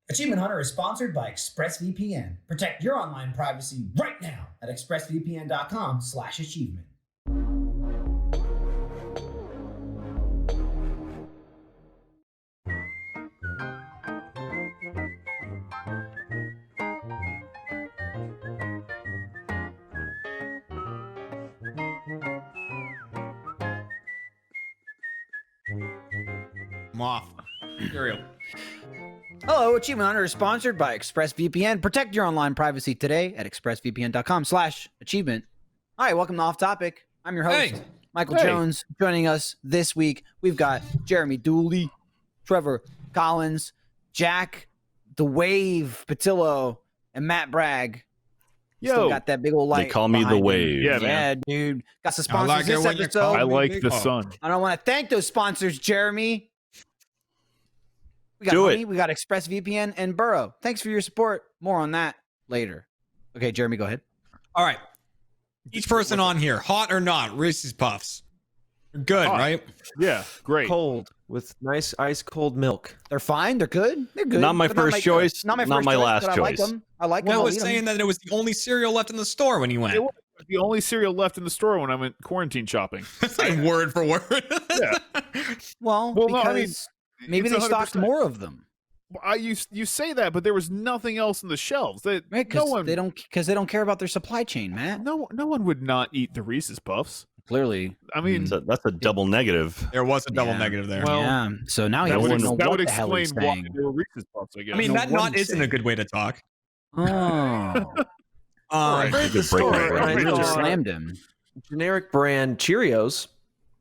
Achievement Hunter is sponsored by ExpressVPN. Protect your online privacy right now at expressvpn.com/achievement. I'm off. Cereal. Hello, Achievement Hunter is sponsored by ExpressVPN. Protect your online privacy today at expressvpn.com/achievement. All right, welcome to Off Topic. I'm your host, Michael Jones. Joining us this week, we've got Jeremy Dooley, Trevor Collins, Jack, The Wave, Patillo, and Matt Bragg. Still got that big old light. They call me The Wave. Yeah, dude. Got some sponsors this episode. I like the sun. I don't want to thank those sponsors, Jeremy. We got Honey, we got ExpressVPN, and Burrow. Thanks for your support. More on that later. Okay, Jeremy, go ahead. All right. Each person on here, hot or not, Reese's Puffs. Good, hot. Right? Yeah, great. Cold with nice ice cold milk. They're fine. They're good. They're good. Not my first choice. Not my last choice. I like them. Well, I was saying that it was the only cereal left in the store when you went. It was the only cereal left in the store when I went quarantine shopping. It's like word for word. Yeah. Well, because no, I mean, maybe they stocked more of them. You say that, but there was nothing else in the shelves. Right, because they don't care about their supply chain, Matt. No one would not eat the Reese's Puffs. Clearly, I mean that's a double negative. There was a double negative there. Well, yeah. So now he doesn't know what the hell he's saying. Why they were Reese's Puffs, I guess. I mean, that not isn't a good way to talk. Oh, I just slammed him. Generic brand Cheerios.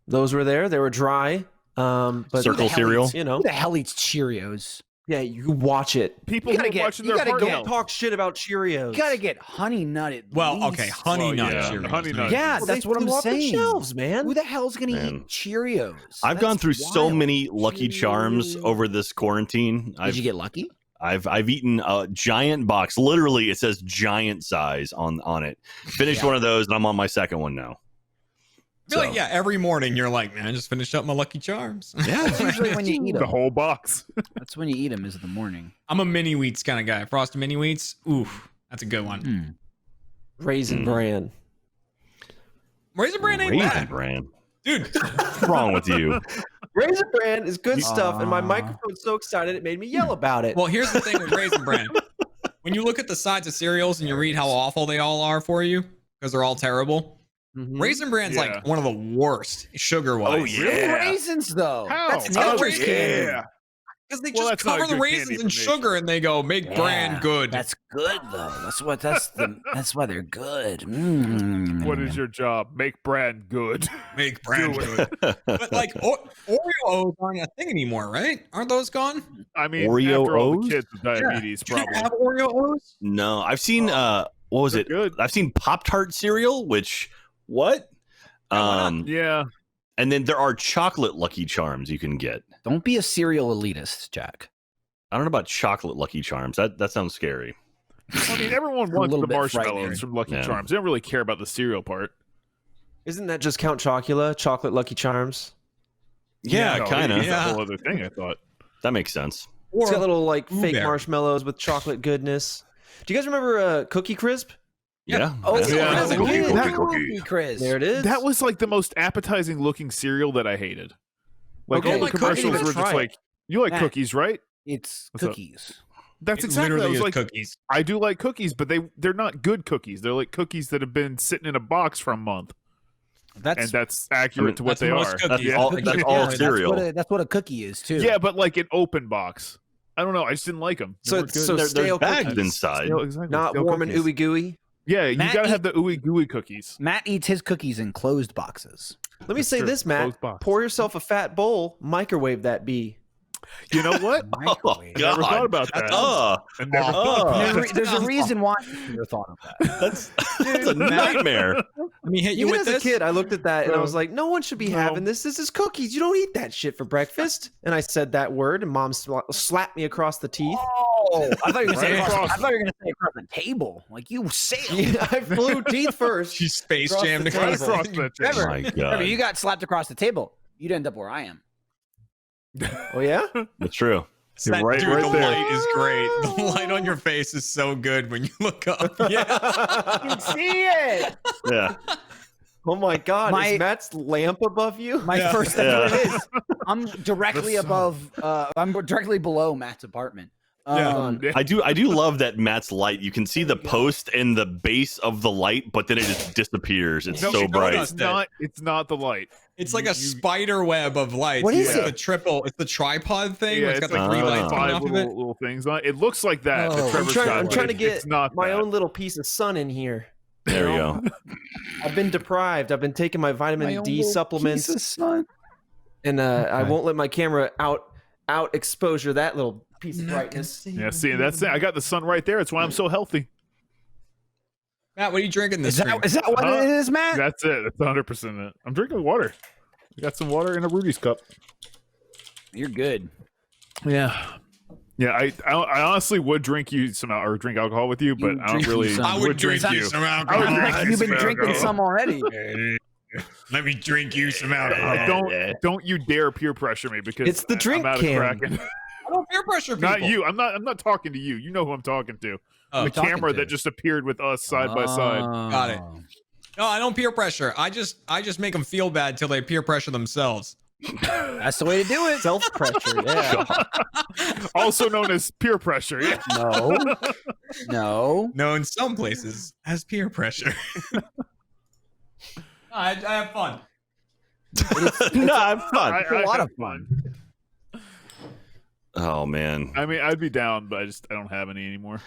Those were there. They were dry. But Circle cereal. Who the hell eats Cheerios? Yeah, you watch it. People who are watching their heart don't talk shit about Cheerios. You gotta get Honey Nut at least. Okay, Honey Nut Cheerios. Honey Nut. Yeah, that's what I'm saying. Shelves, man. Who the hell's gonna eat Cheerios? I've gone through so many Lucky Charms over this quarantine. Did you get lucky? I've eaten a giant box. Literally, it says giant size on it. Finished one of those, and I'm on my second one now. I feel like, every morning you're like, man, I just finished up my Lucky Charms. Yeah, it's usually when you eat them. The whole box. That's when you eat them, is the morning. I'm a mini wheats kind of guy. Frosted mini wheats. Oof, that's a good one. Raisin Bran. Raisin Bran ain't bad. Raisin Bran. Dude. What's wrong with you? Raisin Bran is good stuff, and my microphone's so excited it made me yell about it. Well, here's the thing with Raisin Bran. When you look at the sides of cereals and you read how awful they all are for you, because they're all terrible, Raisin Bran's like one of the worst sugar-wise. Oh, yeah. Raisins, though. How? That's nature's candy. Because they just cover the raisins in sugar and they go, make Bran good. That's good, though. That's why they're good. What is your job? Make Bran good. Make Bran good. But like Oreo aren't a thing anymore, right? Aren't those gone? I mean, Oreo after all O's? the kids with diabetes, probably. Do you have Oreo O's? No, I've seen what was it? Good. I've seen Pop-Tart cereal, which what? Yeah. And then there are chocolate Lucky Charms you can get. Don't be a cereal elitist, Jack. I don't know about chocolate Lucky Charms. That sounds scary. I mean, everyone wants the marshmallows frightening. from Lucky Charms. They don't really care about the cereal part. Isn't that just Count Chocula? Chocolate Lucky Charms? Yeah, kind of. That's a whole other thing, I thought. That makes sense. It's got little like fake Bear. marshmallows with chocolate goodness. Do you guys remember Cookie Crisp? Yeah. Oh, Yeah. it's a Cookie Crisp. There it is. That was like the most appetizing looking cereal that I hated. Like Okay. all the Like commercials cookies. were just Try like, you like Matt. cookies, right? It's What's up? cookies. That's It exactly what I literally was is like. cookies. I do like cookies, but they're not good cookies. They're like cookies that have been sitting in a box for a month. And that's accurate to what that's they most are. cookies. That's all cereal. That's what a cookie is, too. Yeah, but like an open box. I don't know. I just didn't like them. So There's stale bags cookies. inside. Exactly. Not Stale warm and cookies. ooey gooey. Yeah, you Matt gotta have the ooey gooey cookies. Matt eats his cookies in closed boxes. Let me That's say true. this, Matt. Closed box. Pour yourself a fat bowl, microwave that bee. You know what? Microwave. Never thought about that. I never thought about that. There's a reason why I never thought of that. That's a nightmare. Let me hit you Even with as this. a kid, I looked at that and I Bro. was like, no one should be No. having this. This is cookies. You don't eat that shit for breakfast. And I said that word, and Mom slapped me across the teeth. Oh, I thought you were going to say Right across. across. I thought you were going to say across the table. Like you sailed. Yeah, I flew teeth first. She space Across jammed the across table. Across the Trevor, Oh my God. Trevor, you got slapped across the table. You'd end up where I am. Oh, yeah? That's true. You're right, Dude, right the there. light is great. The light on your face is so good when you look up. Yeah. You can see it. Yeah. Oh my God! My- is Matt's lamp above you? My Yeah. first, that's what it is. I'm directly above. I'm directly below Matt's apartment. Yeah. I do love that Matt's light. You can see the post and the base of the light, but then it just disappears. It's No, so you bright. noticed It's not the light. It's like a spider web of lights. What is It's it? the triple. It's the tripod thing. Yeah, Where it's got the three like lights coming five off of it. little things on it. It looks like that. Oh. Trevor's I'm got, trying but to get it's not my that. own little piece of sun in here. There we go. I've been deprived. I've been taking my vitamin D supplements, and I won't let my camera out exposure that little piece of brightness. Yeah, see, that's it. I got the sun right there. That's why I'm so healthy. Matt, what are you drinking this stream? Is that what it is, Matt? That's it. That's 100% it. I'm drinking water. I got some water in a Rudy's cup. You're good. Yeah. Yeah, I honestly would drink you some or drink alcohol with you, but You I don't drink really. some. I would drink you some alcohol. I would drink You've been some drinking alcohol. some already. Let me drink you some alcohol. Don't you dare peer pressure me because It's the drink I'm out can. of Kraken. I don't peer pressure people. Not you. I'm not talking to you. You know who I'm talking to. Oh, The talking camera to? that just appeared with us side by side. Got it. No, I don't peer pressure. I just make them feel bad till they peer pressure themselves. That's the way to do it. Self pressure. Yeah. Also known as peer pressure. Yeah. No. Known some places as peer pressure. I have fun. No, I'm fun. I a lot have of fun. Oh man, I mean, I'd be down, but I don't have any anymore.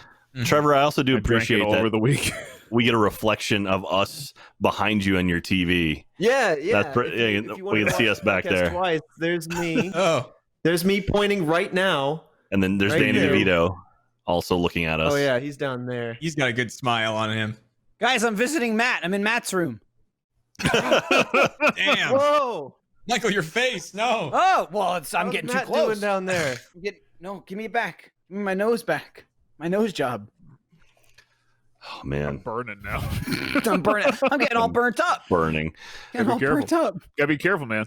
Trevor, I also do I drank it appreciate all over that the week. we get a reflection of us behind you on your TV. Yeah. That's If you we wanna can see watch us back the podcast there. Twice, there's me. Oh, There's me pointing right now. And then there's Right Danny there. DeVito also looking at us. Oh yeah, he's down there. he's got a good smile on him. Guys, I'm visiting Matt. I'm in Matt's room. Damn, Whoa! Michael, your face. No. Oh, well, I'm How's getting Matt too close. doing down there? No, give me it back. Give me my nose back. My nose job. Oh I'm man, burning now. I'm burning. I'm getting all burnt up. burning. Getting be all careful. burnt up. Gotta be careful, man.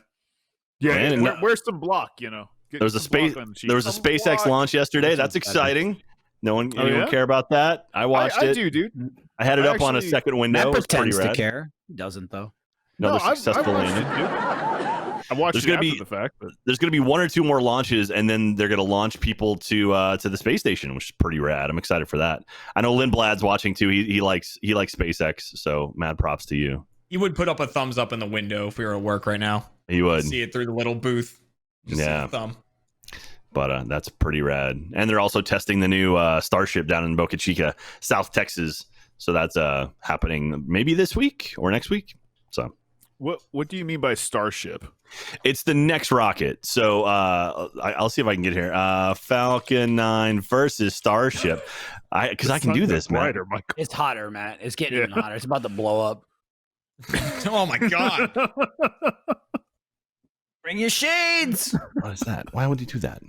Yeah, Man, and wear some block. You know. Get There was a some block space. on the sheet. There was a Some SpaceX block. launch yesterday. That's exciting. No one, Oh, anyone yeah? care about that? I watched I it. do, dude. I had it I up on a actually- second window. Matt It was pretty pretends to rad. care. He doesn't, though. Another I've successful watched landing. it, dude. I watched There's it gonna after be- the fact, but There's going to be one or two more launches, and then they're going to launch people to the space station, which is pretty rad. I'm excited for that. I know Lindblad's watching too. He likes SpaceX, so mad props to you. He would put up a thumbs up in the window if we were at work right now. He would, See it through the little booth. Just see Yeah. the thumb. but that's pretty rad. And they're also testing the new Starship down in Boca Chica, South Texas. So that's happening maybe this week or next week. So what do you mean by Starship? it's the next rocket. So I'll see if I can get here. Falcon 9 versus Starship. Because I can do this, man. brighter, Michael. It's hotter, Matt. It's getting Yeah. even hotter. It's about to blow up. Oh my god. Bring your shades. What is that? Why would you do that?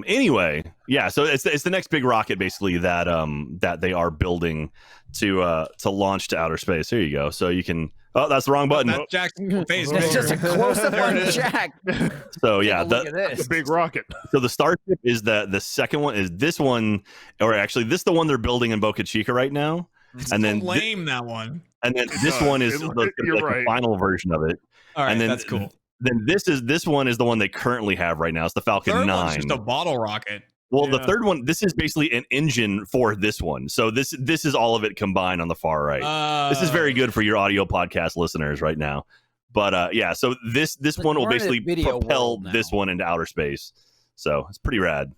Anyway, yeah. So it's the next big rocket, basically that they are building to launch to outer space. There you go. So you can. Oh, that's the wrong button. That's Jack's face. That's just a close up on Jack. So yeah, Look at this. The big rocket. so the Starship is the second one. Is this one, or actually this is the one they're building in Boca Chica right now, It's and so then lame that one. and then this one is You're the right. final version of it. All right, And then that's cool. Then this one is the one they currently have right now. It's the Falcon Third 9. one's just a bottle rocket. Well, the Yeah. third one, this is basically an engine for this one. So this is all of it combined on the far right. This is very good for your audio podcast listeners right now. But yeah, so this one will we're in a basically video propel world now. this one into outer space. So it's pretty rad.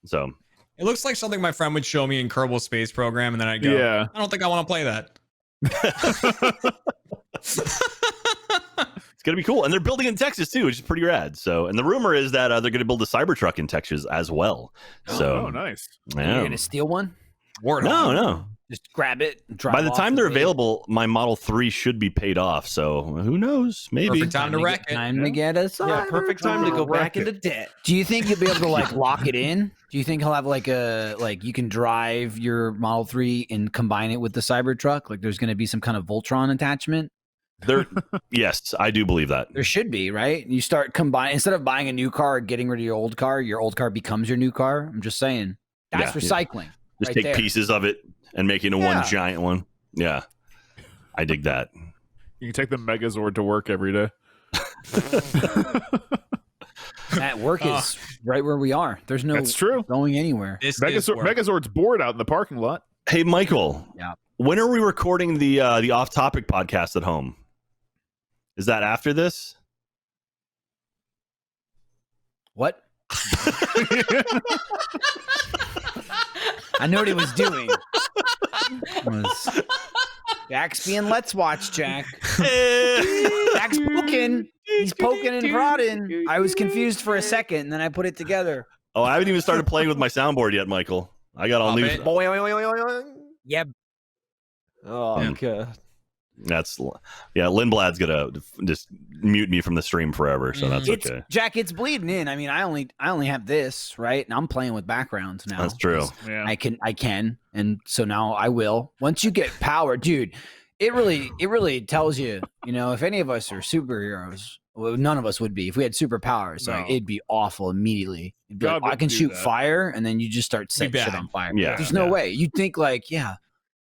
So It looks like something my friend would show me in Kerbal Space Program, and then I'd go, Yeah. I don't think I want to play that. it's gonna be cool, and they're building in Texas too, which is pretty rad. So, and the rumor is that they're gonna build a Cybertruck in Texas as well. So, Oh, nice. You're yeah. gonna steal one? No. Just grab it. And drive By the off time and they're leave. available, my Model 3 should be paid off. So who knows? Maybe. Perfect time to wreck it. Time to get a Yeah, perfect time to go back Rocket. into debt. Do you think you'll be able to like lock it in? Do you think he'll have like you can drive your Model 3 and combine it with the Cybertruck? Like there's going to be some kind of Voltron attachment? Yes, I do believe that. There should be, right? You start combining, instead of buying a new car or getting rid of your old car becomes your new car. I'm just saying. That's recycling. Just right take there. pieces of it and make it into one giant one. Yeah. I dig that. You can take the Megazord to work every day. That work is right where we are. There's no That's true. going anywhere. Megazord's bored out in the parking lot. Hey, Michael. Yeah. When are we recording the off-topic podcast at home? Is that after this? What? I know what he was doing. Jack's being let's watch, Jack. Jack's poking. He's poking and prodding. I was confused for a second, and then I put it together. Oh, I haven't even started playing with my soundboard yet, Michael. I got all new. Yeah. Oh, God. That's Lindblad's gonna just mute me from the stream forever, so that's okay. Jack, it's bleeding in. I mean, I only have this, right? And I'm playing with backgrounds now. That's true. Yeah. I can, and so now I will. Once you get power, dude, it really tells you, if any of us are superheroes, well, none of us would be. If we had superpowers, like, it'd be awful immediately. It'd be like, I can shoot fire, and then you just start setting shit on fire. Yeah, there's no way. You'd think like,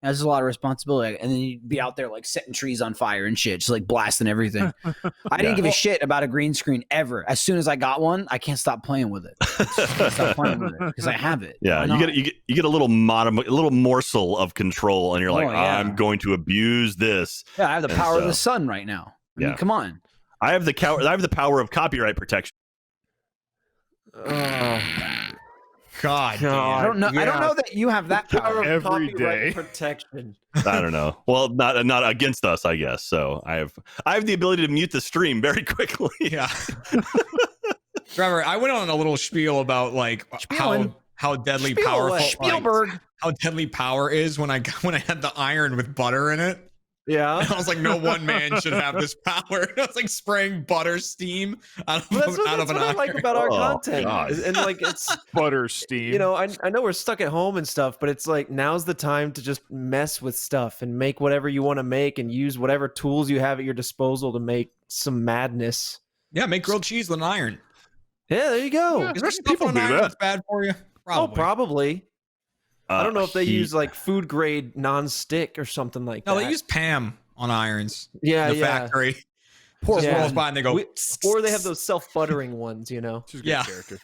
that's a lot of responsibility, and then you'd be out there like setting trees on fire and shit, just like blasting everything. I didn't give a shit about a green screen ever. As soon as I got one, I can't stop playing with it. Because I have it. Yeah, you get a little morsel of control, and you're like, I'm going to abuse this. Yeah, I have the power of the sun right now. I mean, come on. I have the power of copyright protection. God. I don't know. I don't know that you have that power. Every day. Protection. I don't know. Well, not against us, I guess. So I have the ability to mute the stream very quickly. Yeah. Trevor, I went on a little spiel about like how deadly powerful Spielberg. How deadly power is when I had the iron with butter in it. Yeah. And I was like, no one man should have this power. I was like spraying butter steam out of That's an what I iron. like about our content. God. And like it's Butter steam. I know we're stuck at home and stuff, but it's like now's the time to just mess with stuff and make whatever you want to make and use whatever tools you have at your disposal to make some madness. Yeah, make grilled cheese with an iron. Yeah, there you go. Is there stuff on iron that's bad for you? Probably. Oh, probably. I don't know if they Heat. use like food grade non-stick or something like that. No, they use Pam on irons. Yeah, in the factory. Poor rolls by and they go. Or they have those self-buttering ones, She's a good character.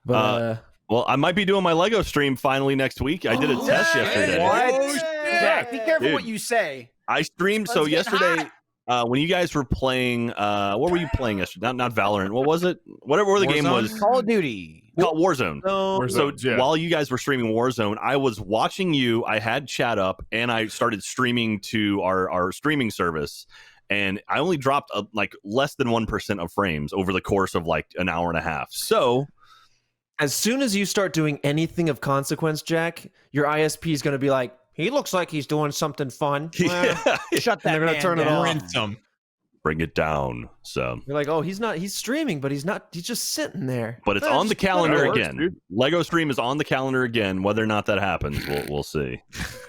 But well, I might be doing my Lego stream finally next week. I did a test yesterday. What? Jack, be careful what you say. I streamed so yesterday. When you guys were playing, what were you playing yesterday? Not Valorant. What was it? Whatever the game was. Call of Duty. Called Warzone. Warzone, While you guys were streaming Warzone, I was watching you. I had chat up, and I started streaming to our streaming service, and I only dropped like less than 1% of frames over the course of like an hour and a half. So, as soon as you start doing anything of consequence, Jack, your ISP is going to be like, he looks like he's doing something fun. Shut that they're gonna man turn it down. off. bring it down. So you're like, oh, he's streaming, but he's just sitting there. But it's on the calendar again. Dude. Lego stream is on the calendar again. Whether or not that happens, we'll see.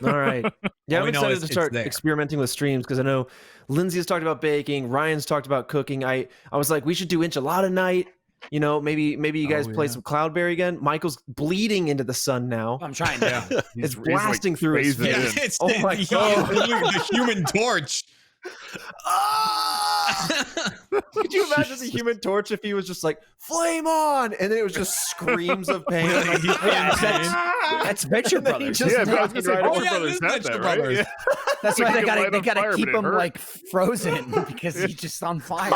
All right. Yeah, I'm excited to start experimenting with streams because I know Lindsay has talked about baking, Ryan's talked about cooking. I was like, we should do enchilada night. You know, maybe you guys play some Cloudberry again. Michael's bleeding into the sun now. I'm trying to. It's blasting through his face. It's oh my god! The Human Torch. Could you imagine the Human Torch if he was just like flame on, and then it was just screams of pain? That's Venture Brothers. Venture Brothers had that, right? Yeah. That's why they gotta keep him like frozen because he's just on fire.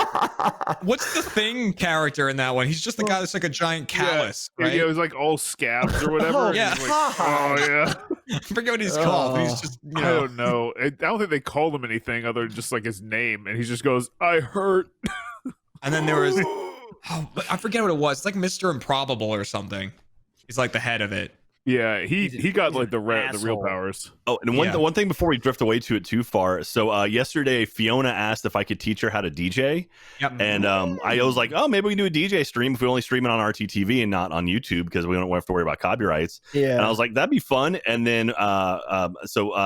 What's the Thing character in that one? He's just the guy that's like a giant callus, right? Yeah, it was like all scabs or whatever. Yeah. I forget what he's called. He's just, I don't know. I don't think they called him anything other than just like his name, and he just goes, "I hurt." And then there was, I forget what it was. It's like Mr. Improbable or something. He's like the head of it. Yeah, he got like the real powers. Oh, and one thing before we drift away to it too far. So yesterday, Fiona asked if I could teach her how to DJ. Yep. And I was like, oh, maybe we can do a DJ stream if we only stream it on RTTV and not on YouTube because we don't have to worry about copyrights. Yeah. And I was like, that'd be fun. And then I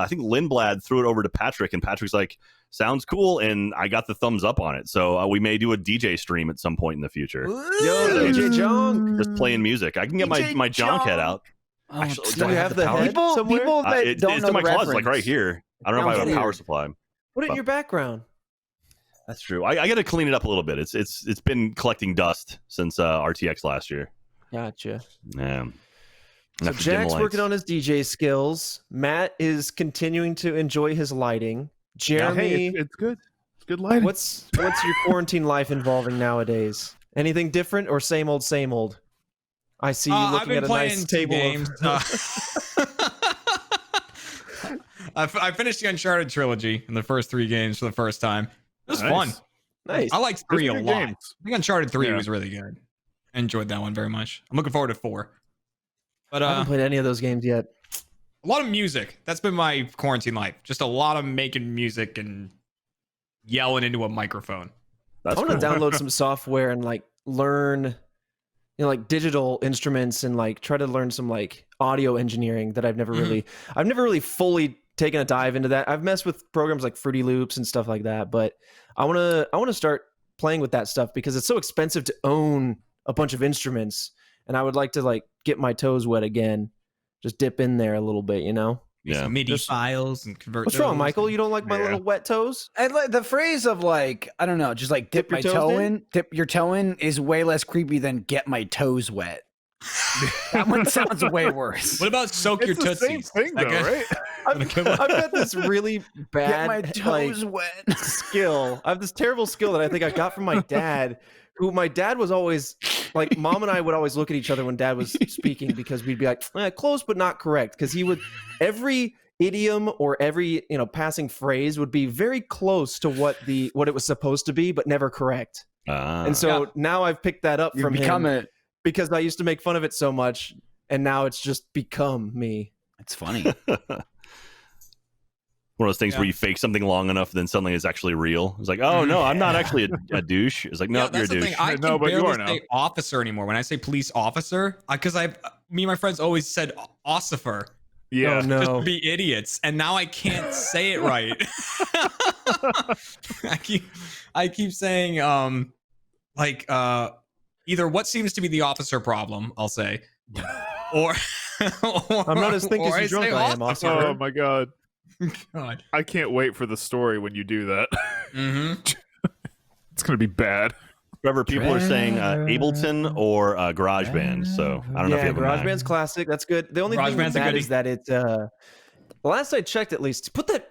think Lindblad threw it over to Patrick, and Patrick's like, sounds cool, and I got the thumbs up on it. So we may do a DJ stream at some point in the future. Yo, DJ Jonk. Just playing music. I can get my Jonk head out. Actually, do you have the head people somewhere? that It's don't know in my the closet, like reference. right here. I don't know if I have a power supply. Put it in your background. That's true. I got to clean it up a little bit. It's been collecting dust since RTX last year. Gotcha. Yeah. So Jack's working on his DJ skills. Matt is continuing to enjoy his lighting. Jeremy, hey, it's good. It's good lighting. What's your quarantine life involving nowadays? Anything different or same old, same old? I see you looking at a nice table. Games. I finished the Uncharted trilogy in the first 3 games for the first time. It was fun. Nice. I liked 3 a lot. Games. I think Uncharted 3 was really good. I enjoyed that one very much. I'm looking forward to 4. But I haven't played any of those games yet. A lot of music. That's been my quarantine life. Just a lot of making music and yelling into a microphone. I want to download some software and like learn, like digital instruments and like try to learn some like audio engineering that I've never really fully taken a dive into that. I've messed with programs like Fruity Loops and stuff like that, but I want to start playing with that stuff because it's so expensive to own a bunch of instruments, and I would like to like get my toes wet again, just dip in there a little bit, Yeah, some MIDI files and convert. What's wrong, Michael? You don't like my little wet toes? And like the phrase of like, I don't know, just like dip your toe in is way less creepy than get my toes wet. That one sounds way worse. What about soak your tootsies? It's the same thing, though, right? I've got this really bad get my toes wet skill. I have this terrible skill that I think I got from my dad, who my dad was always like, Mom and I would always look at each other when Dad was speaking because we'd be like, close but not correct, because he would every idiom or every passing phrase would be very close to what it was supposed to be, but never correct. And so now I've picked that up from him because I used to make fun of it so much, and now it's just become me. It's funny. One of those things where you fake something long enough, then suddenly it's actually real. It's like, oh no, I'm not actually a douche. It's like, no, you're a douche. I can barely say officer anymore. When I say police officer, because me and my friends always said ossifer. Yeah, just to be idiots, and now I can't say it right. I keep saying either what seems to be the officer problem, I'll say, or I'm not as thick as you drunk I am, officer. Oh my god. God. I can't wait for the story when you do that. Mm-hmm. It's gonna be bad. Trevor, people are saying Ableton or GarageBand. So I don't know if you have GarageBand's classic. That's good. The only thing with that is that it. Last I checked, at least, put that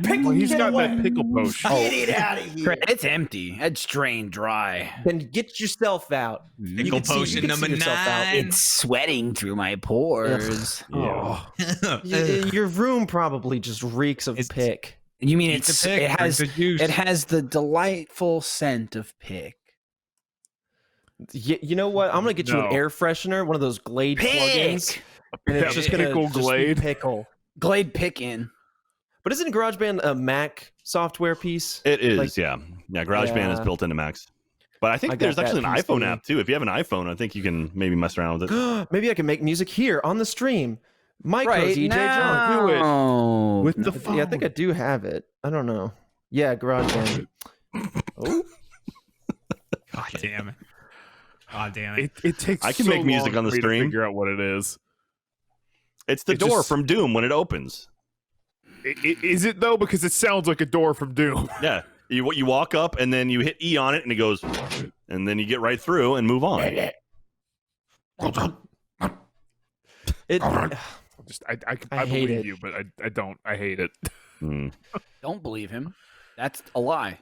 pickle. He's got that pickle potion. Get it out of here. It's empty. It's drained dry. Then get yourself out. Pickle potion number 9. It's sweating through my pores. Oh. Your room probably just reeks of pick. You mean it has the delightful scent of pick. You know what? I'm gonna get you an air freshener, one of those Glade plugins, and it's just gonna Glade pickle. Glade pick-in. But isn't GarageBand a Mac software piece? It is, yeah. GarageBand is built into Macs. But I think there's actually an iPhone app too. If you have an iPhone, I think you can maybe mess around with it. Maybe I can make music here on the stream. Micro DJ now. John, do it with the phone. Yeah, I think I do have it. I don't know. Yeah, GarageBand. Oh, God damn it! God damn it! It takes. I can make music on the stream. To figure out what it is. It's the door from Doom when it opens. Is it though? Because it sounds like a door from Doom. Yeah, you walk up and then you hit E on it and it goes, and then you get right through and move on. I believe it. you, but I don't. I hate it. Don't believe him. That's a lie.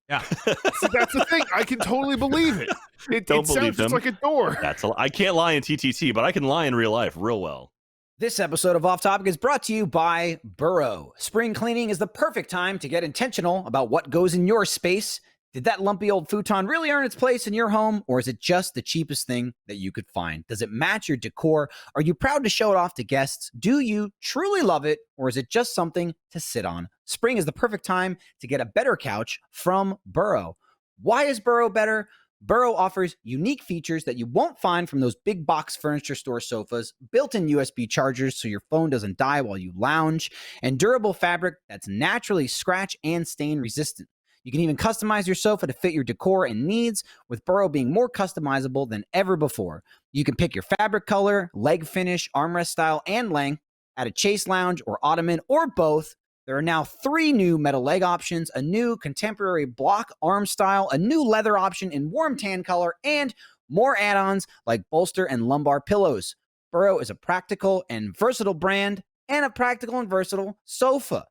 Yeah, See, that's the thing. I can totally believe it. It sounds just like a door. I can't lie in TTT, but I can lie in real life real well. This episode of Off Topic is brought to you by Burrow. Spring cleaning is the perfect time to get intentional about what goes in your space. Did that lumpy old futon really earn its place in your home, or is it just the cheapest thing that you could find? Does it match your decor? Are you proud to show it off to guests? Do you truly love it, or is it just something to sit on? Spring is the perfect time to get a better couch from Burrow. Why is Burrow better? Burrow offers unique features that you won't find from those big box furniture store sofas, built-in USB chargers so your phone doesn't die while you lounge, and durable fabric that's naturally scratch and stain resistant. You can even customize your sofa to fit your decor and needs, with Burrow being more customizable than ever before. You can pick your fabric color, leg finish, armrest style, and length, add a chase lounge or ottoman or both. There are now 3 new metal leg options, a new contemporary block arm style, a new leather option in warm tan color, and more add-ons like bolster and lumbar pillows. Burrow is a practical and versatile brand and a practical and versatile sofa.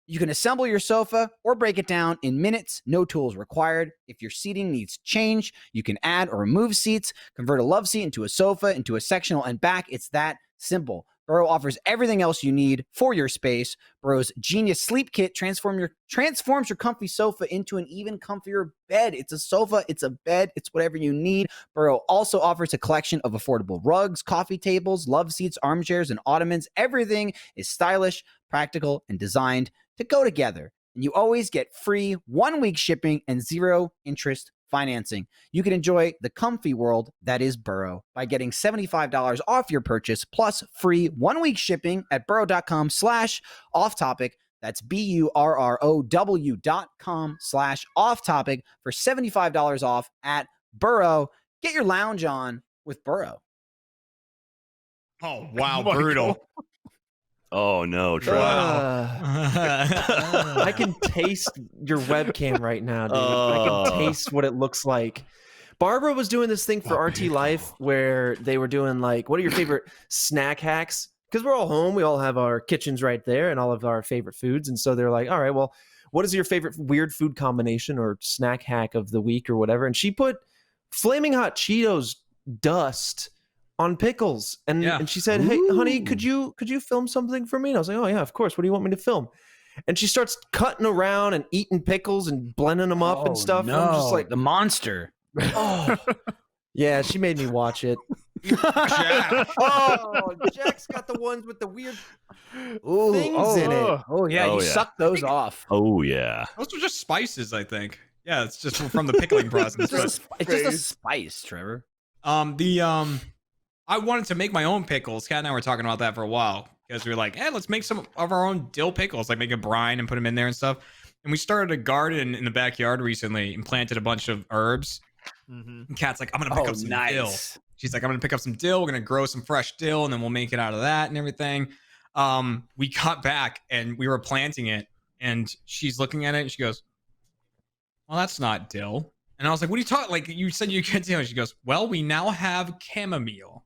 You can assemble your sofa or break it down in minutes, no tools required. If your seating needs change, you can add or remove seats, convert a love seat into a sofa, into a sectional and back. It's that simple. Burrow offers everything else you need for your space. Burrow's Genius Sleep Kit transforms your comfy sofa into an even comfier bed. It's a sofa, it's a bed, it's whatever you need. Burrow also offers a collection of affordable rugs, coffee tables, love seats, armchairs, and ottomans. Everything is stylish, practical, and designed to go together. And you always get free 1-week shipping and 0 interest financing. You can enjoy the comfy world that is Burrow by getting $75 off your purchase plus free 1-week shipping at burrow.com/offtopic. That's BURROW.com/offtopic for $75 off at Burrow. Get your lounge on with Burrow. Oh, wow. Brutal. Oh no, Trevor. I can taste your webcam right now, dude. I can taste what it looks like. Barbara was doing this thing for RT Life where they were doing like, what are your favorite snack hacks? Because we're all home. We all have our kitchens right there and all of our favorite foods. And so they're like, all right, well, what is your favorite weird food combination or snack hack of the week or whatever? And she put Flaming Hot Cheetos dust on pickles, and she said, "Hey, honey, could you film something for me?" And I was like, "Oh yeah, of course. What do you want me to film?" And she starts cutting around and eating pickles and blending them up and stuff. No, and I'm just like, the monster. oh, yeah. She made me watch it. Jack. Jack's got the ones with the weird things in it. Oh yeah, you suck those off. Oh yeah, Those are just spices, I think. Yeah, it's just from the pickling process. It's just a spice, Trevor. I wanted to make my own pickles. Kat and I were talking about that for a while because we were like, hey, let's make some of our own dill pickles, like make a brine and put them in there and stuff. And we started a garden in the backyard recently and planted a bunch of herbs. And Kat's like, I'm going to pick up some dill. She's like, I'm going to pick up some dill. We're going to grow some fresh dill and then we'll make it out of that and everything. We got back and we were planting it and she's looking at it and she goes, well, that's not dill. And I was like, what are you talking? Like, you said you can't tell. She goes, well, we now have chamomile.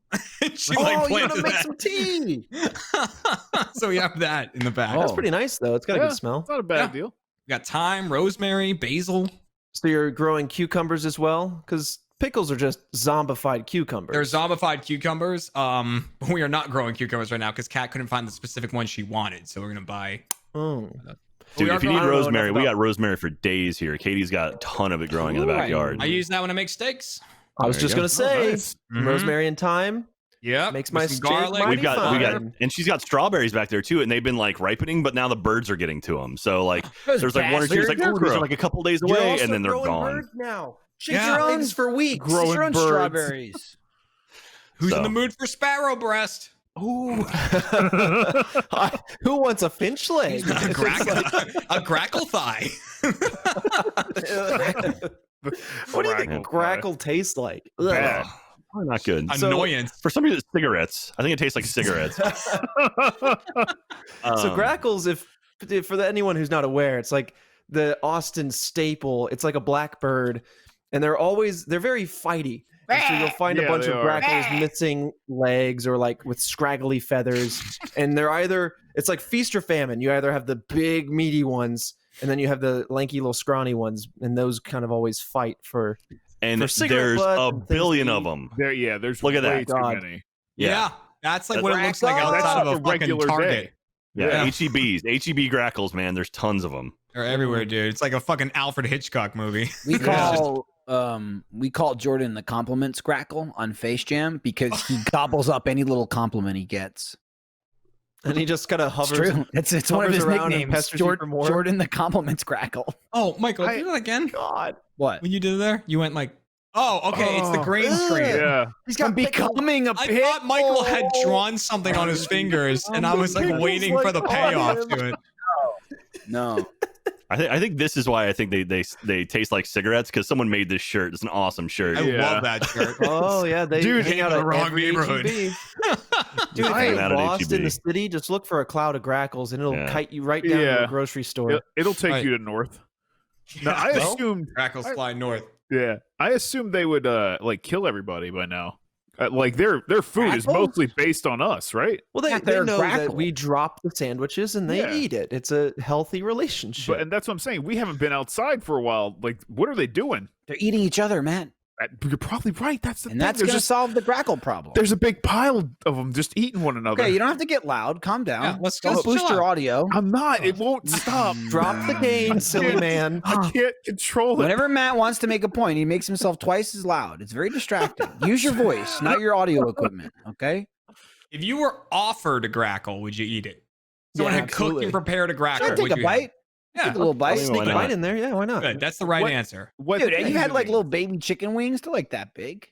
She you're gonna make some tea. So we have that in the back. That's pretty nice, though. It's got a good smell. It's not a bad deal. We got thyme, rosemary, basil. So you're growing cucumbers as well? Because pickles are just zombified cucumbers. They're zombified cucumbers. But we are not growing cucumbers right now because Kat couldn't find the specific one she wanted. So we're going to buy... Dude, if you need rosemary, we got rosemary for days here. Katie's got a ton of it growing in the backyard. I use that when I make steaks. I was just gonna say, rosemary and thyme. Yeah, makes my steak garlic. We got, and she's got strawberries back there too, and they've been like ripening, but now the birds are getting to them. So like, there's like one or two, like, these are like a couple days away, and then they're gone. Birds now. Shake your own for weeks. Growing your own strawberries. Who's in the mood for sparrow breast? Ooh. Who wants a finch leg? A grackle thigh. What do you think grackle tastes like? Bad. Probably not good. Annoyance. For some reason, it's cigarettes. I think it tastes like cigarettes. So grackles, if for anyone who's not aware, it's like the Austin staple. It's like a blackbird, and they're very fighty. And so you'll find a bunch of grackles missing legs or like with scraggly feathers. And it's like feast or famine. You either have the big meaty ones and then you have the lanky little scrawny ones. And those kind of always fight for there's a billion of them. There's look at that. Too many. Yeah. That's like what it looks like outside of a fucking Target. Yeah, HEB grackles, man. There's tons of them. They're everywhere, dude. It's like a fucking Alfred Hitchcock movie. We call Jordan the compliments grackle on Face Jam because he gobbles up any little compliment he gets. And he just kind of hovers. It's one of his nicknames. Jordan the compliments grackle. Oh, Michael, do that again. God. What? When you did it there, you went like Oh, okay. It's the green screen. Yeah. He's got becoming a I pickle. thought Michael had drawn something on his fingers, and I was like waiting for the payoff to it. No. I think this is why I think they taste like cigarettes, because someone made this shirt. It's an awesome shirt. I love that shirt. Oh yeah, they Dude, hang out in the at wrong every neighborhood. H-E-B. Dude, if Hanging you're out at lost in H-E-B. the city, just look for a cloud of grackles, and it'll Yeah. kite you right down to Yeah. a grocery store. It'll take Right. you to north. No, I Well, assumed. Crackles fly north. Yeah, I assumed they would like kill everybody by now. Like their food is Grackles? mostly based on us, right? Well, they they're know grackle. that we drop the sandwiches and they Yeah. eat it. It's a healthy relationship. And that's what I'm saying. We haven't been outside for a while. Like, what are they doing? They're eating each other, man. You're probably right. That's the And thing. that's going to solve the grackle problem. There's a big pile of them just eating one another. Okay, you don't have to get loud. Calm down. Yeah, let's Don't boost chill your out. audio. I'm not. It won't stop. Drop the cane, silly man. I can't control it. Whenever Matt wants to make a point, he makes himself twice as loud. It's very distracting. Use your voice, not your audio equipment. Okay. If you were offered a grackle, would you eat it? Someone Yeah, had cooked absolutely. and prepared a grackle. Sure, take would a you bite. Yeah. Take a little bite. Why Sneak a not? bite in there. Yeah, why not? Good. That's the right What- answer. What Dude, you had like thing little baby chicken wings. They're like that big.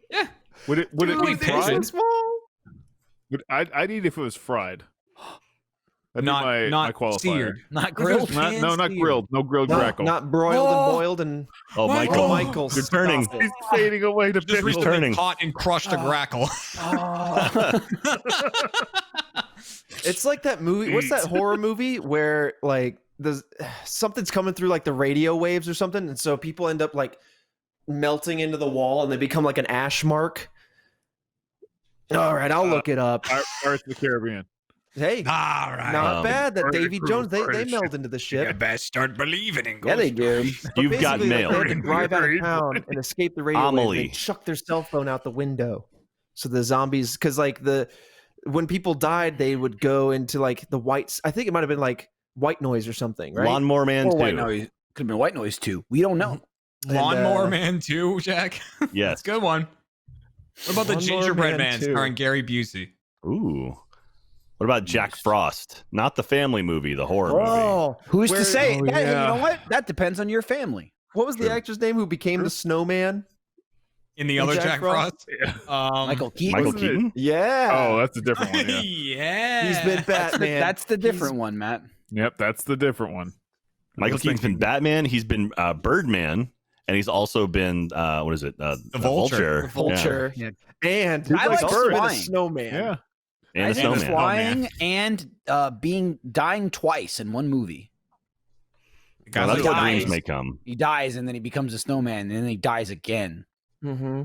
Yeah. would it be Dude, they fried? taste small. I'd eat if it was fried. That'd Not be my qualifier. seared. Not grilled. Not grilled. No grilled Not, grackle. not broiled Oh. and boiled and Oh, Michael. Michael, You're turning. stop it. He's fading away to Just pickles. recently returning. caught and crushed a grackle. It's like that movie. What's that horror movie where like there's something's coming through like the radio waves or something, and so people end up like melting into the wall and they become like an ash mark. All right, I'll look it up. Pirates of the Caribbean. Hey, All right. not bad. That British Davy crew, Jones, they British meld into the You ship. best start believing in Yeah, they ghosts. do. But You've got basically, mail. They had to drive out of Very town and escape the radio waves. Amelie. They chuck their cell phone out the window. So the zombies, because like when people died, they would go into like the whites. I think it might have been like white noise or something, right? Lawnmower Man Or 2. white noise. Could have been white noise too. We don't know. And, Lawnmower Man 2, Jack. That's Yes. a good one. What about the Lawnmower Gingerbread Man Man 2. starring Gary Busey? Ooh. What about Jack Frost? Not the family movie, the horror movie. Oh, Who's Where- to say? oh, That- hey, yeah. you know what? That depends on your family. what was the True. actor's name who became the snowman? In the And other Jack Jack Frost? Michael Keaton. Michael Wasn't it- Keaton? Yeah. Oh, that's a different one. Yeah. Yeah. He's been Batman. That's the different one, Matt. Yep, that's the different one. Michael was Keaton's been thinking- Batman. He's been Birdman. And he's also been, what is it? The Vulture. The Vulture. Yeah. And I like he's also been a flying. snowman. Yeah. And I a think snowman. flying and dying twice in one movie. Guys Well, that's like what dies. dreams may come. He dies and then he becomes a snowman and then he dies again. Mm-hmm.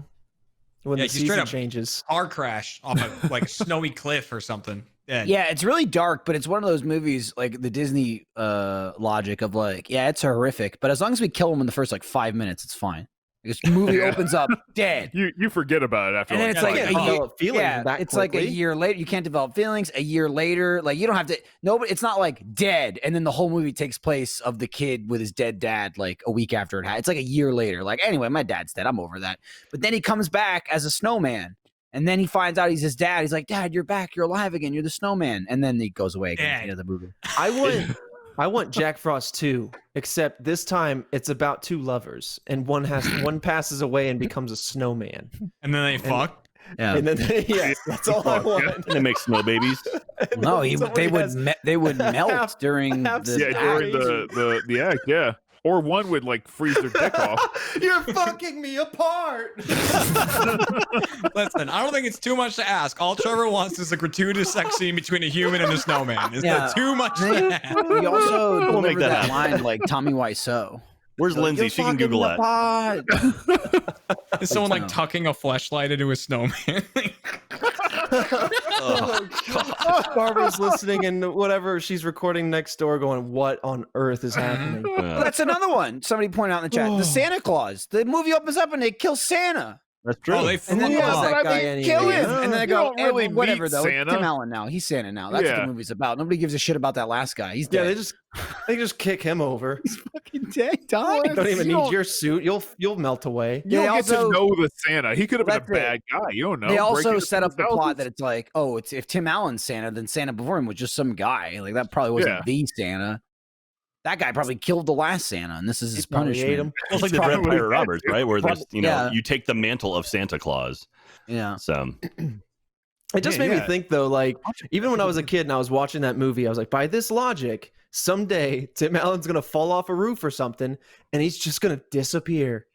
When Yeah, the he straight season up- changes. car crash off a like a snowy cliff or something. Yeah, it's really dark, but it's one of those movies like the Disney logic of like, yeah, it's horrific, but as long as we kill him in the first like 5 minutes, it's fine. This movie opens up dead. You forget about it after. And then like it's like five a minutes. year, develop feelings yeah, that it's like a quickly. year later. You can't develop feelings. A year later, like you don't have to. Nobody. It's not like dead, and then the whole movie takes place of the kid with his dead dad, like a week after it had. It's like a year later. Like anyway, my dad's dead. I'm over that. But then he comes back as a snowman, and then he finds out he's his dad. He's like, Dad, you're back. You're alive again. You're the snowman. And then he goes away again at the end of the movie. I want Jack Frost 2, except this time it's about two lovers, and one passes away and becomes a snowman. And then they fuck. Yeah. And then yes, that's all I want. And they make snow babies. No, Somebody they would half- melt during half the Yeah, during the act, yeah. Or one would like freeze their dick off. You're fucking me apart. Listen, I don't think it's too much to ask. All Trevor wants is a gratuitous sex scene between a human and a snowman. Is Yeah. that too much to ask? He also We'll make delivered that that happen. line like Tommy Wiseau. Where's Lindsay? You're She can fucking Google me that. apart. Is someone like No. tucking a fleshlight into a snowman? Barbara's listening, and whatever she's recording next door, going, "What on earth is happening?" That's another one. Somebody pointed out in the chat. The Santa Claus. The movie opens up and they kill Santa. That's true. Oh, they And then fuck yeah, off. that that guy guy anyway. Kill him. Yeah. And then I You go, don't really whatever meet though. It's Santa. Tim Allen now. He's Santa now. That's what Yeah. the movie's about. Nobody gives a shit about that last guy. He's Yeah, dead. they just kick him over. fucking dead. Dying. You don't even You need don't- your suit. You'll melt away. You don't They get also- to know the Santa. He could have been a That's it. bad guy. You don't know. They Break also into set up the people's plot houses. that it's like, oh, it's if Tim Allen's Santa, then Santa before him was just some guy. Like that probably wasn't Yeah. the Santa. that guy probably killed the last Santa, and this is his punishment. Well, it's like the Dread Pirate Roberts, right? Where there's, you take the mantle of Santa Claus. Yeah. So it just made me think, though, like, even when I was a kid and I was watching that movie, I was like, by this logic, someday Tim Allen's going to fall off a roof or something, and he's just going to disappear.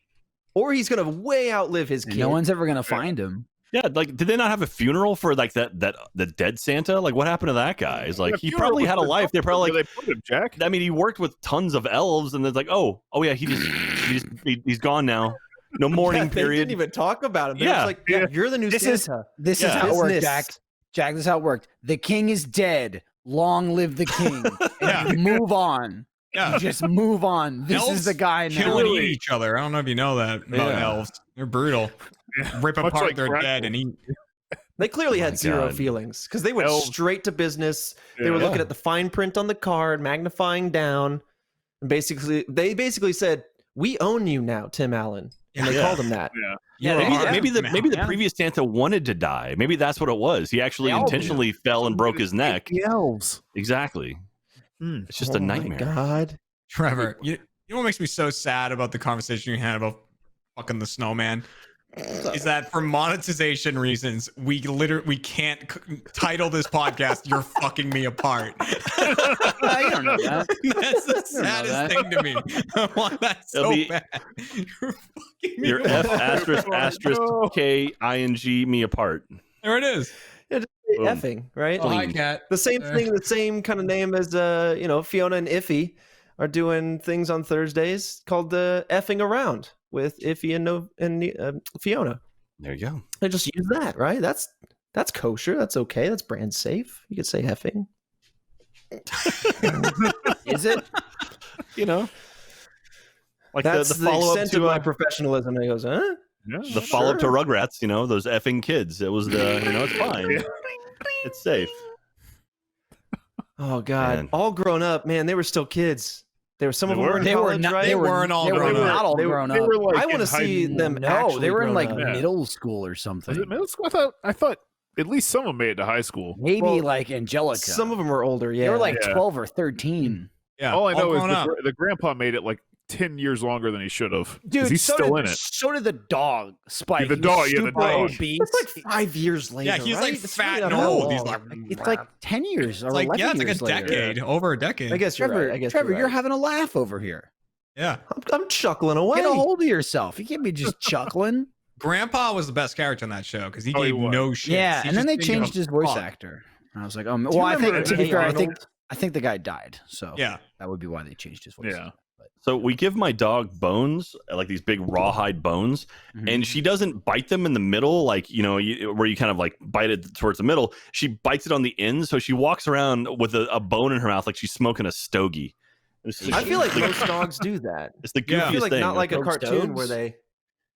Or he's going to way outlive his kid. No one's ever going to find him. yeah, like, did they not have a funeral for like the dead Santa? Like, what happened to that guy? It's like he probably had a life. They're probably like, they put him, Jack. I mean, he worked with tons of elves, and it's like, oh yeah, he's gone now. No mourning They period. didn't even talk about him. They Yeah. was like, you're the new Santa. This is how it worked, Jack. Jack, this is how it worked. The king is dead. Long live the king. And you move on. Yeah. You just move on. This Elves is the guy now. kill and eat each other. I don't know if you know that about elves. They're brutal. Rip Much apart like their Crackle. dead and eat. They clearly had zero God. feelings because they went Elves. straight to business. They were Yeah. looking at the fine print on the card, magnifying down, and they basically said, "We own you now, Tim Allen." And they Yeah. called him that. Yeah. Maybe the previous Santa wanted to die. Maybe that's what it was. He actually They all intentionally fell and broke his neck. The elves. Exactly. It's just a nightmare. My God. Trevor, you know what makes me so sad about the conversation you had about fucking the snowman? Is that for monetization reasons, we can't title this podcast "You're Fucking Me Apart." I don't know that. That's the I saddest don't thing to me. I want that so It'll be- bad. You're fucking me Your apart. F asterisk asterisk KING me apart. There it is. Boom. Effing, right? Oh, hi, Cat. The same thing, the same kind of name as Fiona and Iffy are doing things on Thursdays called the effing around with Iffy and Fiona. There you go. They just use that, right? That's kosher. That's okay. That's brand safe. You could say effing. Is it? Like That's the the follow up extent of to my professionalism. And he goes, huh? Yeah. the follow up to Rugrats. Those effing kids. It was it's fine. It's safe. Oh God! Man. All grown up, man. They were still kids. There were some of them were in They were college, not. right? They weren't all grown up. Not all They were- grown they up. were like I want to in high see school. them. No, actually they were in grown like up. Yeah. middle school or something. Was it middle school? I thought at least some of them made it to high school. Maybe Well, like Angelica. Some of them were older. Yeah, They were like Yeah. 12 or 13. Yeah. All I know is grown up. the grandpa made it like 10 years longer than he should have. Dude, He's so still did, in it. So did the dog, Spike. Yeah, the He was dog, yeah, the super dog. obese. That's like 5 years later. Yeah, he's right? like That's fat really and not old. that He's long. like, It's like 10 years or it's like 11 it's like years a later. decade, over a decade. I guess you're Trevor, right. I guess Trevor, you're you're right. having a laugh over here. Yeah. I'm chuckling away. Get a hold of yourself. You can't be just chuckling. Grandpa was the best character in that show because he Oh, he gave was. no shit. Yeah, and then they changed his voice actor. And I was like, oh, well, I think remember to be Hey fair, Arnold? I think the guy died. So Yeah. that would be why they changed his voice. Yeah. So we give my dog bones, like these big rawhide bones, Mhm. and she doesn't bite them in the middle, like where you kind of like bite it towards the middle. She bites it on the end, so she walks around with a bone in her mouth like she's smoking a stogie. I feel like most dogs do that. It's the goofiest Yeah. I feel like thing. not like a Those cartoon dogs? where they.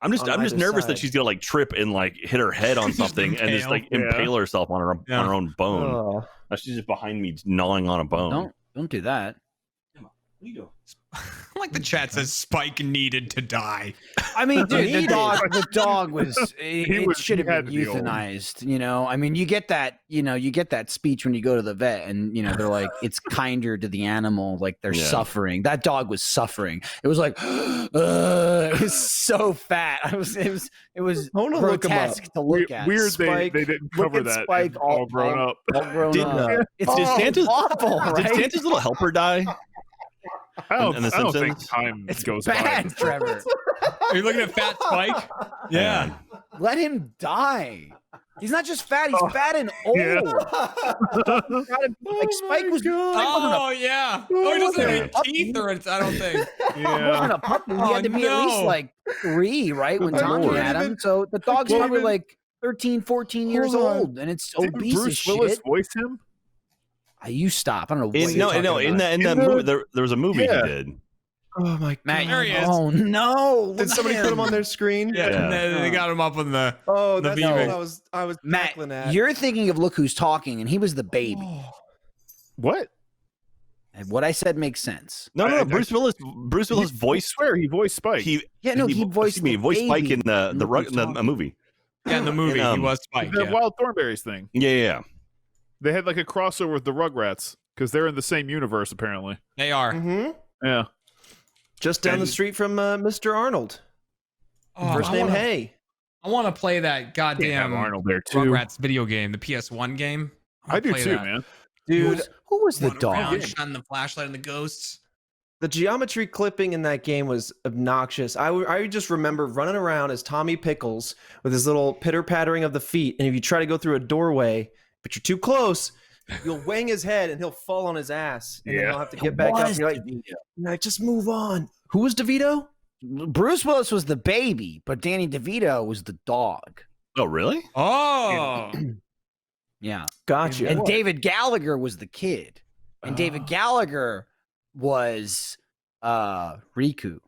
I'm just on either nervous that side. she's gonna like trip and like hit her head on Just something and just like impale. impale herself on her own bone. Oh. Now she's just behind me gnawing on a bone. Don't do that. Like the chat says, Spike needed to die. I mean, dude, the dog was it was- should he have had been to be old. euthanized. I mean, you get that speech when you go to the vet, and they're like, it's kinder to the animal, like they're Yeah. suffering. That dog was suffering. It was like, it was so fat. It was I wanna look 'em up. grotesque to look at. Weird Spike, they didn't look cover at that. Spike and all grown up. all grown Did- up. It's Did Santa's awful, Did right? Santa's little helper die? I don't, And the I don't think Simpsons? time It's goes bad, by. Trevor. Are you looking at Fat Spike? Yeah. Man. Let him die. He's not just fat; he's fat and old. Yeah. Like Spike was. Oh, yeah. Oh, he doesn't have any teeth or it's, I don't think. He wasn't a puppy. He had to be at least no. like 3, right? When Good Tommy Lord. had him. So the dog's Well, probably even- like 13, 14 years Hold on. old, and it's Didn't obese as Bruce Willis shit. voice him? You stop. I don't know what In you're talking about. in that In the- movie there was a movie Yeah. he did. Oh my Matt, god! There he is. Oh no! Did somebody put him on their screen? Yeah. Yeah. And then they got him up on the. Oh, The that's Beaver. what I was Matt, tackling at. you're thinking of Look Who's Talking, and he was the baby. What? And what I said makes sense. No, I- Bruce Willis I voiced swear he voiced Spike. he He voiced he voiced the Spike baby in the Look Who's the Talking. movie. Yeah, in the movie, And, he was Spike. the Yeah. Wild Thornberries thing. Yeah. They had like a crossover with the Rugrats because they're in the same universe apparently. They are. Mm-hmm. Yeah. Just down the street from Mr. Arnold. First name Hay. I want to play that goddamn Arnold there too. Rugrats video game, the PS1 game. I do too, man. Dude, who was the dog? Shine the flashlight and the ghosts. The geometry clipping in that game was obnoxious. I just remember running around as Tommy Pickles with his little pitter-pattering of the feet, and if you try to go through a doorway, but you're too close, you'll wang his head and he'll fall on his ass, and then he'll have to get back up. And you're like, just move on. Who was DeVito? Bruce Willis was the baby, but Danny DeVito was the dog. Oh, really? Oh. Yeah. Gotcha. And David Gallagher was the kid. And David Gallagher was Riku. And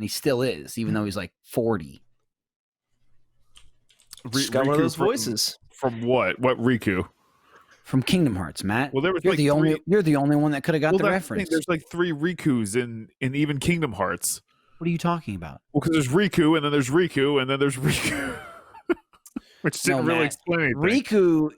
he still is, even though he's like 40. He's got one of those voices. From what? What Riku? From Kingdom Hearts, Matt. Well, there was you're like the only one that could have got the reference. There's like 3 Rikus in even Kingdom Hearts. What are you talking about? Well, because there's Riku, and then there's Riku, and then there's Riku. Which didn't really explain anything. Riku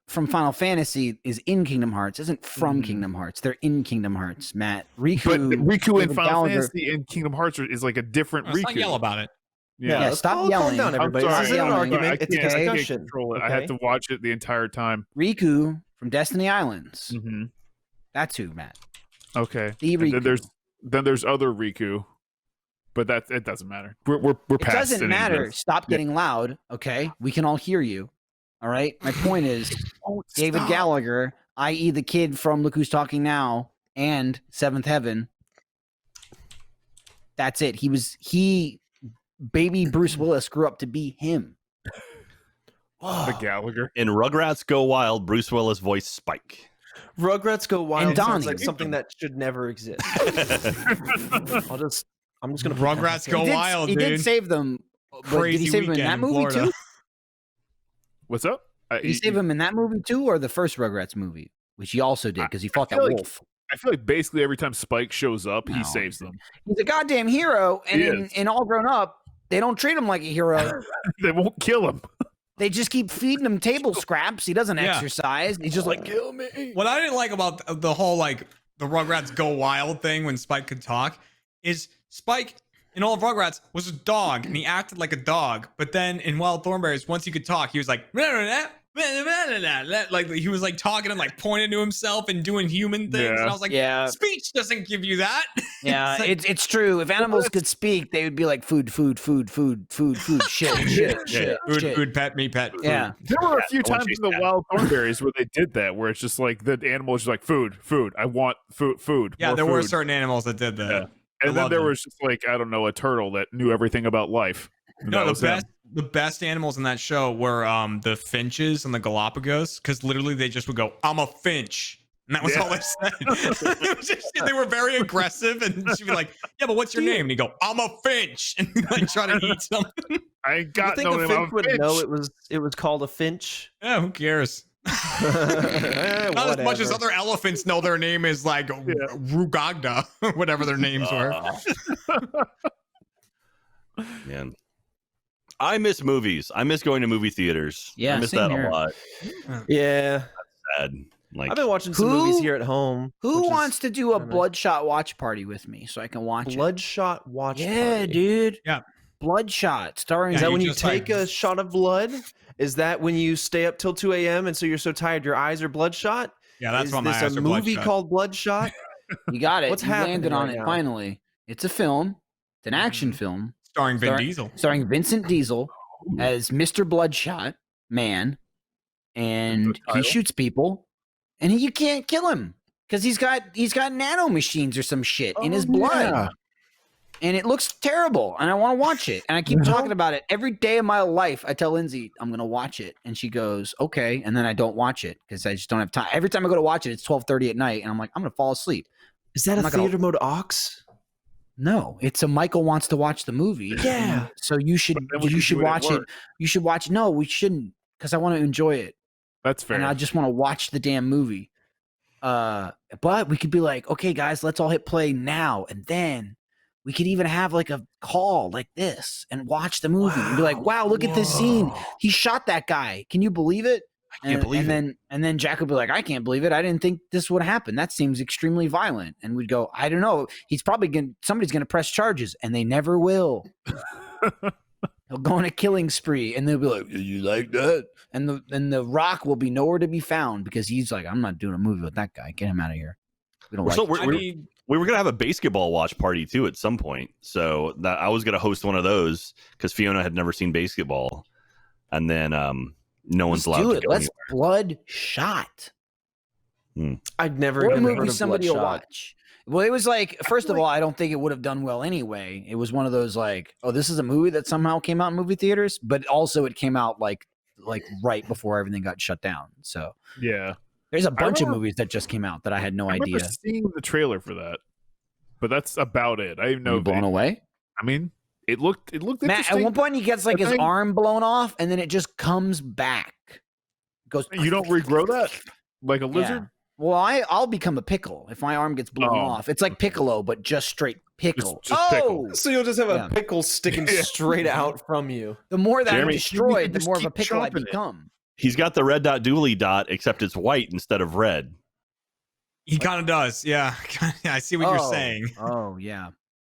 from Final Fantasy is in Kingdom Hearts, isn't from Kingdom Hearts. They're in Kingdom Hearts, Matt. But Riku in Final Fantasy and Kingdom Hearts is like a different Riku. Not yell about it. Yeah, stop yelling. Calm down, everybody. This isn't an argument. It's a discussion. I can't control it. I had to watch it the entire time. Riku from Destiny Islands. Mm-hmm. That's who, Matt. Okay. The Riku. Then there's other Riku, but it doesn't matter. We're past. It doesn't matter. Stop getting loud. Okay, we can all hear you. All right. My point is, David Gallagher, i.e., the kid from Look Who's Talking Now and Seventh Heaven. That's it. Baby Bruce Willis grew up to be him. The Gallagher. In Rugrats Go Wild, Bruce Willis voiced Spike. Rugrats Go Wild And sounds Donnie. like something that should never exist. I'm just gonna Rugrats Go Wild, He dude. did save them. But Crazy did he save him in weekend that in movie Florida. too? What's up? Did he save him in that movie too, or the first Rugrats movie, which he also did because he fought that feel like- wolf? I feel like basically every time Spike shows up, he saves them. He's a goddamn hero, and He in All Grown Up, they don't treat him like a hero. They won't kill him. They just keep feeding him table scraps. He doesn't exercise. He's just like, kill me. What I didn't like about the whole like the Rugrats Go Wild thing when Spike could talk is Spike in all of Rugrats was a dog and he acted like a dog. But then in Wild Thornberrys, once he could talk, he was like, like he was like talking and like pointing to himself and doing human things. Yeah. And I was like, speech doesn't give you that. Yeah, It's like- it's true. If animals could speak, they would be like food, shit, Food, pet, me, pet. Food. Yeah. There were a few I want times to in the Wild Thornberrys where they did that, where it's just like the animal is just like food. I want food. Yeah, more there were food. certain animals that did that. Yeah. And then there was just like, I don't know, a turtle that knew everything about life. And No, that was him. the best animals in that show were the finches and the Galapagos, because literally they just would go, "I'm a finch," and that was all they said. It was just, they were very aggressive, and she'd be like, "Yeah, but what's your name?" And he'd go, "I'm a finch," and like try to eat something. I ain't You got think no a name. finch I'm a would finch. know it was called a finch? Yeah, who cares? Not as much as other elephants know their name is like Rugagda, or whatever their names were. Man, I miss movies. I miss going to movie theaters. Yeah, I miss same that here. a lot. Yeah, Sad. Like, I've been watching some Who- movies here at home. Who which is wants to do a kinda nice. Bloodshot watch party with me so I can watch Bloodshot watch it? Yeah, party? dude. Yeah. Bloodshot, starring. Is Yeah, that you when you just, like- take a shot of blood? Is that when you stay up till 2 a.m. and so you're so tired your eyes are bloodshot? Yeah, that's Is why my this eyes a are movie bloodshot. called Bloodshot? You got it. What's you happening landed on right it now? finally. It's a film. It's an action film starring Vin Star- Diesel. starring Vincent Diesel as Mr. Bloodshot Man, and he title? shoots people, and you can't kill him because he's got nano machines or some shit in his blood. yeah. And it looks terrible, and I want to watch it. And I keep talking about it every day of my life. I tell Lindsay I'm going to watch it, and she goes, "Okay," and then I don't watch it because I just don't have time. Every time I go to watch it, it's 12:30 at night, and I'm like, I'm going to fall asleep. Is that I'm a not gonna- theater mode aux? No, it's a Michael wants to watch the movie. Yeah. So you should But then we could you should do it at watch it. work. You should watch. No, we shouldn't because I want to enjoy it, That's fair. and I just want to watch the damn movie. But we could be like, okay, guys, let's all hit play now, and then we could even have like a call like this and watch the movie and be like, wow, look at this scene. He shot that guy. Can you believe it? I can't believe it. And then Jack would be like, I can't believe it. I didn't think this would happen. That seems extremely violent. And we'd go, I don't know. Somebody's gonna press charges, and they never will. They'll go on a killing spree, and they'll be like, "Did you like that?" And the Rock will be nowhere to be found because he's like, "I'm not doing a movie with that guy. Get him out of here." We don't we were gonna have a basketball watch party too at some point, so that I was gonna host one of those because Fiona had never seen basketball, and then no one's allowed to go Let's anywhere. Bloodshot. I'd never What even movie heard of somebody will Bloodshot. watch? Well, it was like, first of all, I don't think it would have done well anyway. It was one of those like, oh, this is a movie that somehow came out in movie theaters, but also it came out like right before everything got shut down. So Yeah. there's a bunch of movies that just came out that I had no I idea. remember seeing the trailer for that, but that's about it. I didn't know. You blown away? I mean, it looked Matt, interesting. at one point he gets like his arm blown off, and then it just comes back. Goes. You don't regrow that like a lizard? Yeah. Well, I'll become a pickle if my arm gets blown off. It's like Piccolo, but just straight pickle. Just pickle. So you'll just have a pickle sticking straight out from you. The more that Jeremy, I'm destroyed, the just more of a keep pickle I chomping it. become. He's got the red dot dooley dot, except it's white instead of red. He kind of does. Yeah. I see what you're saying. Oh yeah.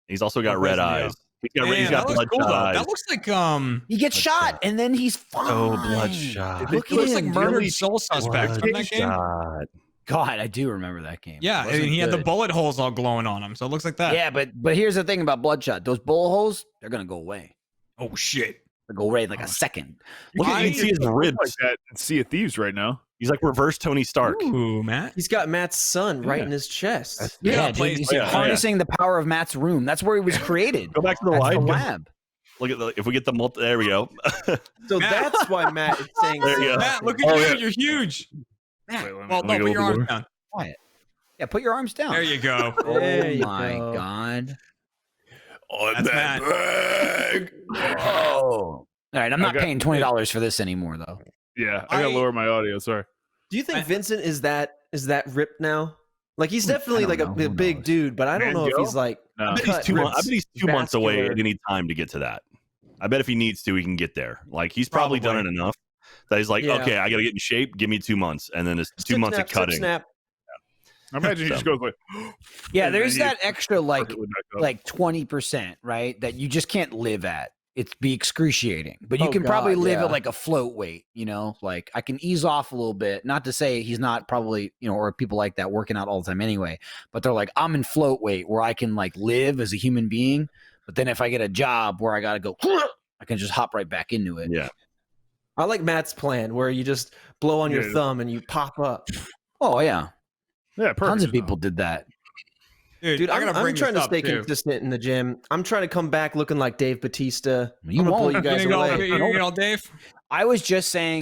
He's also got red eyes. He's got that looks bloodshot cool, though. eyes. That looks like He gets shot and then he's fine. Oh, bloodshot. It looks like Murdered Soul Suspects. Remember that game? Bloodshot. God, I do remember that game. Yeah, It wasn't and he had the good. bullet holes all glowing on him, so it looks like that. Yeah, but here's the thing about Bloodshot. Those bullet holes, they're gonna go away. Oh shit. They go away in like a second. You can see his ribs. Like that in Sea of Thieves right now. He's like reverse Tony Stark. Ooh, Matt. He's got Matt's son right in his chest. Yeah, plays- dude, he's harnessing the power of Matt's room. That's where he was created. Go back to the That's lab. the lab. Look at if we get the there we go. So that's why Matt is saying There you go. Matt, look at you. You're huge. Matt, Well, no, put your arms down. quiet. Yeah, put your arms down. There you go. There you my go. God. That's Matt. Oh. All right, I'm not got- paying $20 for this anymore, though. Yeah, I gotta lower my audio. Sorry. Do you think Vincent is that ripped now? Like he's definitely I like don't know. a Who big knows? dude, but I don't know if Mango? he's like No. I bet he's cut, 2 months. I ripped, bet he's 2 months away vascular. at any time to get to that. I bet if he needs to, he can get there. Like he's probably done it enough that he's like, Yeah. okay, I got to get in shape. Give me 2 months, and then it's 2 Snip, months snap, of cutting. Snip, snap. I imagine he just goes like. Yeah, and there's then that extra like perfectly back up. 20%, right? That you just can't live at. It's be excruciating, but you Oh, can probably God, live yeah. at like a float weight, like I can ease off a little bit. Not to say he's not probably, or people like that working out all the time anyway, but they're like, I'm in float weight where I can like live as a human being. But then if I get a job where I got to go, I can just hop right back into it. Yeah, I like Matt's plan where you just blow on your Yeah. thumb and you pop up. Oh yeah. Yeah, perfect. Tons of people did that. Dude, I gotta I'm bring trying this to up, stay too. consistent in the gym. I'm trying to come back looking like Dave Bautista. You I'm gonna pull won't. you guys You gonna away. get all Dave? I was just saying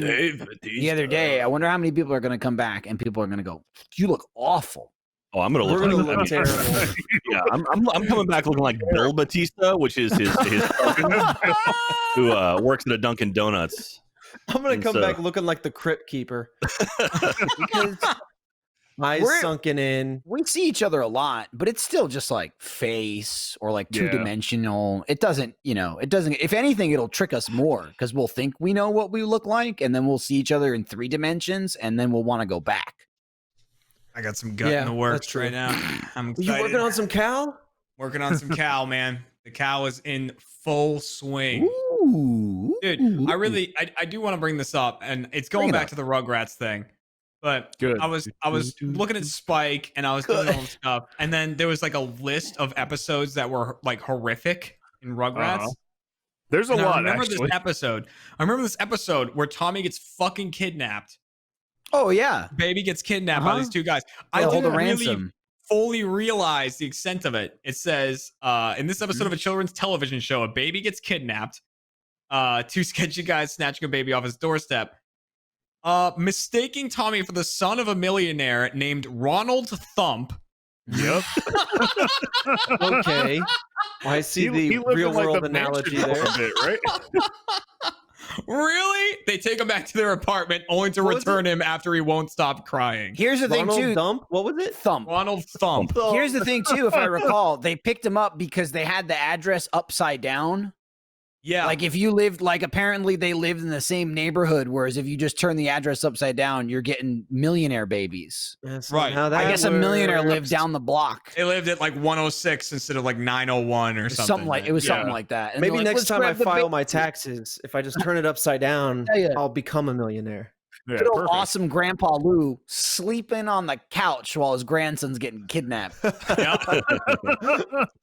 the other day, I wonder how many people are going to come back and people are going to go, you look awful. Oh, I'm gonna We're look. gonna like look terrible. Yeah, I'm coming back looking like Bill Batista, which is his who works at a Dunkin' Donuts. I'm gonna And come so- back looking like the Crypt Keeper. Because Eyes We're- sunken in. we see each other a lot, but it's still just like face or like Yeah. two-dimensional. It doesn't, if anything, it'll trick us more because we'll think we know what we look like and then we'll see each other in 3 dimensions and then we'll want to go back. I got some gut Yeah, in the that's works true. right now. I'm Are excited. you working on some cow? Working on some cow, man. The cow is in full swing. Ooh. Dude, I do want to bring this up, and it's going Bring it back up. to the Rugrats thing. But Good. I was looking at Spike and I was doing all this stuff, and then there was like a list of episodes that were like horrific in Rugrats. Uh-huh. There's a And I lot, remember actually. this episode. I remember this episode where Tommy gets fucking kidnapped. Oh, yeah. Baby gets kidnapped by Uh-huh. these two guys. I I hold a didn't really ransom. fully realize the extent of it. It says, in this episode of a children's television show, a baby gets kidnapped. Two sketchy guys snatching a baby off his doorstep. Mistaking Tommy for the son of a millionaire named Ronald Thump. Yep. Okay. I see the lived real in, like, world the analogy mansion there. for a bit, right? Really? They take him back to their apartment only to What was return him after he won't stop crying. Here's the thing, Ronald too. Dump? What was it? Thump. Ronald Thump. Here's the thing, too. If I recall, they picked him up because they had the address upside down. Yeah. Like if you lived, like apparently they lived in the same neighborhood, whereas if you just turn the address upside down, you're getting millionaire babies. That's Right. not how that I guess a millionaire works. lived down the block. They lived at like 106 instead of like 901 or something. Something like it was something like that. And Maybe they're like, next "Let's time I grab the file ba-" my taxes, if I just turn it upside down, Yeah. I'll become a millionaire. Yeah, Good old perfect. awesome Grandpa Lou sleeping on the couch while his grandson's getting kidnapped.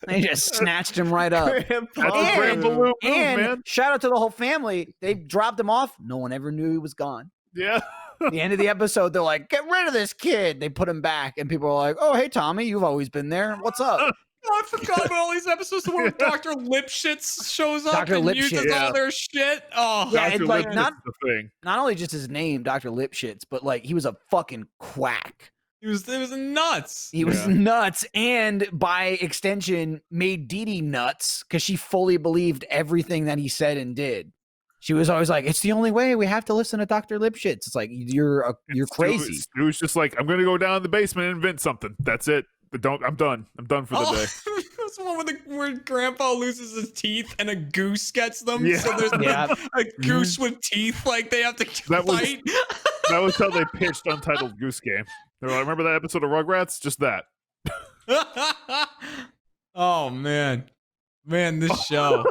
They just snatched him right up. That's a Grandpa Lou move, And man. shout out to the whole family. They dropped him off. No one ever knew he was gone. Yeah. The end of the episode, they're like, "Get rid of this kid." They put him back, and people are like, "Oh, hey Tommy, you've always been there. What's up?" Oh, I forgot about all these episodes where Dr. Lipschitz shows up Dr. and Lipschitz. uses all their shit. Oh, Yeah, Dr. it's like Lipschitz not is the thing. not only just his name, Dr. Lipschitz, but like he was a fucking quack. it was nuts. He was Yeah. nuts, and by extension, made Dee Dee nuts because she fully believed everything that he said and did. She was always like, "It's the only way. We have to listen to Dr. Lipschitz." It's like you're crazy. Stu was just like, I'm gonna go down in the basement and invent something. That's it. But I'm done. I'm done for the day. That's the one where Grandpa loses his teeth and a goose gets them. Yeah. So there's Yeah. a goose with teeth, like they have to That was- fight. That was how they pitched Untitled Goose Game. They're like, remember that episode of Rugrats? Just that. Oh man, this show.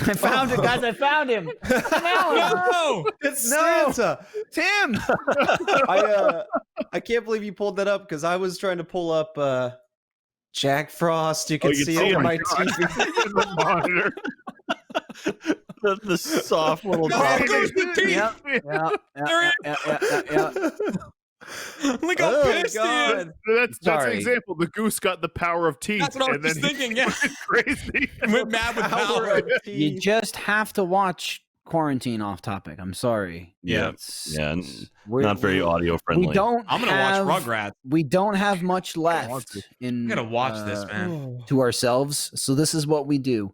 I found it, guys. I found him. No, It's No. Santa. Tim. I can't believe you pulled that up because I was trying to pull up Jack Frost. You can you see can it see on it. my Oh my TV. In the monitor. The soft little No, drop. it goes to teeth. Yeah. Look how Oh, pissed he is. God. That's an Sorry. example. The goose got the power of teeth. That's what I and was then just thinking. Yeah, he went crazy. went mad with Power power. of You teeth. just have to watch Quarantine Off Topic. I'm sorry. Yeah. It's- Yeah, we're- Not very audio friendly. We don't. I'm gonna have, watch Rugrats. We don't have much want left to. in. I gotta watch this, man. To ourselves. So this is what we do.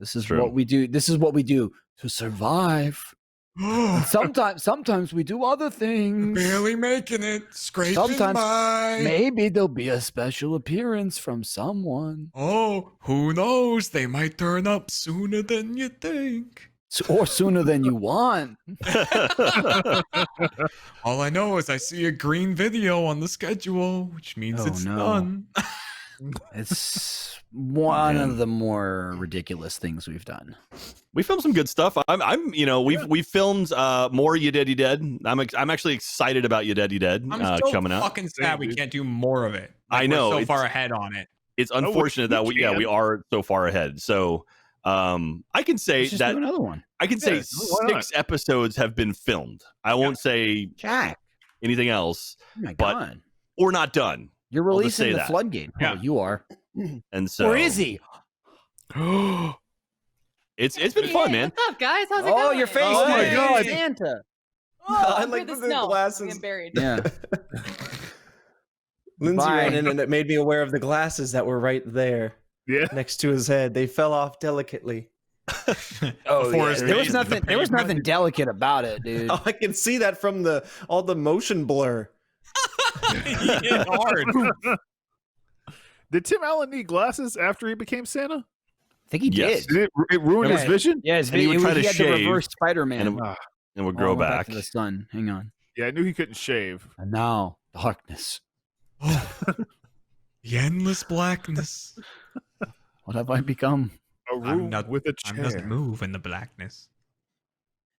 This is True. what we do. This is what we do to survive. And sometimes we do other things. Barely making it. Scraping Sometimes- by. Maybe there'll be a special appearance from someone, Oh, who knows? They might turn up sooner than you think. or sooner than you want. All I know is I see a green video on the schedule, which means Oh, it's no. done. It's one Man. of the more ridiculous things we've done. We filmed some good stuff. We've filmed more You Dead You Dead. I'm actually excited about You Dead You Dead I'm so coming out. fucking sad we dude. can't do more of it. I know, we're so it's- far ahead on it. It's unfortunate that we can. are so far ahead. So I can say Let's just that do another one. I can say Yeah, why not? 6 episodes have been filmed. I won't say Jack. anything else, Oh my But- god. or not done. You're I'll just releasing say the that. floodgate. Yeah. Oh, you are. And so Or is he? it's been fun, man. What's up, guys? How's it Oh, going? your face. Oh my man. God. Santa. Oh, I under like the the snow. glasses. I'm getting buried. Yeah. Lindsay Bye. ran in and it made me aware of the glasses that were right there Yeah. next to his head. They fell off delicately. Oh, Before yeah. his There was face, nothing. the There was pavement. nothing delicate about it, dude. Oh, I can see that from all the motion blur. He hit hard. Did Tim Allen need glasses after he became Santa? I think he Yes. did. Did it ruin his Okay. vision? Yeah, And he would try to had the shave, reverse Spider-Man. and Ah, And would grow back. to the sun. Hang on. yeah, I knew he couldn't shave. And now darkness. The endless blackness. What have I become? A room not- with a I'm chair. just move in the blackness.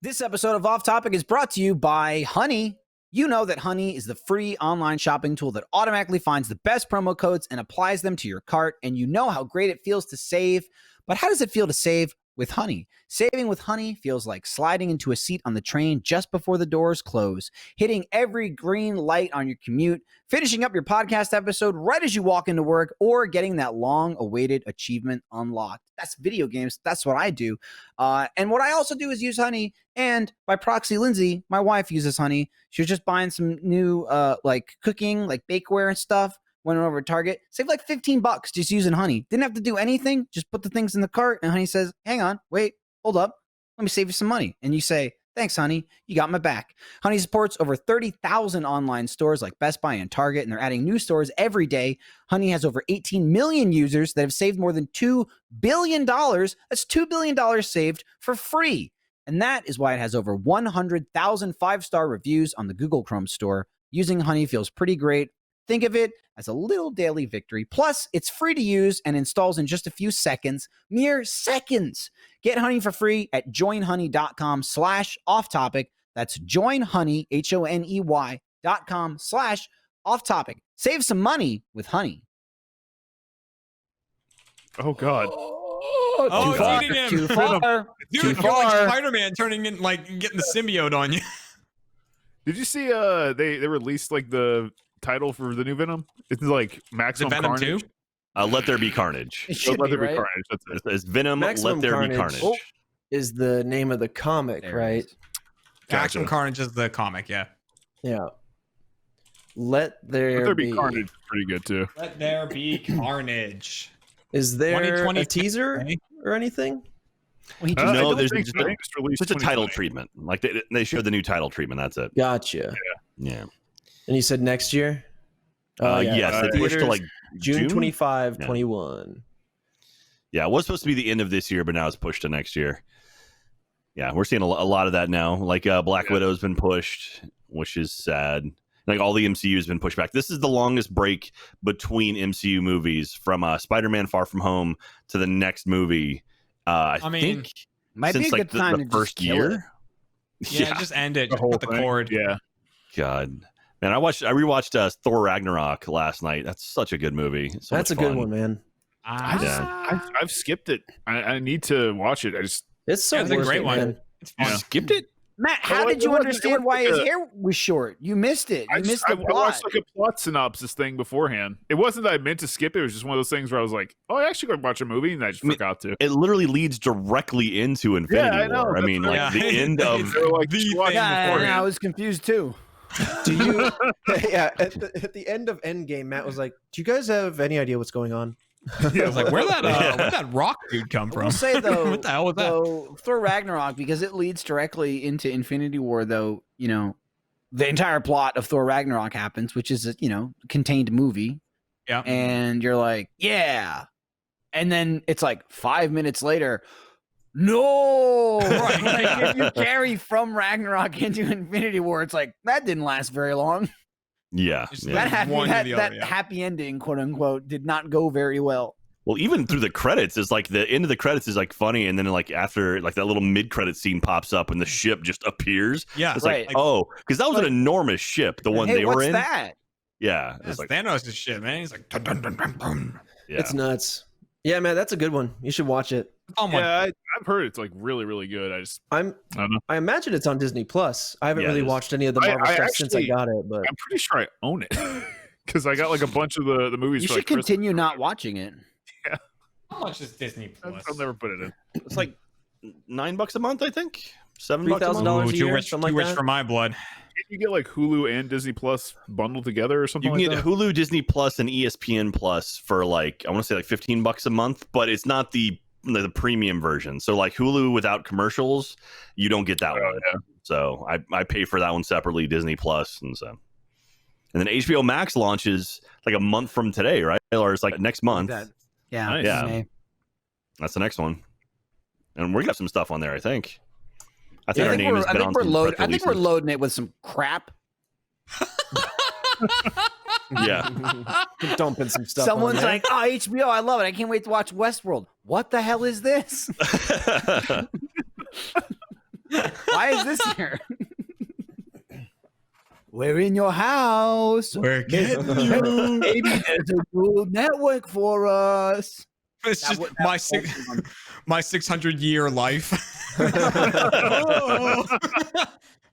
This episode of Off Topic is brought to you by Honey. You know that Honey is the free online shopping tool that automatically finds the best promo codes and applies them to your cart. And you know how great it feels to save. But how does it feel to save with Honey? Saving with Honey feels like sliding into a seat on the train just before the doors close, hitting every green light on your commute, finishing up your podcast episode right as you walk into work, or getting that long-awaited achievement unlocked. That's video games. That's what I do. And what I also do is use Honey. And by proxy, Lindsay, my wife, uses Honey. She was just buying some new like cooking, like bakeware and stuff. Went over to Target, saved like $15 just using Honey. Didn't have to do anything. Just put the things in the cart, and Honey says, "Hang on, wait, hold up, let me save you some money." And you say, Thanks, Honey. You got my back. Honey supports over 30,000 online stores like Best Buy and Target, and they're adding new stores every day. Honey has over 18 million users that have saved more than $2 billion. That's $2 billion saved for free. And that is why it has over 100,000 five-star reviews on the Google Chrome store. Using Honey feels pretty great. Think of it as a little daily victory. Plus, it's free to use and installs in just a few seconds. Mere seconds. Get Honey for free at joinhoney.com/offtopic. That's joinhoney, HONEY.com/offtopic. Save some money with Honey. Oh, God. Oh, Too far. it's eating him. Too far. Dude, Too you're far. like Spider-Man turning in, like, getting the symbiote on you. Did you see they released like the title for the new Venom? It's like Maximum Venom Carnage. 2? Let There Be Carnage. It should Let be, There Be right? Carnage. That's it. It's Venom. Maximum Let There Be Carnage. Carnage. Is the name of the comic, There it right? is. Maximum Carnage is the comic, yeah. Yeah. Let there Be Carnage is pretty good too. Let there be carnage. Is there a 2020 teaser or anything? Well, he I just- No, don't there's think just so. a- I think it's released It's a title 2020. treatment. Like they showed the new title treatment. That's it. Gotcha. Yeah. And you said next year? Yes, they pushed to Theaters, like June 25, Yeah. 21. Yeah, it was supposed to be the end of this year, but now it's pushed to next year. Yeah, we're seeing a lot of that now. Like Black Widow's been pushed, which is sad. Like all the MCU has been pushed back. This is the longest break between MCU movies from Spider-Man: Far From Home to the next movie. I mean, think Might be since a like good time the to first just kill it. year. Yeah, just end it. The Just whole cut the thing. cord. Yeah. God, man, I rewatched Thor Ragnarok last night. That's such a good movie. So That's a much good fun. one, man. I've skipped it. I need to watch it. I just It's so That's a worth great it, one. man. It's You fun. skipped it? Matt, how Well, did you it wasn't- understand it why wasn't his like hair was short? You missed it. You missed the I plot. watched like a plot synopsis thing beforehand. It wasn't that I meant to skip it. It was just one of those things where I was like, "Oh, I actually going to watch a movie," and I just forgot to. It literally leads directly into Infinity I know, War. I that's mean, what like I- the end of They were like, The "Just watch thing it yeah, beforehand." I was confused too. Do you? Yeah. At the end of Endgame, Matt was like, "Do you guys have any idea what's going on?" I was like, where'd that rock dude come I from? will say though, What the hell was that? though, Thor Ragnarok, because it leads directly into Infinity War. Though you know, the entire plot of Thor Ragnarok happens, which is a contained movie, Yeah. and you're like, yeah, and then it's like 5 minutes later. No, Right, Like, yeah. if you carry from Ragnarok into Infinity War, it's like that didn't last very long. yeah. Just yeah. That happy, one or that, the that other, yeah. happy ending, quote unquote, did not go very well. Well, even through the credits, is like the end of the credits is like funny, and then like after like that little mid-credit scene pops up and the ship just appears. Yeah. It's Right. like, oh, because that was Like- an enormous ship, the one Hey, they were what's in. that? Yeah, That's it's like, Thanos' shit, man. He's like, dun, dun, dun, dun, dun. yeah. It's nuts. Yeah, man, that's a good one. You should watch it. Fun one. Yeah, I've heard it's like really, really good. I don't know. I imagine it's on Disney Plus. I haven't Yeah, it really is. watched any of the I- Marvel I stuff since I actually- got it, but I'm pretty sure I own it because I got like a bunch of the movies. You for, should like, Christmas. continue not watching it. How much is Disney Plus? I'll never put it in. It's like $9 a month, I think. $7 a month. $3,000 Ooh, a too year, rich, something too like rich that? for my blood. Can't you get like Hulu and Disney Plus bundled together or something You can like get that? Hulu, Disney Plus, and ESPN Plus for like I want to say like $15 a month, but it's not the premium version. So like Hulu without commercials, you don't get that one. yeah. So I pay for that one separately, Disney Plus, and then HBO Max launches like a month from today, right? Or it's like next month. Yeah. Nice. Yeah. May. That's the next one, and we're gonna have some stuff on there. I think. I think Yeah, our name has been on some press I think we're releases. loading it with some crap. Yeah. dumping some stuff. Someone's on there. like, "Oh, HBO, I love it. I can't wait to watch Westworld." What the hell is this? Why is this here? We're in your house. We're getting you. Maybe there's a good network for us. It's That just would- my that my 600-year life.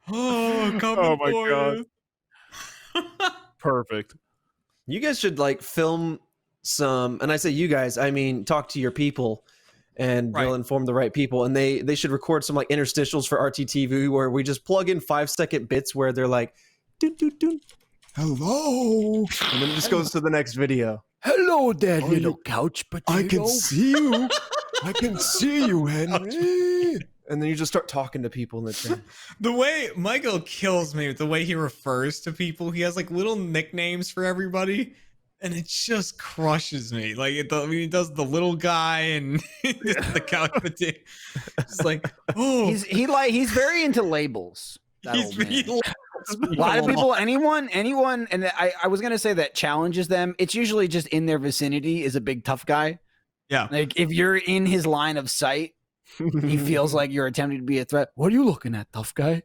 oh, coming Oh my for God. you. Perfect. You guys should like film some, and I say you guys, I mean talk to your people, and Right. they'll inform the right people, and they should record some like interstitials for RTTV where we just plug in 5-second bits where they're like, doot, doot, doot, hello, and then it just goes to the next video. Hello there, Oh, little you- couch potato. I can see you. I can see you, Henry. and then you just start talking to people in the train. The way Michael kills me with the way he refers to people, he has like little nicknames for everybody, and it just crushes me. Like he does the little guy and the couch potato. It's like, oh, he's very into labels. A lot of people, anyone, and I was gonna say that challenges them. It's usually just in their vicinity is a big tough guy. Yeah, like if you're in his line of sight, he feels like you're attempting to be a threat. What are you looking at, tough guy?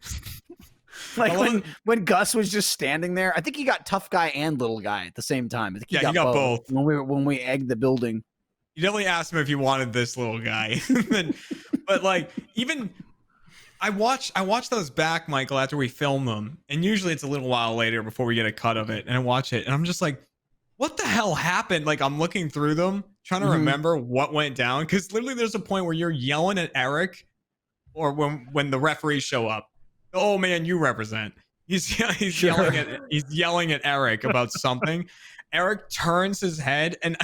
Like when Gus was just standing there, I think he got tough guy and little guy at the same time. I think he got both when we egged the building. You definitely asked him if he wanted this little guy, but like even. I watch those back, Michael, after we film them, and usually it's a little while later before we get a cut of it, and I watch it, and I'm just like, what the hell happened? Like, I'm looking through them, trying to remember what went down, because literally there's a point where you're yelling at Eric, or when the referees show up, oh man, you represent. He's yelling at Eric about something. Eric turns his head, and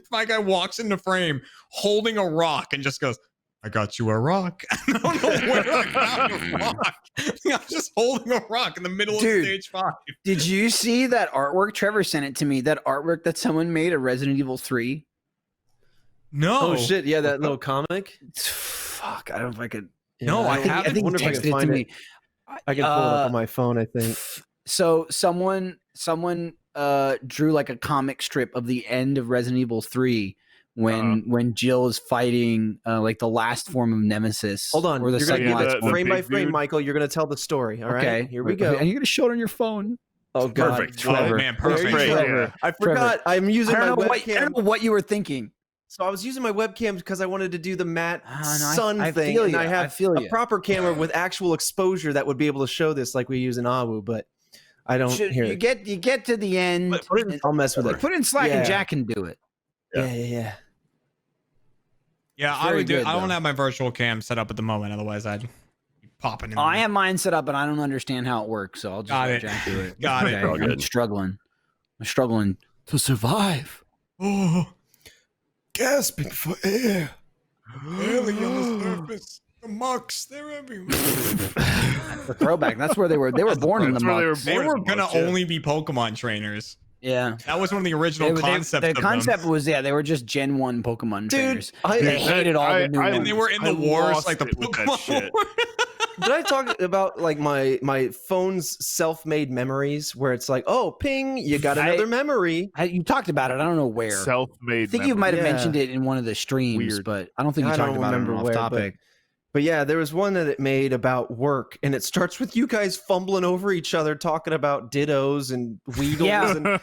my guy walks into frame holding a rock and just goes, I got you a rock. I don't know where I got a rock. I'm just holding a rock in the middle of stage 5. Did you see that artwork? Trevor sent it to me. That artwork that someone made of Resident Evil 3. No. Oh shit! Yeah, that little comic. Fuck, I don't know if I could. No, I haven't. I think wonder if I can find it. I can pull it up on my phone, I think. So someone drew like a comic strip of the end of Resident Evil 3. When Jill is fighting like the last form of Nemesis. Hold on, or the you're gonna second frame by frame, Michael. You're gonna tell the story. All right, okay, here we go. And you're gonna show it on your phone. Oh god, Perfect. Trevor. Oh man, perfect. Trevor. I forgot. I'm using my webcam. I don't know what you were thinking. So I was using my webcam because I wanted to do the matte sun I thing, feel and you. I have a proper camera with actual exposure that would be able to show this, like we use in AWU, but I don't hear it. You get to the end. I'll mess with it. Put it in Slack and Jack can do it. Yeah. Yeah, I would do it. I don't have my virtual cam set up at the moment, otherwise I'd be popping in. I have mine set up, but I don't understand how it works, so I'll just let Jack do it. Got it. I'm struggling. I'm struggling to survive. Oh, gasping for air. Alien surface. The mucks, they're everywhere. The throwback. That's where they were. They were born in the mucks. They were gonna only be Pokemon trainers. Yeah, that was one of the original concepts. The concept was they were just Gen 1 Pokemon trainers. They hated all the new ones. And they were in the wars, like the Pokemon War. Did I talk about like my phone's self-made memories, where it's like, oh, ping, you got another memory? You talked about it. I don't know where. Self-made. I think you might have mentioned it in one of the streams, but I don't think you talked about it on off topic. But yeah, there was one that it made about work, and it starts with you guys fumbling over each other, talking about dittos and Weedles. And, man.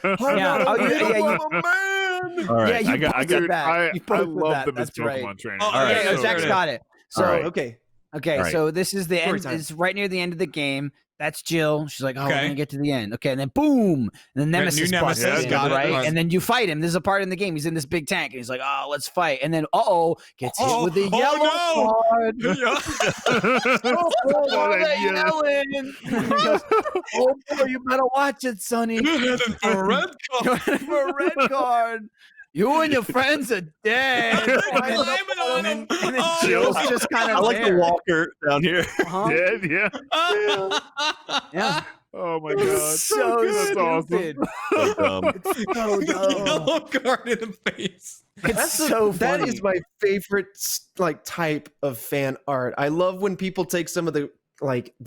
All right, I got that. I love them as Pokemon trainers. Oh, yeah, Jack's got it. So okay. So this is the end. It's right near the end of the game. That's Jill. She's like, "Oh, we're gonna get to the end." Okay, and then boom, and then Nemesis busts in, right? And then you fight him. There's a part in the game. He's in this big tank, and he's like, "Oh, let's fight." And then, gets hit with the yellow card. Oh boy, you better watch it, Sonny. A red card. For a red card. You and your friends are dead. And then Jill's just kind of I like the walker down here. Yeah. Yeah. Oh my god. So that's stupid. awesome. It's so dumb. Yellow card in the face. It's so funny. That is my favorite like type of fan art. I love when people take some of the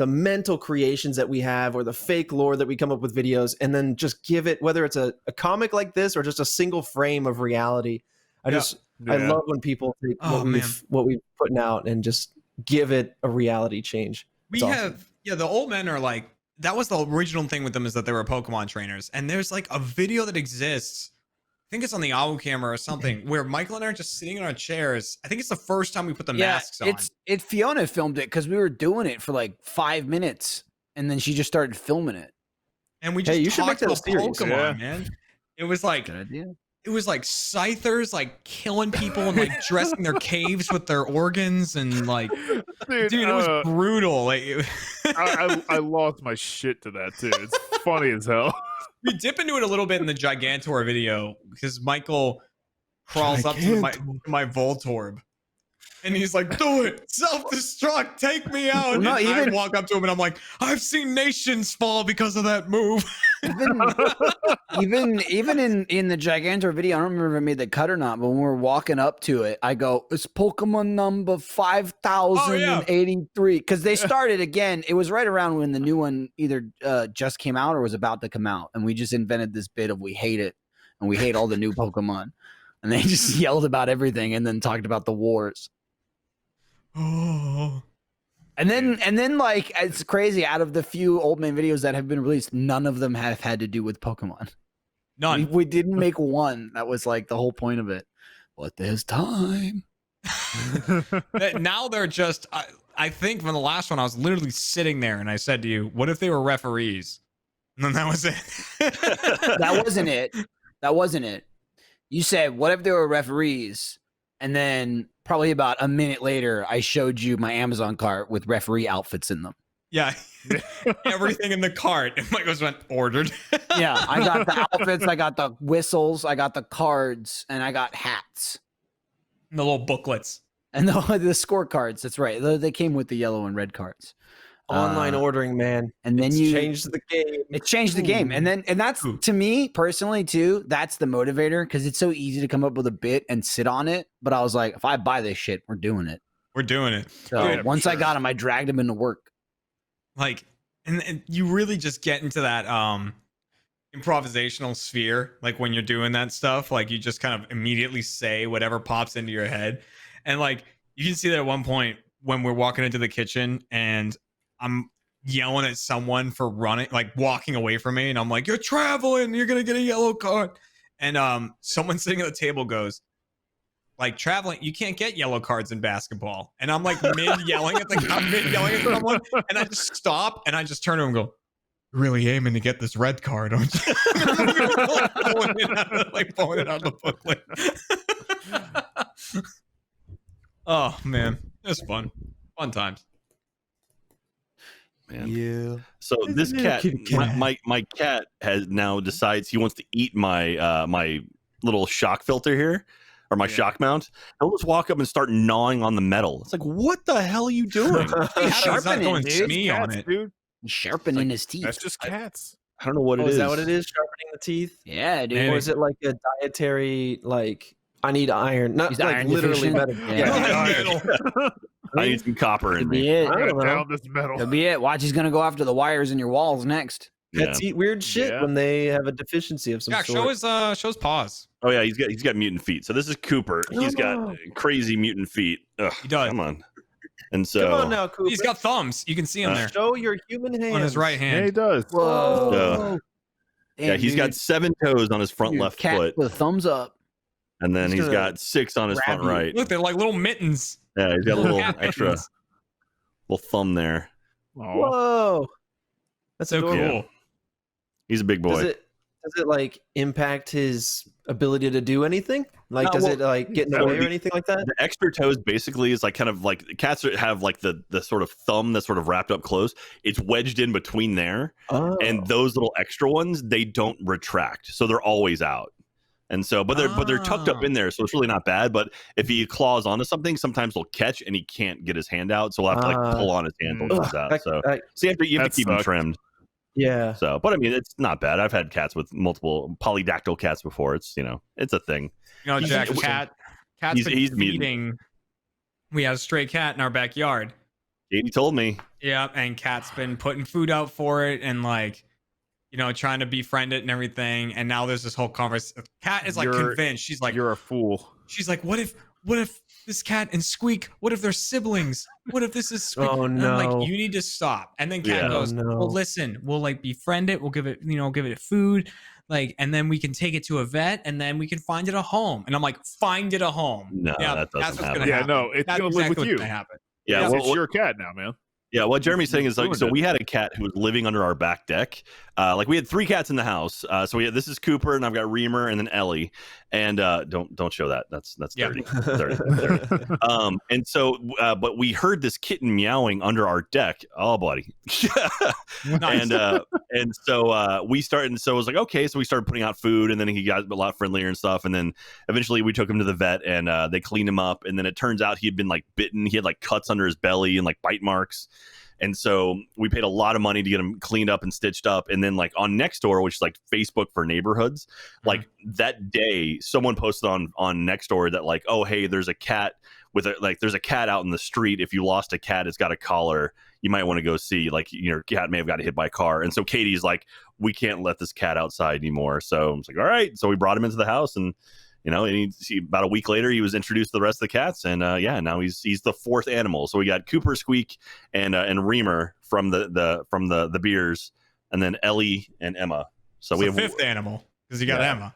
mental creations that we have or the fake lore that we come up with videos and then just give it, whether it's a comic like this or just a single frame of reality. I love when people take what we've putting out and just give it a reality change. We have the old men are like, that was the original thing with them, is that they were Pokemon trainers. And there's like a video that exists, I think it's on the AWU camera or something, where Michael and I are just sitting in our chairs. I think it's the first time we put the masks on. Fiona filmed it because we were doing it for like 5 minutes, and then she just started filming it. And we just you should make that a series. Pokemon, man. It was like good idea. It was like scythers like killing people and like dressing their caves with their organs and like dude, it was brutal. Like I lost my shit to that too. It's funny as hell. We dip into it a little bit in the Gigantor video because Michael crawls up to my Voltorb. And he's like, do it, self-destruct, take me out. Well, no, and I even- walk up to him and I'm like, I've seen nations fall because of that move. even in the Gigantor video, I don't remember if I made the cut or not, but when we're walking up to it, I go, it's Pokemon number 5083. Because they started again, it was right around when the new one either just came out or was about to come out. And we just invented this bit of we hate it and we hate all the new Pokemon. And they just yelled about everything and then talked about the wars. Oh. And then like it's crazy, out of the few old man videos that have been released, none of them have had to do with Pokemon. None. We didn't make one. That was like the whole point of it. But there's time. Now they're just, I think from the last one, I was literally sitting there and I said to you, what if they were referees? And then that was it. That wasn't it. That wasn't it. You said, what if they were referees? And then probably about a minute later, I showed you my Amazon cart with referee outfits in them. Yeah. Everything in the cart. And Mike was went ordered. Yeah. I got the outfits. I got the whistles. I got the cards. And I got hats. And the little booklets. And the scorecards. That's right. They came with the yellow and red cards. Online ordering, man. And then it's you changed the game. It changed the game. And that's to me personally too, that's the motivator, because it's so easy to come up with a bit and sit on it. But I was like, if I buy this shit, we're doing it. We're doing it. So Yeah, once sure. I got him, I dragged him into work. Like, and you really just get into that improvisational sphere. Like when you're doing that stuff, like you just kind of immediately say whatever pops into your head. And like, you can see that at one point when we're walking into the kitchen and I'm yelling at someone for running, like walking away from me. And I'm like, you're traveling, you're going to get a yellow card. And someone sitting at the table goes, like, traveling, you can't get yellow cards in basketball. And I'm like mid yelling at someone. And I just stop and I just turn to him and go, you're really aiming to get this red card, aren't you? like pulling it out of the booklet. Oh, man. It was fun. Fun times. Man. Yeah. So this cat, my cat has now decides he wants to eat my my little shock filter here, or my shock mount. He'll just walk up and start gnawing on the metal. It's like, what the hell are you doing? He's not going smee on Cats, it. dude. Sharpening his teeth. That's just cats. I don't know what it is. Is that what it is? Sharpening the teeth? Yeah, dude. Maybe. Or is it like a dietary, like, I need iron? Not He's like iron literally deficient? metal. Yeah. I need some copper in Could be me. it. I don't know. Down this metal. Could be it. Watch, he's gonna go after the wires in your walls next. Yeah. Pets eat weird shit Yeah. when they have a deficiency of some Yeah, sort. show his paws. Oh yeah, he's got mutant feet. So this is Cooper. He's got crazy mutant feet. Ugh, He does. Come on. And so Come on now, Cooper. He's got thumbs. You can see him there Show your human hand on his right Yeah, hand. he does. Whoa. yeah, Damn, he's dude. got 7 toes on his front Dude, left cat foot, with a thumbs up. and then He's he's gonna got 6 on his front grab you. right. Look, they're like little mittens. Yeah, he's got a little Cat extra mittens. little thumb there. Aw. Whoa. That's So adorable. cool. He's a big boy. Does it like impact his ability to do anything? Like, No, does well, it like get in the so way or the- anything like that? The extra toes basically is like kind of like cats that have like the sort of thumb that's sort of wrapped up close. It's wedged in between there, Oh. and those little extra ones, they don't retract, so they're always out. And so, but they're tucked up in there, so it's really not bad. But if he claws onto something, sometimes he'll catch and he can't get his hand out, so he'll have to like pull on his hand till it comes out. So you have to keep him trimmed. Yeah. So, but I mean, it's not bad. I've had cats with multiple polydactyl cats before. It's it's a thing. You know, Jack, cat's been he's feeding. We had a stray cat in our backyard. Katie told me. Yeah, and cat's been putting food out for it and like, trying to befriend it and everything. And now there's this whole conversation. Cat is like convinced. She's like, You're a fool. she's like, what if this cat and Squeak? What if they're siblings? What if this is Squeak? Oh, And I'm no. like, you need to stop. And then Cat Yeah. goes, Oh, no. well, listen, we'll like befriend it. We'll give it, give it food. Like, and then we can take it to a vet and then we can find it a home. And I'm like, find it a home. No, that doesn't that's what's happen. gonna Yeah, happen. no, it's That's gonna exactly live with what's you. gonna happen. Yeah, It's well, your cat now, man. Yeah, what Jeremy's saying is like, so we had a cat who was living under our back deck. Like we had 3 cats in the house. So this is Cooper, and I've got Reamer, and then Ellie. And don't show that. That's dirty. dirty. And so, but we heard this kitten meowing under our deck. Oh, buddy. Nice. And so we started. And so it was like, okay. So we started putting out food, and then he got a lot friendlier and stuff. And then eventually we took him to the vet, and they cleaned him up. And then it turns out he had been like bitten. He had like cuts under his belly and like bite marks. And so we paid a lot of money to get him cleaned up and stitched up. And then like on Nextdoor, which is like Facebook for neighborhoods, like that day, someone posted on Nextdoor that like, oh, hey, there's a cat there's a cat out in the street. If you lost a cat, it's got a collar. You might want to go see, like, your cat may have got hit by a car. And so Katie's like, we can't let this cat outside anymore. So I was like, all right. So we brought him into the house, and about a week later, he was introduced to the rest of the cats, and now he's the 4th animal. So we got Cooper, Squeak, and Reamer from the beers, and then Ellie and Emma. So we have 5th animal because you got Emma.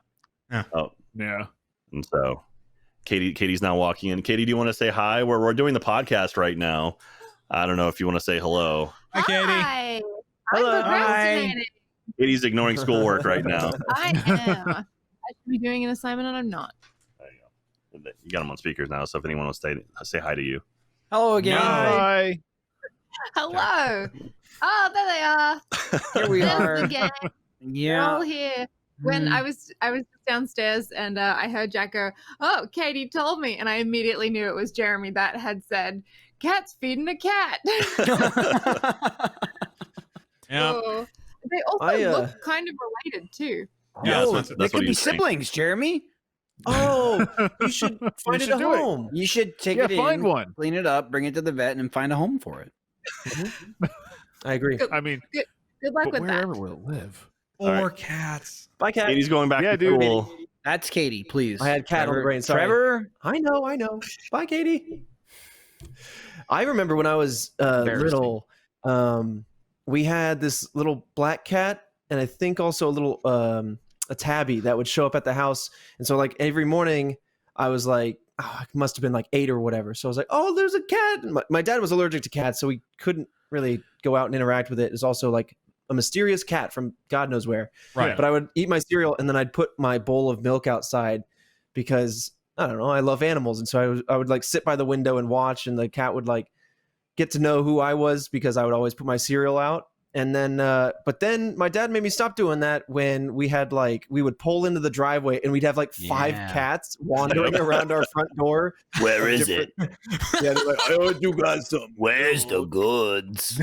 Yeah. Oh yeah. And so Katie's now walking in. Katie, do you want to say hi? We're doing the podcast right now. I don't know if you want to say hello. Hi, Katie. Hi. Hello. I'm procrastinating. Katie's ignoring schoolwork right now. I am. I should be doing an assignment and I'm not. There you go. You got them on speakers now, so if anyone wants to say hi to you. Hello again. Hi. Hello. Oh, there they are. Here we There's are. the gang. We're all here. When Mm. I was downstairs and I heard Jack go, "Oh, Katie told me," and I immediately knew it was Jeremy that had said, "Cat's feeding a cat." Yeah. Oh. They also look kind of related too. Yeah, Oh, that's they what could he be was saying. siblings, Jeremy. Oh, you should find should it a do it. home. You should take Yeah, it find in, one. clean it up, bring it to the vet, and find a home for it. I agree. I mean, Good luck but with that. wherever will it live? 4 cats. Bye, cat. Katie's going back Yeah, to dude. school. That's Katie, please. I had cat on the brain. Sorry. Trevor. I know. Bye, Katie. I remember when I was little, we had this little black cat, and I think also a little a tabby that would show up at the house. And so like every morning I was like, I must have been like 8 or whatever. So I was like, oh, there's a cat. And my dad was allergic to cats, so we couldn't really go out and interact with it. It's also like a mysterious cat from God knows where. Right. But I would eat my cereal, and then I'd put my bowl of milk outside because I don't know, I love animals. And so I would like sit by the window and watch, and the cat would like get to know who I was because I would always put my cereal out. And then, but then my dad made me stop doing that when we would pull into the driveway and we'd have like 5 cats wandering around our front door. Where is it? Yeah, they're like, I owe you guys some. Where's the goods?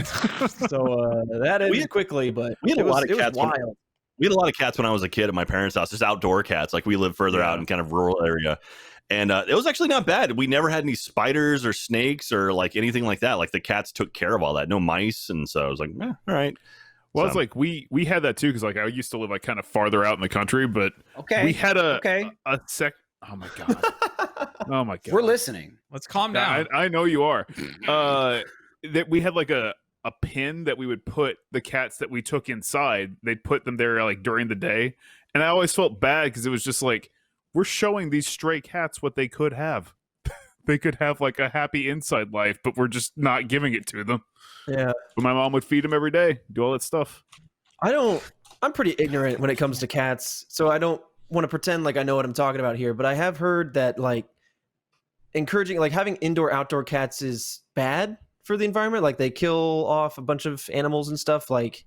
So that ended quickly, but we had a lot of it was cats. wild. We had a lot of cats when I was a kid at my parents' house, just outdoor cats. Like we lived further out in kind of rural area. And it was actually not bad. We never had any spiders or snakes or like anything like that. Like the cats took care of all that. No mice. And so I was like, all right. Well, it's like we had that too, because like I used to live like kind of farther out in the country, but we had a oh my god. Oh my god. We're listening. Let's calm down. I know you are. That we had like a pin that we would put the cats that we took inside. They'd put them there like during the day. And I always felt bad because it was just like, we're showing these stray cats what they could have. They could have like a happy inside life, but we're just not giving it to them. Yeah. But my mom would feed them every day, do all that stuff. I'm pretty ignorant when it comes to cats, so I don't want to pretend like I know what I'm talking about here, but I have heard that like encouraging, like having indoor outdoor cats is bad for the environment. Like they kill off a bunch of animals and stuff. Like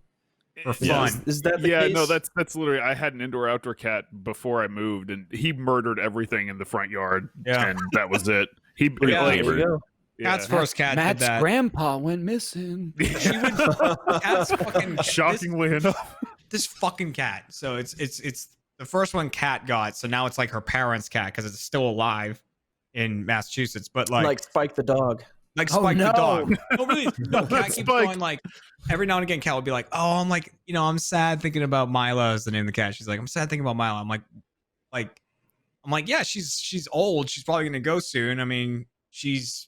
For fun. Is that the case? No, that's literally, I had an indoor outdoor cat before I moved, and he murdered everything in the front yard. Yeah. And that was it. He there you go. Cat's first cat Matt's did that. grandpa went missing. She would, cat's fucking shockingly enough. This fucking cat. So it's the first one Cat got. So now it's like her parents' cat because it's still alive in Massachusetts. But like Spike the dog. Like Spike the dog. No, really. No, Cat keeps Spike. going like every now and again. Cat will be like, "Oh, I'm like, I'm sad thinking about Mila." Is the name of the cat? She's like, "I'm sad thinking about Mila." I'm like, yeah, she's old. She's probably gonna go soon. I mean, she's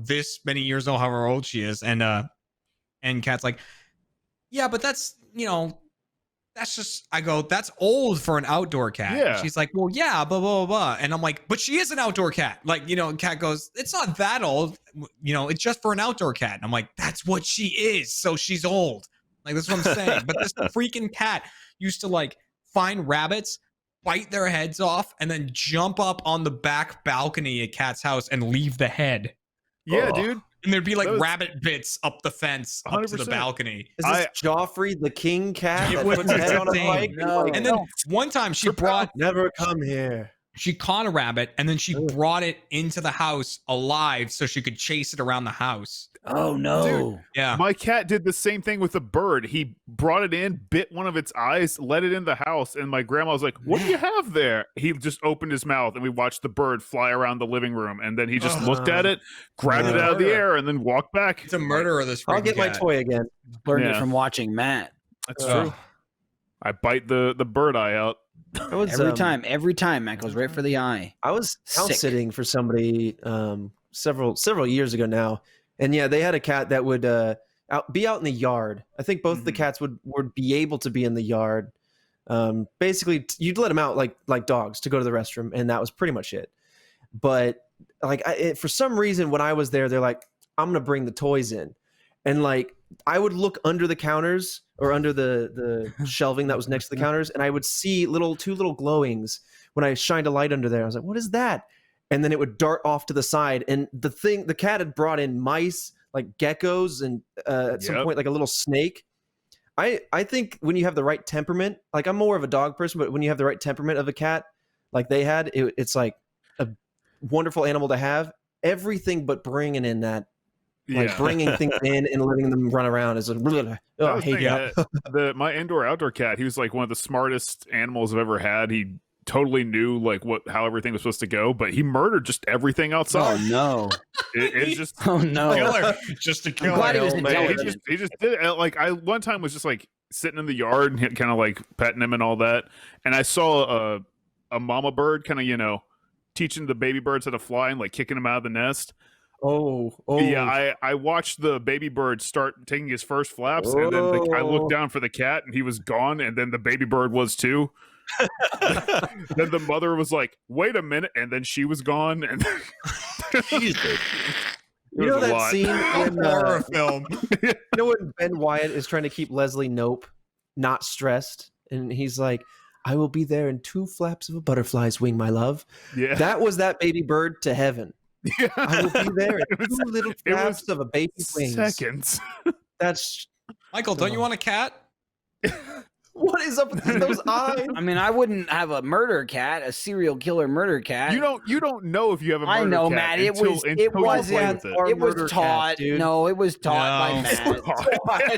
this many years old, however old she is, and Cat's like, yeah, but that's that's just, I go, that's old for an outdoor cat. Yeah. And she's like, well, yeah, blah, blah, blah, blah. And I'm like, but she is an outdoor cat. Like, and cat goes, it's not that old. It's just for an outdoor cat. And I'm like, that's what she is. So she's old. Like, that's what I'm saying. But this freaking cat used to like find rabbits, bite their heads off, and then jump up on the back balcony at Cat's house and leave the head. Yeah, dude. And there'd be like rabbit bits up the fence, up to the 100%. balcony. Is this Joffrey the king cat It that was puts his head on a insane. bike? No. And then one time she brought, Never come here. she caught a rabbit and then she brought it into the house alive so she could chase it around the house. Oh no. Dude. Yeah. My cat did the same thing with a bird. He brought it in, bit one of its eyes, let it in the house, and my grandma was like, "What do you have there?" He just opened his mouth, and we watched the bird fly around the living room, and then he just looked at it, grabbed it out of the air, and then walked back. It's a murderer, this freaking I'll get my cat. toy again. Learned it Yeah. from watching Matt. That's true. I bite the bird eye out. I was, Every time Matt goes right for the eye. I was house Sick. sitting for somebody several years ago now, and yeah, they had a cat that would be out in the yard. I think both the cats would be able to be in the yard. Basically, you'd let them out like dogs to go to the restroom, and that was pretty much it. But like for some reason, when I was there, they're like, "I'm gonna bring the toys in," and like I would look under the counters or under the shelving that was next to the counters, and I would see two little glowings when I shined a light under there. I was like, "What is that?" And then it would dart off to the side, and the cat had brought in mice, like geckos, and at some point like a little snake. I think when you have the right temperament, like I'm more of a dog person, but when you have the right temperament of a cat, like they had, it's like a wonderful animal to have. Everything but bringing in that. Like bringing things in and letting them run around is I hate it. My indoor-outdoor cat, he was like one of the smartest animals I've ever had. He totally knew like how everything was supposed to go, but he murdered just everything outside. Oh no! It's just Oh no! Killer. Just a killer. I'm glad he was he just did it. Like I one time was just like sitting in the yard and kind of like petting him and all that, and I saw a mama bird kind of teaching the baby birds how to fly and like kicking them out of the nest. Oh Yeah, I watched the baby bird start taking his first flaps, and then I looked down for the cat, and he was gone, and then the baby bird was too. Then the mother was like, "Wait a minute," and then she was gone, and Jesus. You know that scene in horror film. You know when Ben Wyatt is trying to keep Leslie Knope not stressed, and he's like, "I will be there in 2 flaps of a butterfly's wing, my love." yeah, That was that baby bird to heaven. yeah. I will be there in It was- 2 little it was flaps of a baby's wings. seconds. That's Michael, don't you want a cat? what is up with those eyes. I mean, I wouldn't have a murder cat, a serial killer murder cat. You don't know if you have a murder I know, cat Matt. It until was. you It play wasn't. with it. Or It was murder taught. cat, dude. No, it was taught by No. Matt.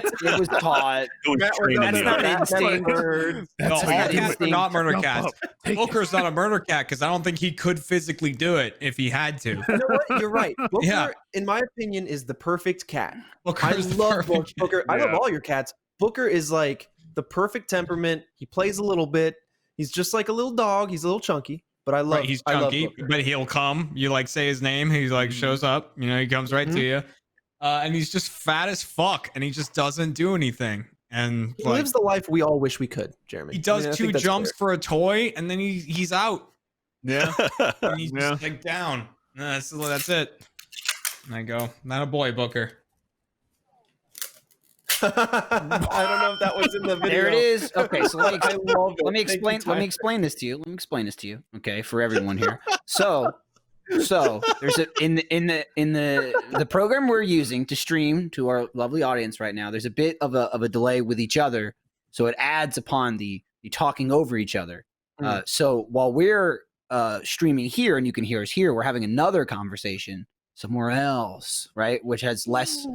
It was taught. It was Matt, trained in That's the not art. instinct. No, That's all not cats are instinct. not murder Jump cats. up. Take it. Booker's not a murder cat because I don't think he could physically do it if he had to. You know what? You're right. Booker, Yeah. in my opinion, is the perfect cat. I Booker's the love perfect- Booker. I love Yeah. all your cats. Booker is like the perfect temperament. He plays a little bit. He's just like a little dog. He's a little chunky, but I love. Right, he's I love chunky, Booker. but he'll come. You like say his name, he like shows up. He comes right to you, and he's just fat as fuck, and he just doesn't do anything. And He like, lives the life we all wish we could, Jeremy. he does I mean, I 2 think that's jumps fair. for a toy, and then he's out. Yeah, And he's Yeah. just like down. That's it. And I go, not a boy, Booker. I don't know if that was in the video. There it is. Okay, so let me I love it. let me Thank you, explain. Let Tyler. me explain this to you. Let me explain this to you. Okay, for everyone here. So there's in the program we're using to stream to our lovely audience right now. There's a bit of a delay with each other, so it adds upon the talking over each other. So while we're streaming here and you can hear us here, we're having another conversation somewhere else, right? Which has less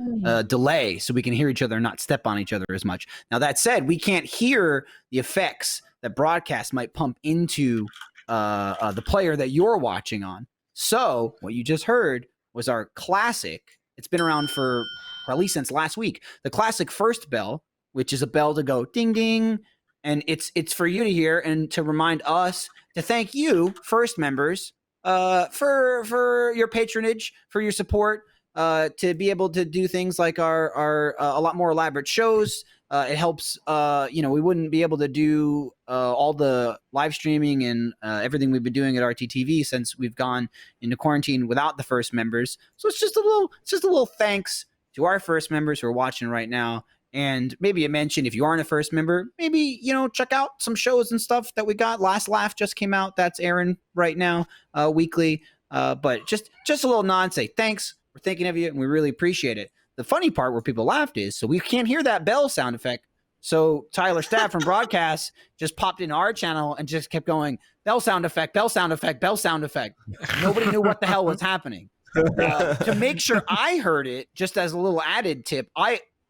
delay, so we can hear each other and not step on each other as much. Now, that said, we can't hear the effects that broadcast might pump into the player that you're watching on. So what you just heard was our classic. It's been around for at least since last week. The classic first bell, which is a bell to go ding ding, and it's for you to hear and to remind us to thank you, first members, for your patronage, for your support, to be able to do things like our a lot more elaborate shows, It helps. We wouldn't be able to do all the live streaming and everything we've been doing at RTTV since we've gone into quarantine without the first members. So it's just a little thanks to our first members who are watching right now. And maybe a mention, if you aren't a first member, maybe, check out some shows and stuff that we got. Last Laugh just came out. That's airing right now, weekly. But just a little nod, say thanks. We're thinking of you, and we really appreciate it. The funny part where people laughed is, so we can't hear that bell sound effect. So Tyler Stapp from Broadcast just popped into our channel and just kept going, bell sound effect, bell sound effect, bell sound effect. Nobody knew what the hell was happening. To make sure I heard it, just as a little added tip,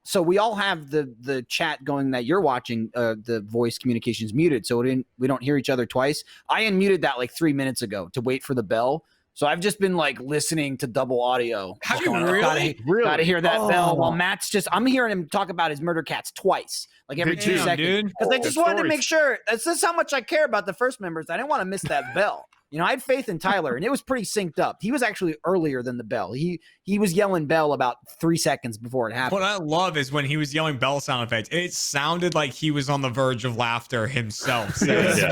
so we all have the chat going that you're watching, the voice communications muted, so we don't hear each other twice. I unmuted that like 3 minutes ago to wait for the bell. So I've just been like listening to double audio. Have you really? Gotta hear that bell while Matt's I'm hearing him talk about his murder cats twice, like every 2 seconds. Because I just wanted to make sure. That's just how much I care about the first members. I didn't want to miss that bell. I had faith in Tyler, and it was pretty synced up. He was actually earlier than the bell. He was yelling bell about 3 seconds before it happened. What I love is when he was yelling bell sound effects, it sounded like he was on the verge of laughter himself. So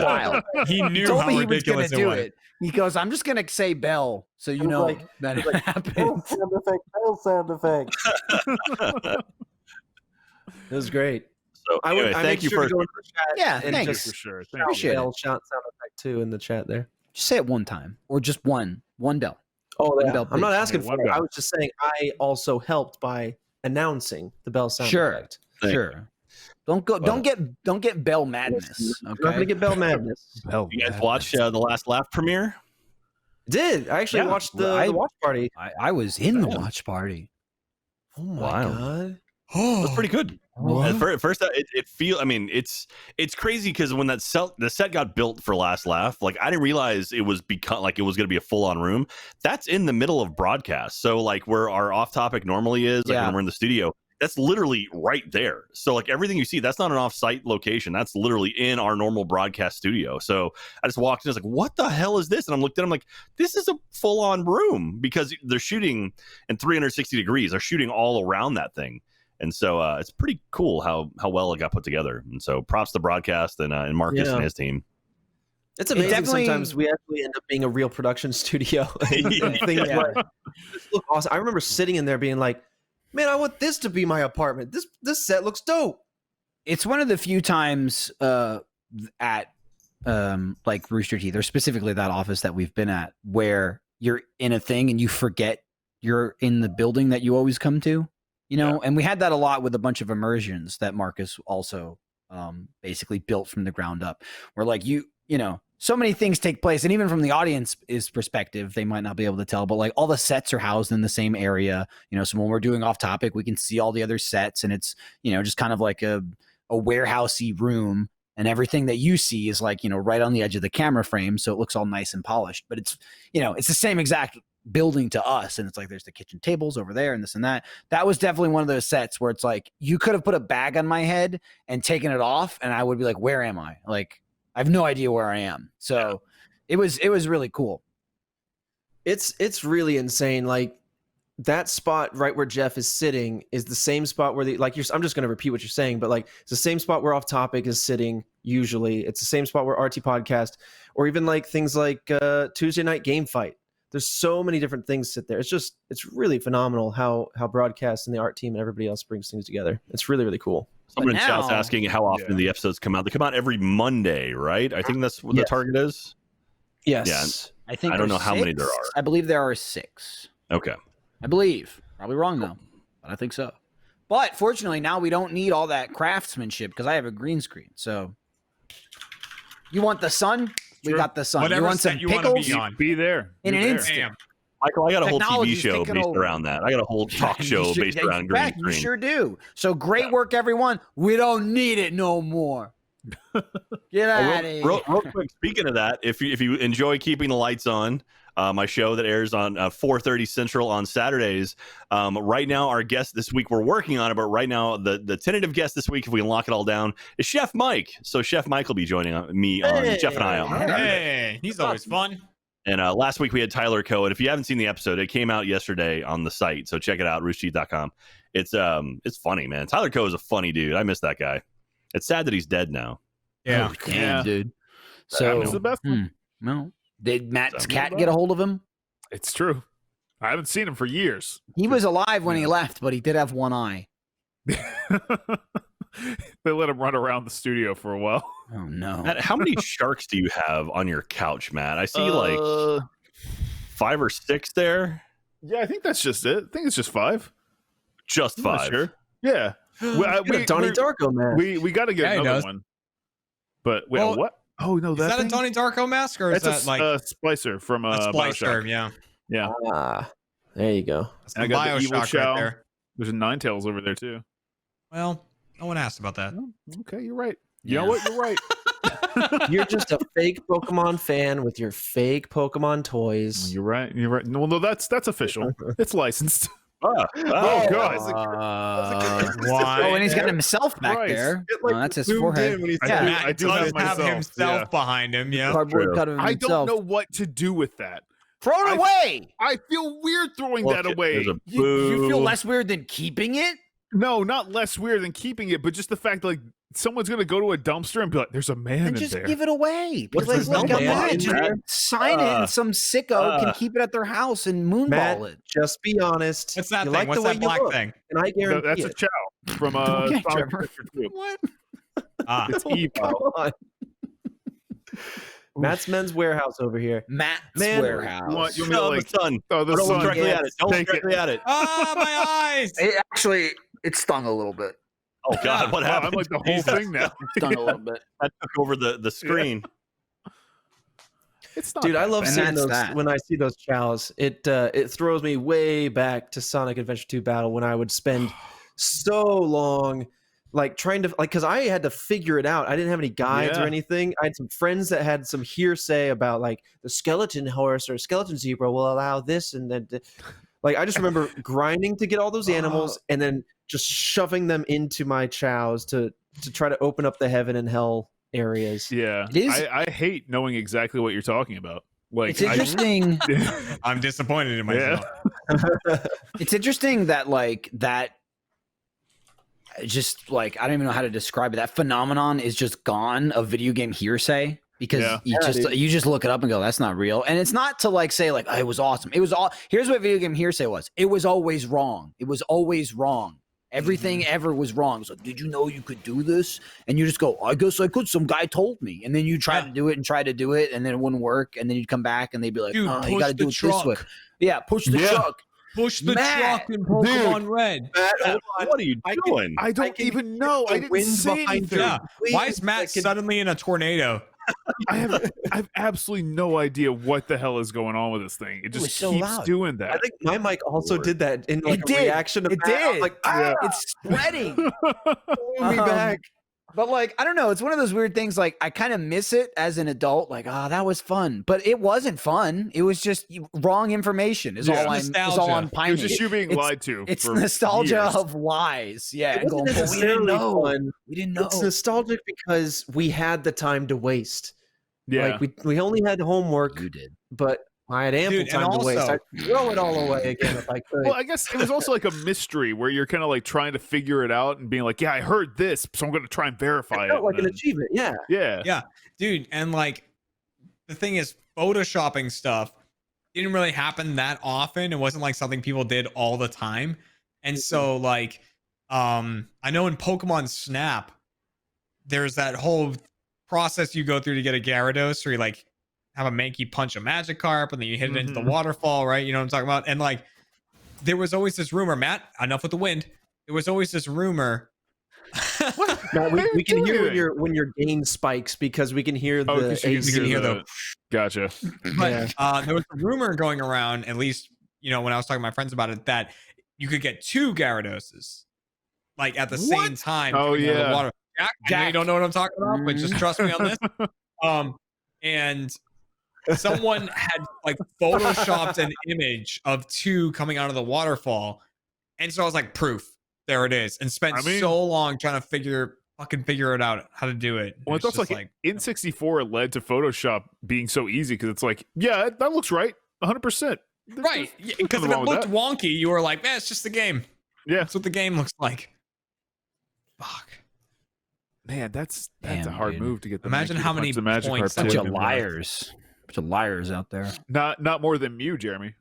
Wild. He knew told how me he ridiculous was gonna it was. do it. He goes, I'm just going to say bell so you know that it happened. Bell sound effect. It was great. So anyway, thank you for go into the chat. Yeah, and thanks. For sure. Appreciate it. Bell sound effect too in the chat there. Just say it one time, or just one bell. Oh, One yeah. bell, I'm not please. asking for it. bell. I was just saying I also helped by announcing the bell sound effect. Sure. Don't get bell madness. I'm not gonna get bell madness. You guys watch the Last Laugh premiere? Did I actually watched the watch party? I was in the watch party. Oh my god. It was pretty good. At first, it's crazy because when the set got built for Last Laugh, like I didn't realize it was going to be a full on room. That's in the middle of broadcast, so like where our off topic normally is, like when we're in the studio, that's literally right there. So like everything you see, that's not an off site location. That's literally in our normal broadcast studio. So I just walked in, I was like, "What the hell is this?" And I'm looked at, I'm like, "This is a full on room," because they're shooting in 360 degrees. They're shooting all around that thing. And so it's pretty cool how well it got put together. And so props to broadcast and Marcus and his team. It's amazing sometimes we actually end up being a real production studio. And things like this look awesome. I remember sitting in there being like, man, I want this to be my apartment. This set looks dope. It's one of the few times at like Rooster Teeth, or specifically that office that we've been at, where you're in a thing and you forget you're in the building that you always come to. And we had that a lot with a bunch of immersions that Marcus also basically built from the ground up, where like so many things take place, and even from the audience's perspective, they might not be able to tell, but like all the sets are housed in the same area, so when we're doing off topic, we can see all the other sets, and it's just kind of like a warehousey room, and everything that you see is like right on the edge of the camera frame, so it looks all nice and polished, but it's it's the same exact building to us, and it's like there's the kitchen tables over there and this and that. That was definitely one of those sets where it's like you could have put a bag on my head and taken it off, and I would be like, where am I? Like I have no idea where I am. So it was really cool. It's really insane. Like that spot right where Jeff is sitting is the same spot where I'm just going to repeat what you're saying, but like it's the same spot where Off Topic is sitting. Usually it's the same spot where RT Podcast, or even like things like Tuesday Night Game Fight. There's so many different things sit there. It's really phenomenal how broadcast and the art team and everybody else brings things together. It's really, really cool. Someone in chat's asking how often the episodes come out. They come out every Monday, right? I think that's what the target is. Yes. Yeah. I don't know how many there are. I believe there are 6. Okay. I believe. Probably wrong though, but I think so. But fortunately, now we don't need all that craftsmanship because I have a green screen. So you want the sun? We got the sun. Whatever you want some you pickles? want to be on. Be there. In an You're there. instant. Michael, I got a whole TV Technology's show taken based over. around that. I got a whole talk show based around green You screen. sure do. So great work, everyone. We don't need it no more. Get out of here. Real quick, speaking of that, if you enjoy keeping the lights on, my show that airs on 4:30 Central on Saturdays. Right now, our guest this week, we're working on it, but right now, the tentative guest this week, if we can lock it all down, is Chef Mike. So Chef Mike will be joining me on Jeff and I on. Hey, he's always fun. And last week we had Tyler Cohen. If you haven't seen the episode, it came out yesterday on the site, so check it out, roosterteeth.com. It's funny, man. Tyler Coe is a funny dude. I miss that guy. It's sad that he's dead now. Yeah. Oh, damn, dude. So It's the best one. no, did Matt's So- cat get a hold of him? It's true. I haven't seen him for years. He was alive when he left, but he did have one eye. They let him run around the studio for a while. Oh no. Matt, how many sharks do you have on your couch, Matt? I see like 5 or 6 there. Yeah, I think that's just it. I think it's just 5. Just I'm not 5. Sure. Yeah. We Donnie Darko man. We got to get Yeah, he another does. one. But wait, Well, what? Oh no, Is that a thing? Donnie Darko mask or is That's that like a splicer from a BioShock. splicer? Yeah. Yeah. There you go. That's And I the got the evil BioShock Chow. right there. There's a Ninetales over there too. Well, no one asked about that. Oh, okay, you're right. You Yeah. know what? You're right. You're just a fake Pokemon fan with your fake Pokemon toys. You're right. You're right. Well, no, that's official. It's licensed. Oh, God. Why? Oh, and he's got himself back Christ. there. It, like, Oh, that's his zoomed forehead. in when he I said do- it. Matt I do does have have myself, himself yeah. behind him. Yeah. Cardboard True. cut of I himself. don't know what to do with that. Throw it I- away. I feel weird throwing Look, that away. there's a You feel boo. less weird than keeping it? No, not less weird than keeping it, but just the fact like someone's gonna go to a dumpster and be like, "There's a man And in just there." give it away. What's Like, his look, number? imagine Matt? it. Sign it, and some sicko can keep it at their house and moonball Matt, it. just be honest. What's that You thing? like What's the way that you black look, thing? And I No, guarantee that's a it. chow from Okay, Sonic Trevor. Adventure 2. What? Ah, It's Come evil. on. Matt's Men's Warehouse over here. Matt's Man, warehouse. You want me to No, like? the sun. Oh, the Don't look sun. directly at it. Don't look Take it. directly at it. ah, my eyes. It stung a little bit. Oh God, what Wow, happened? I'm like the whole Jesus. thing now. It stung a little bit. That took over the screen. It's not Dude, I that love bad. seeing that's those that. when I see those chows. It throws me way back to Sonic Adventure 2 Battle when I would spend so long like trying to like because I had to figure it out. I didn't have any guides Yeah. or anything. I had some friends that had some hearsay about like the skeleton horse or skeleton zebra will allow this and then like I just remember grinding to get all those animals and then just shoving them into my chows to try to open up the heaven and hell areas. Yeah, It is- I hate knowing exactly what you're talking about. Like, It's interesting. I'm disappointed in Yeah. myself. It's interesting that like that just like I don't even know how to describe it. That phenomenon is just gone of video game hearsay because Yeah. you just look it up and go, that's not real. And it's not to like say like, oh, it was awesome. It was all here's what video game hearsay was. It was always wrong. It was always wrong. Everything ever was wrong. It's like, did you know you could do this? And you just go, I guess I could. Some guy told me. And then you try to do it and try to do it, and then it wouldn't work. And then you'd come back and they'd be like, Dude, oh, push you got to the do it this way. truck. Yeah, push the Yeah. truck. Push the Matt, truck in Pokemon Red. What are you doing? I don't even know. I didn't say anything. Yeah. Why is Wind Matt that can- suddenly in a tornado? I have absolutely no idea what the hell is going on with this thing. It just was so keeps loud. doing I that. think my mic also Lord. did that in like It a did. reaction to It Matt. I was did. like, Yeah. It's spreading. pull me back. But like, I don't know. It's one of those weird things. Like, I kind of miss it as an adult. Like, oh, that was fun, but it wasn't fun. It was just wrong information. Is Yeah. all I'm. Is all Nostalgia. I'm It pining. was just you being It's- lied to. It's for nostalgia years. of lies. Yeah, It and going, wasn't "But we didn't necessarily know. fun. We didn't know. It's nostalgic because we had the time to waste. Yeah. Like we only had homework, You did. but I had ample Dude, and time to waste. also- I'd throw it all away again if I could. Well, I guess it was also like a mystery where you're kind of like trying to figure it out and being like, yeah, I heard this, so I'm going to try and verify it felt it. like an and achievement. Yeah. then- Yeah. Dude, and like the thing is, photoshopping stuff didn't really happen that often. It wasn't like something people did all the time. And so like I know in Pokemon Snap, there's that whole process you go through to get a Gyarados where you like have a Mankey punch a Magikarp and then you hit it into the Mhm. waterfall, right? You know what I'm talking about? And like there was always this rumor, Matt, enough with the wind. There was always this rumor. No, we can hear doing? when your gain spikes because we can hear the Oh, 'cause you AC. can hear the- Gotcha. But there was a rumor going around, at least, you know, when I was talking to my friends about it, that you could get 2 Gyaradoses like at the same time. Oh, coming out of the yeah. water. Jack, I know you don't know what I'm talking about, but just trust me on this. And someone had like photoshopped an image of 2 coming out of the waterfall. And so I was like, proof. There it is. And spent I mean- so long trying to figure it out how to do it. Well, it's also just like N64 led to Photoshop being so easy because it's like, yeah, that looks right, 100%. right. Because if nothing it wrong with looked that. wonky, you were like, man, it's just the game. Yeah, That's what the game looks like. Fuck. man, that's Damn, a hard dude. move to get. The Imagine Mankey how to punch many the magic points that carpet. Bunch would of have been. liars. Bunch of liars out there. Not more than Mew, Jeremy.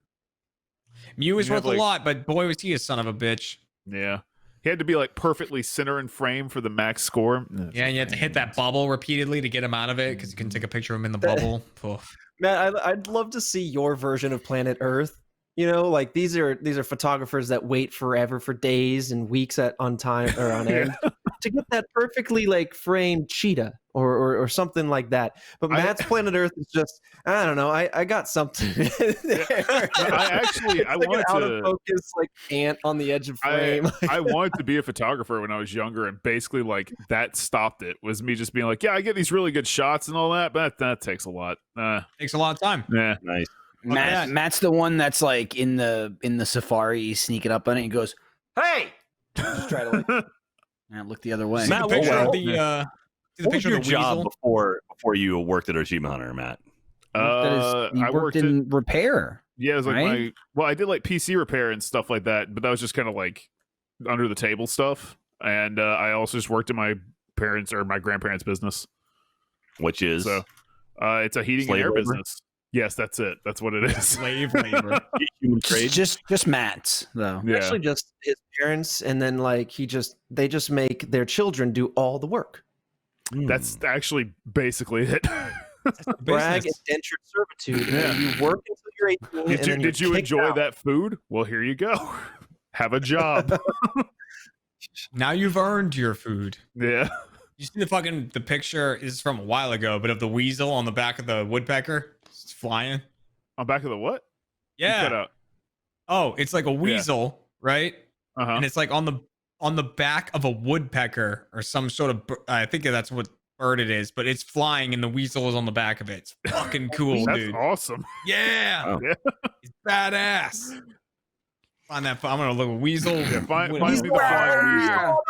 Mew is You worth have, a like- lot, but boy was he a son of a bitch. Yeah, he had to be like perfectly center and frame for the max score. Yeah, and you had to hit that bubble repeatedly to get him out of it because you couldn't take a picture of him in the bubble. Oof. Matt, I'd love to see your version of Planet Earth. You know, like these are photographers that wait forever for days and weeks on time or on end to get that perfectly like framed cheetah or something like that. But Matt's Planet Earth is just, I don't know. I got something there. I Like wanted an out of to. focus like ant on the edge of frame. I wanted to be a photographer when I was younger, and basically, like that stopped it. Was me just being like, yeah, I get these really good shots and all that, but that takes a lot. Takes a lot of time. Yeah, Nice. Matt's the one that's like in the safari sneaking up on it and goes, "Hey!" Just try to like look the other way. See Matt, the picture what of the see the What was picture your of the job weasel. before you worked at Achievement Hunter, Matt? He I worked in repair. Yeah, it was like right? I did like PC repair and stuff like that, but that was just kind of like under the table stuff. And I also just worked in my parents' or my grandparents' business. Which is So it's a heating Slave and air labor? business. Yes, that's it. That's what it is. Slave labor. human trade. Just Matt's though. Yeah. Actually, just his parents, and then like they just make their children do all the work. That's actually basically it. Brag Business. and indentured servitude. Yeah. And you work until you're 18. and then Did you you're kicked enjoy out. that food? Well, here you go. Have a job. Now you've earned your food. Yeah. You see the picture is from a while ago, but of the weasel on the back of the woodpecker. It's flying. On back of the what? You cut Yeah. out. Oh, it's like a weasel, right? Uh-huh. And it's like on the back of a woodpecker or some sort of I think that's what bird it is, but it's flying and the weasel is on the back of it. It's fucking cool, That's dude. awesome. Yeah. Oh. Yeah. It's badass. Find that. I'm gonna look at weasel. Yeah, find me the weasel. flying weasel.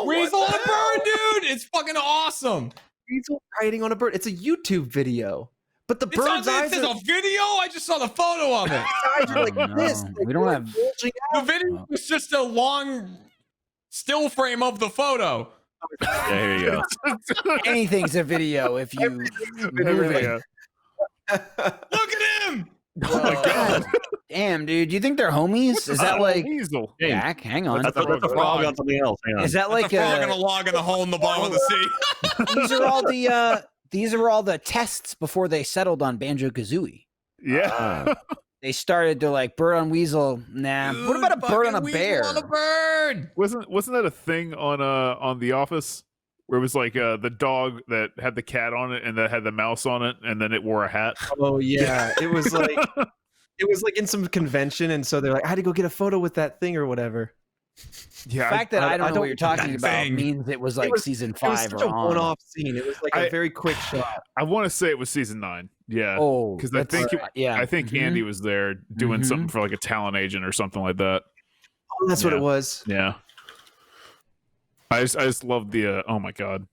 Weasel on a bird, dude. It's fucking awesome. Weasel riding on a bird. It's a YouTube video, but the It's on bird's eyes this is are, a video. I just saw the photo of it. eyes are like Oh, this. no. Like, We don't they're have- bulging The out. video was just a long still frame of the photo. Yeah, here you go. Anything's a video if you move it. Yeah. Look at him. Oh my god. Damn, dude. Do you think they're homies? Is that like weasel? Hey, Jack? Hang on. That's a frog on something else. Hang on. Is that Like like a frog in a log in a hole in the bottom of the sea. these are all the tests before they settled on Banjo Kazooie. Yeah. Ah. They started to like bird on weasel. Nah. What about a bird on a Fucking bear? weasel on a bird. Wasn't that a thing on The Office where it was like the dog that had the cat on it and that had the mouse on it and then it wore a hat? Oh yeah, it was like in some convention, and so they're like, I had to go get a photo with that thing or whatever. The Yeah. fact that I don't know what don't- you're talking that about thing. means it was like was- season It was 5 such or a on. one-off scene. It was like a I- very quick shot. I want to say it was season 9. Yeah. Oh, 'Cause I think that's- yeah. I think Mhm. Andy was there doing Mhm. something for like a talent agent or something like that. Oh, that's what Yeah. it was. Yeah. I just love the oh my god.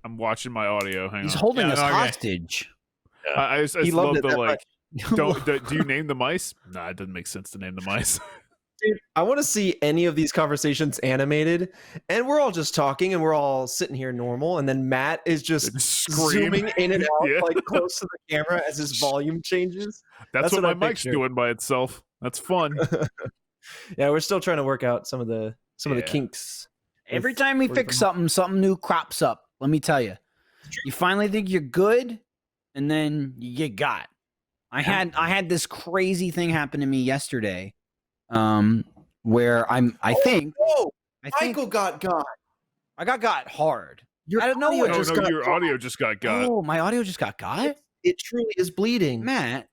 I'm watching my audio. Hang He's on. holding Yeah, us no, okay. hostage. I just He love loved it the that like much. do you name the mice? Nah, it doesn't make sense to name the mice. Dude, I want to see any of these conversations animated, and we're all just talking, and we're all sitting here normal, and then Matt is just Scream. zooming in and out, Yeah. like close to the camera as his volume changes. That's That's what what my I mic's picture. doing by itself. That's fun. Yeah, we're still trying to work out some of the Yeah. kinks. Every with time we working fix from something new crops up. Let me tell you. You finally think you're good, and then you get got. I had this crazy thing happen to me yesterday, where I think Michael got. I got hard. Your I don't know audio what No, just no, got your audio just got. Oh, my audio just got It truly is bleeding. Matt.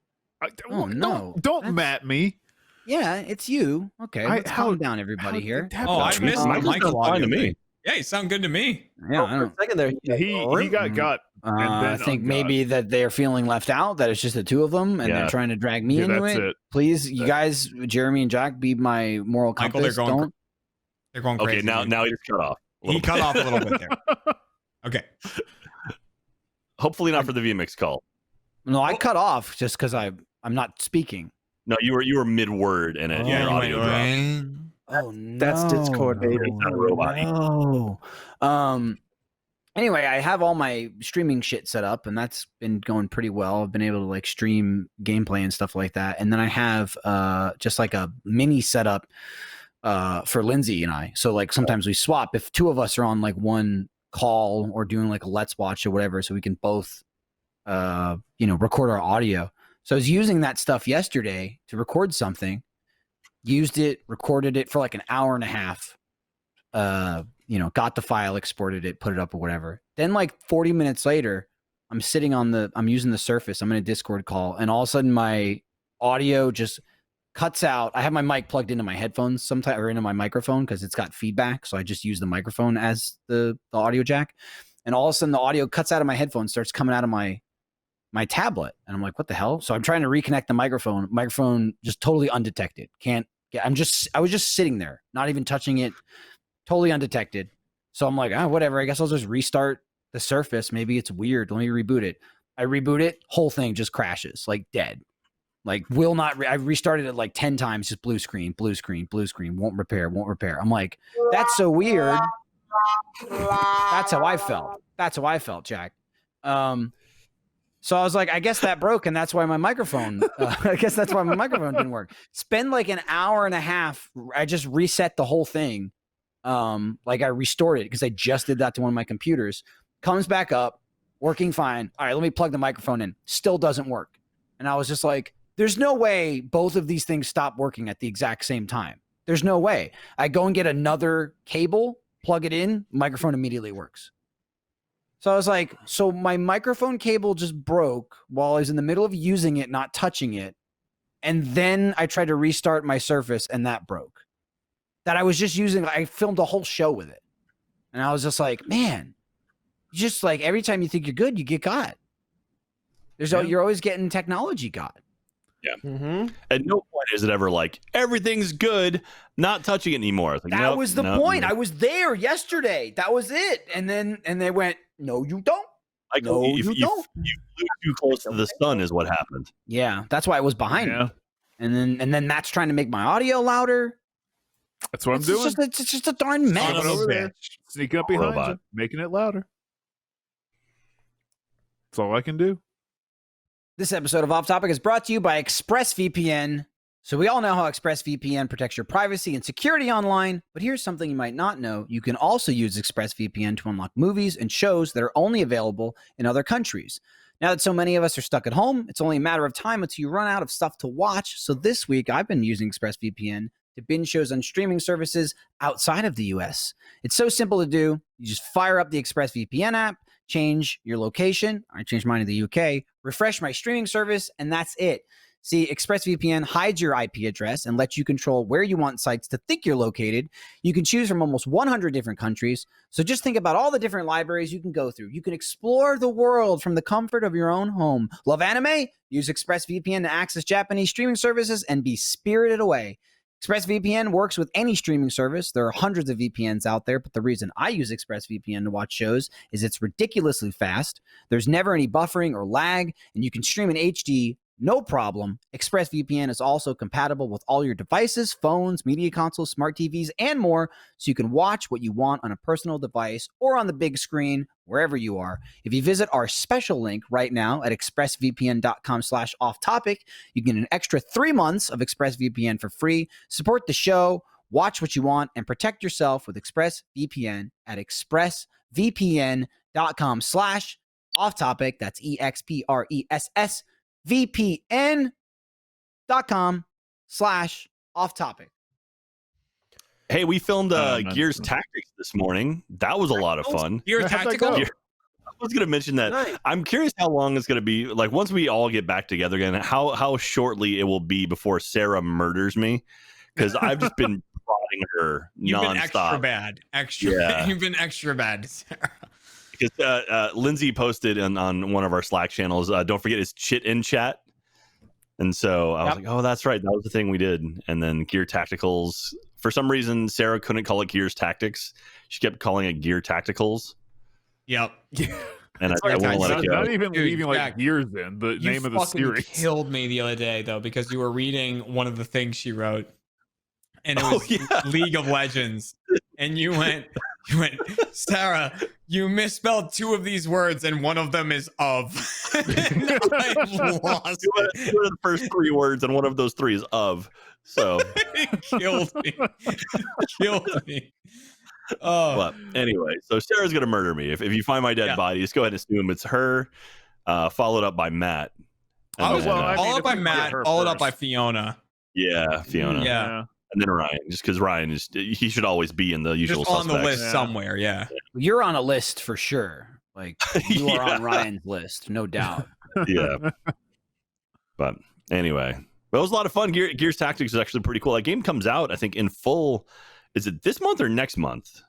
Oh, no. Don't That's- mat me. Yeah, it's you. Okay, I- let's how- calm down, everybody How here. did that Oh, I happen? missed the Michael's Michael done fine audio to me. thing. Yeah, you sound good to me. Yeah, Oh, I for a don't. second there, He got got. I then think ungot. maybe that they're feeling left out. That it's just the two of them, and Yeah. they're trying to drag me Yeah, into that's it. it. Please, you guys, Jeremy and Jack, be my moral Michael, they're compass. going. Don't. They're going crazy. Okay, now he just cut off. a he little cut bit. off a little bit there. Okay. Hopefully not for the VMix call. No, I cut off just because I'm not speaking. No, you were mid word and Oh, your audio dropped. Oh no, That's Discord, baby. It's not a robot. No. Anyway, I have all my streaming shit set up, and that's been going pretty well. I've been able to like stream gameplay and stuff like that. And then I have just like a mini setup for Lindsay and I. So like sometimes we swap if two of us are on like one call or doing like a let's watch or whatever, so we can both record our audio. So I was using that stuff yesterday to record something, used it, recorded it for like an hour and a half. Got the file, exported it, put it up or whatever. Then like 40 minutes later, I'm using the Surface. I'm in a Discord call, and all of a sudden my audio just cuts out. I have my mic plugged into my headphones sometimes, or into my microphone because it's got feedback. So I just use the microphone as the audio jack. And all of a sudden the audio cuts out of my headphones, starts coming out of my tablet. And I'm like, what the hell? So I'm trying to reconnect the microphone just totally undetected. I was just sitting there, not even touching it, totally undetected. So I'm like, whatever. I guess I'll just restart the Surface. Maybe it's weird. Let me reboot it. I reboot it. Whole thing just crashes, like dead. Like will not. I restarted it like 10 times. Just blue screen. Won't repair. I'm like, that's so weird. That's how I felt, Jack. So I was like, I guess that broke, and that's why my microphone. Didn't work. Spend like an hour and a half. I just reset the whole thing. Like I restored it because I just did that to one of my computers. Comes back up, working fine. All right, let me plug the microphone in. Still doesn't work. And I was just like, there's no way both of these things stop working at the exact same time. There's no way. I go and get another cable, plug it in, microphone immediately works. So I was like, so my microphone cable just broke while I was in the middle of using it, not touching it. And then I tried to restart my Surface and that broke. That I was just using, I filmed a whole show with it. And I was just like, man, just like every time you think you're good, you get got. You're always getting technology got. Yeah. Mm-hmm. At no point is it ever like everything's good, not touching it anymore. Like, that was the point. I was there yesterday. That was it. And they went, no, you don't. Like, no, you don't. You flew too close to the sun is what happened. Yeah, that's why I was behind me. And then that's trying to make my audio louder. That's what I'm doing. It's just a darn mess. Sneaking up behind you, making it louder. That's all I can do. This episode of Off Topic is brought to you by ExpressVPN. So we all know how ExpressVPN protects your privacy and security online, but here's something you might not know. You can also use ExpressVPN to unlock movies and shows that are only available in other countries. Now that so many of us are stuck at home, it's only a matter of time until you run out of stuff to watch. So this week, I've been using ExpressVPN to binge shows on streaming services outside of the US. It's so simple to do. You just fire up the ExpressVPN app, change your location. I changed mine to the UK, refresh my streaming service, and that's it. See, ExpressVPN hides your IP address and lets you control where you want sites to think you're located. You can choose from almost 100 different countries. So just think about all the different libraries you can go through. You can explore the world from the comfort of your own home. Love anime? Use ExpressVPN to access Japanese streaming services and be spirited away. ExpressVPN works with any streaming service. There are hundreds of VPNs out there, but the reason I use ExpressVPN to watch shows is it's ridiculously fast. There's never any buffering or lag, and you can stream in HD no problem. ExpressVPN is also compatible with all your devices, phones, media consoles, smart TVs, and more, so you can watch what you want on a personal device or on the big screen, wherever you are. If you visit our special link right now at expressvpn.com/offtopic, you can get an extra 3 months of ExpressVPN for free. Support the show, watch what you want, and protect yourself with ExpressVPN at expressvpn.com/offtopic. That's EXPRESS VPN.com/offtopic. Hey, we filmed Gears Tactics this morning. That was a lot of fun. Gears Tactical? I was going to mention that. Nice. I'm curious how long it's going to be. Like, once we all get back together again, how shortly it will be before Sarah murders me. Because I've just been prodding her You've nonstop. Been extra bad. Bad. You've been extra bad, Sarah. Because Lindsay posted on one of our Slack channels, don't forget it's chit in chat. And so I was like, oh, that's right. That was the thing we did. And then Gear Tacticals. For some reason, Sarah couldn't call it Gears Tactics. She kept calling it Gear Tacticals. Yep. And I won't let it go. Not even leaving like years in the name of the series. You killed me the other day, though, because you were reading one of the things she wrote. and it was League of Legends, and you went, Sarah, you misspelled 2 of these words, and one of them is of. And I lost it. 2 of the first 3 words, and one of those 3 is of. So It killed me. It killed me. Oh, but anyway, so Sarah's gonna murder me. If you find my dead body, just go ahead and assume it's her, followed up by Matt. followed up by if we Matt, get her followed up by first. Fiona. Yeah, Fiona. Yeah. And then Ryan, just because Ryan he should always be in the usual Just on the suspects. list somewhere. Yeah. You're on a list for sure. Like you are Yeah. on Ryan's list, no doubt. Yeah. But anyway, but it was a lot of fun. Gears Tactics is actually pretty cool. That game comes out, I think, in full. Is it this month or next month?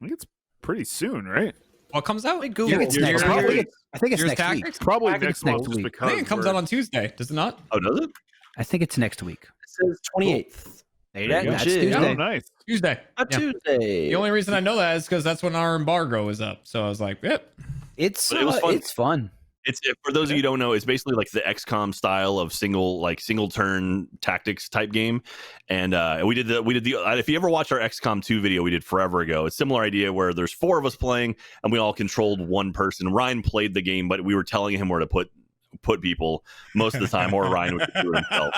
I think it's pretty soon, right? What comes out? I think it's next Gears- week. I think it's Gears next week. Tactics? Probably I think next it's next month, just week. because I think it comes out on Tuesday. Does it not? Oh, does it? I think it's next week. It says 28th. There you There you go. go. That's Shit. Tuesday. Oh, nice. Tuesday. A Yeah. Tuesday. The only reason I know that is because that's when our embargo is up. So I was like, yep. It's But it was fun. it's fun. It's for those of you who don't know, it's basically like the XCOM style of single turn tactics type game, and we did the if you ever watched our XCOM 2 video we did forever ago, it's a similar idea where there's 4 of us playing and we all controlled one person. Ryan played the game, but we were telling him where to put people most of the time, or Ryan would do it himself.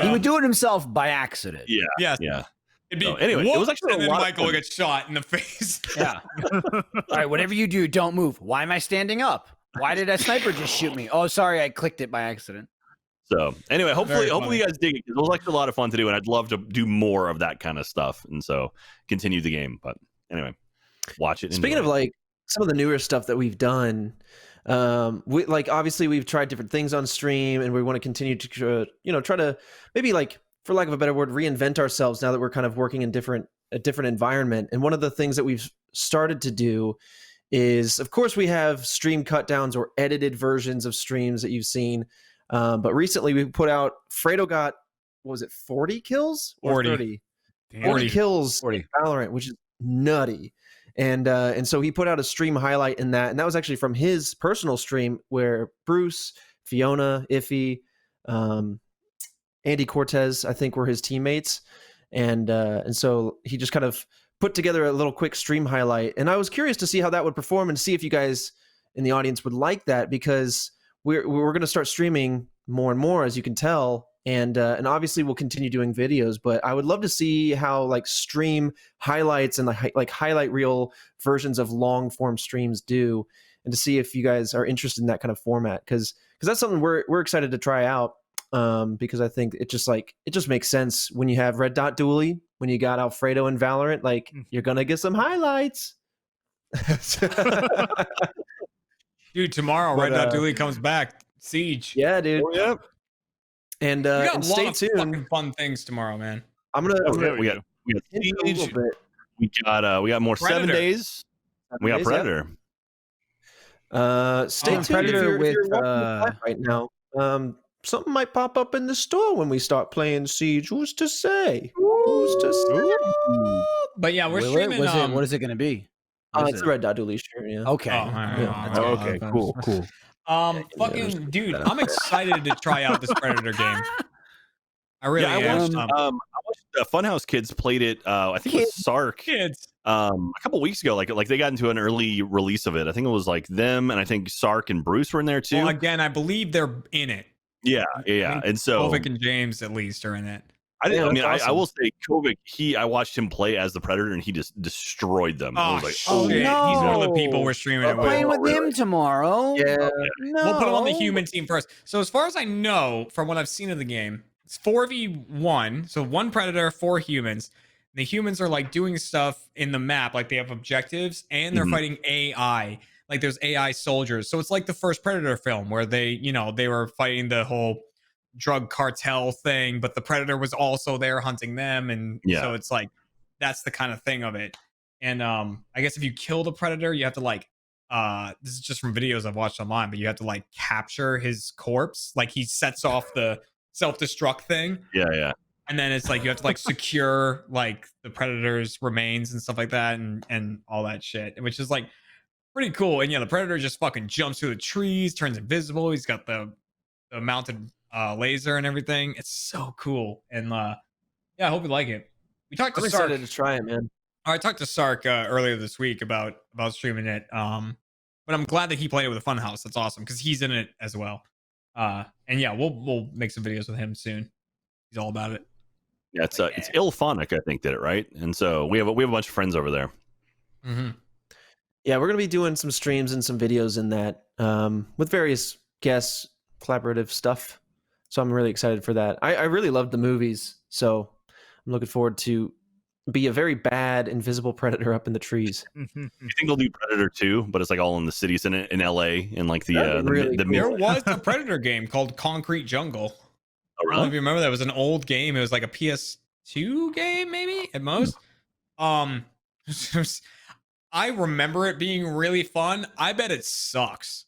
He would do it himself by accident. Yeah, Yes. yeah. It'd be, So anyway, it was actually and a then lot of Michael fun. would get shot in the face. Yeah. All right, whatever you do, don't move. Why am I standing up? Why did a sniper just shoot me? Oh, sorry, I clicked it by accident. So anyway, Very hopefully funny. you guys dig it, because it was actually a lot of fun to do, and I'd love to do more of that kind of stuff, and so continue the game. But anyway, watch it. Speaking of like some of the newer stuff that we've done, we like obviously we've tried different things on stream, and we want to continue to try to maybe, like, for lack of a better word, reinvent ourselves now that we're kind of working in a different environment. And one of the things that we've started to do is, of course, we have stream cut downs or edited versions of streams that you've seen. But recently we put out, Fredo got, what was it, 40 kills? Or 40. 30? Damn. 40 kills 40. in Valorant, which is nutty. And so he put out a stream highlight in that, and that was actually from his personal stream where Bruce, Fiona, Iffy, Andy Cortez, I think, were his teammates, and so he just kind of put together a little quick stream highlight, and I was curious to see how that would perform and see if you guys in the audience would like that, because we're going to start streaming more and more, as you can tell, and obviously we'll continue doing videos, but I would love to see how, like, stream highlights and like highlight reel versions of long form streams do, and to see if you guys are interested in that kind of format, because that's something we're excited to try out. Because I think it just makes sense when you have Red Dot Dually, when you got Alfredo and Valorant, like, you're gonna get some highlights. Dude, tomorrow, Red Dot Dually comes back. Siege. Yeah, dude. Oh, yeah. And We got and a lot stay of tuned. fucking fun things tomorrow, man. I'm gonna we got hint a little Siege, bit. we got more Predator. 7 days. We got Days, yeah. Predator. Stay tuned. Predator if you're with, watching the live right now. Something might pop up in the store when we start playing Siege. Who's to say? Who's to say? But yeah, we're Will it? streaming. What is it going to be? What is It's it? the Red Dot Dually shirt. Yeah. Okay. Oh, all right, Yeah. all right, Oh, all right. okay, cool. Fucking dude, I'm excited to try out this Predator game. I really Yeah, I am. watched Funhouse Kids played it. I think it was Sark. Kids. A couple weeks ago, like they got into an early release of it. I think it was like them, and I think Sark and Bruce were in there too. Well, again, I believe they're in it. Yeah. And so Kovic and James at least are in it. I didn't. Yeah, I mean, that's I awesome. will say, Kovic. I watched him play as the Predator, and he just destroyed them. I Oh, was like, shit. no. He's one of the people we're streaming it We're playing with. with him tomorrow. Yeah. No. We'll put him on the human team first. So as far as I know, from what I've seen of the game, it's 4v1. So 1 Predator, 4 humans. The humans are like doing stuff in the map, like they have objectives, and they're Mhm. fighting AI. Like there's AI soldiers. So it's like the first Predator film where they were fighting the whole drug cartel thing, but the Predator was also there hunting them. And so it's like, that's the kind of thing of it. And I guess if you kill the Predator, you have to like, this is just from videos I've watched online, but you have to like capture his corpse. Like he sets off the self-destruct thing. yeah. And then it's like you have to like secure like the Predator's remains and stuff like that, and all that shit, which is like pretty cool. And yeah, the Predator just fucking jumps through the trees, turns invisible. He's got the mounted laser and everything. It's so cool. And Yeah, I hope you like it. We talked to I'm Sark. excited to try it, man. I talked to Sark earlier this week about streaming it. But I'm glad that he played it with a Funhouse. That's awesome because he's in it as well. And yeah, we'll make some videos with him soon. He's all about it. Yeah, it's Ilphonic, I think, did it, right? And so we have a bunch of friends over there. Mm-hmm. Yeah, we're gonna be doing some streams and some videos in that with various guests, collaborative stuff. So I'm really excited for that. I really loved the movies, so I'm looking forward to be a very bad invisible predator up in the trees. You think they'll do Predator 2, but it's like all in the cities in LA and like the really the There was a Predator game called Concrete Jungle. Oh, I don't know if you remember that. It was an old game. It was like a PS2 game, maybe at most. I remember it being really fun. I bet it sucks.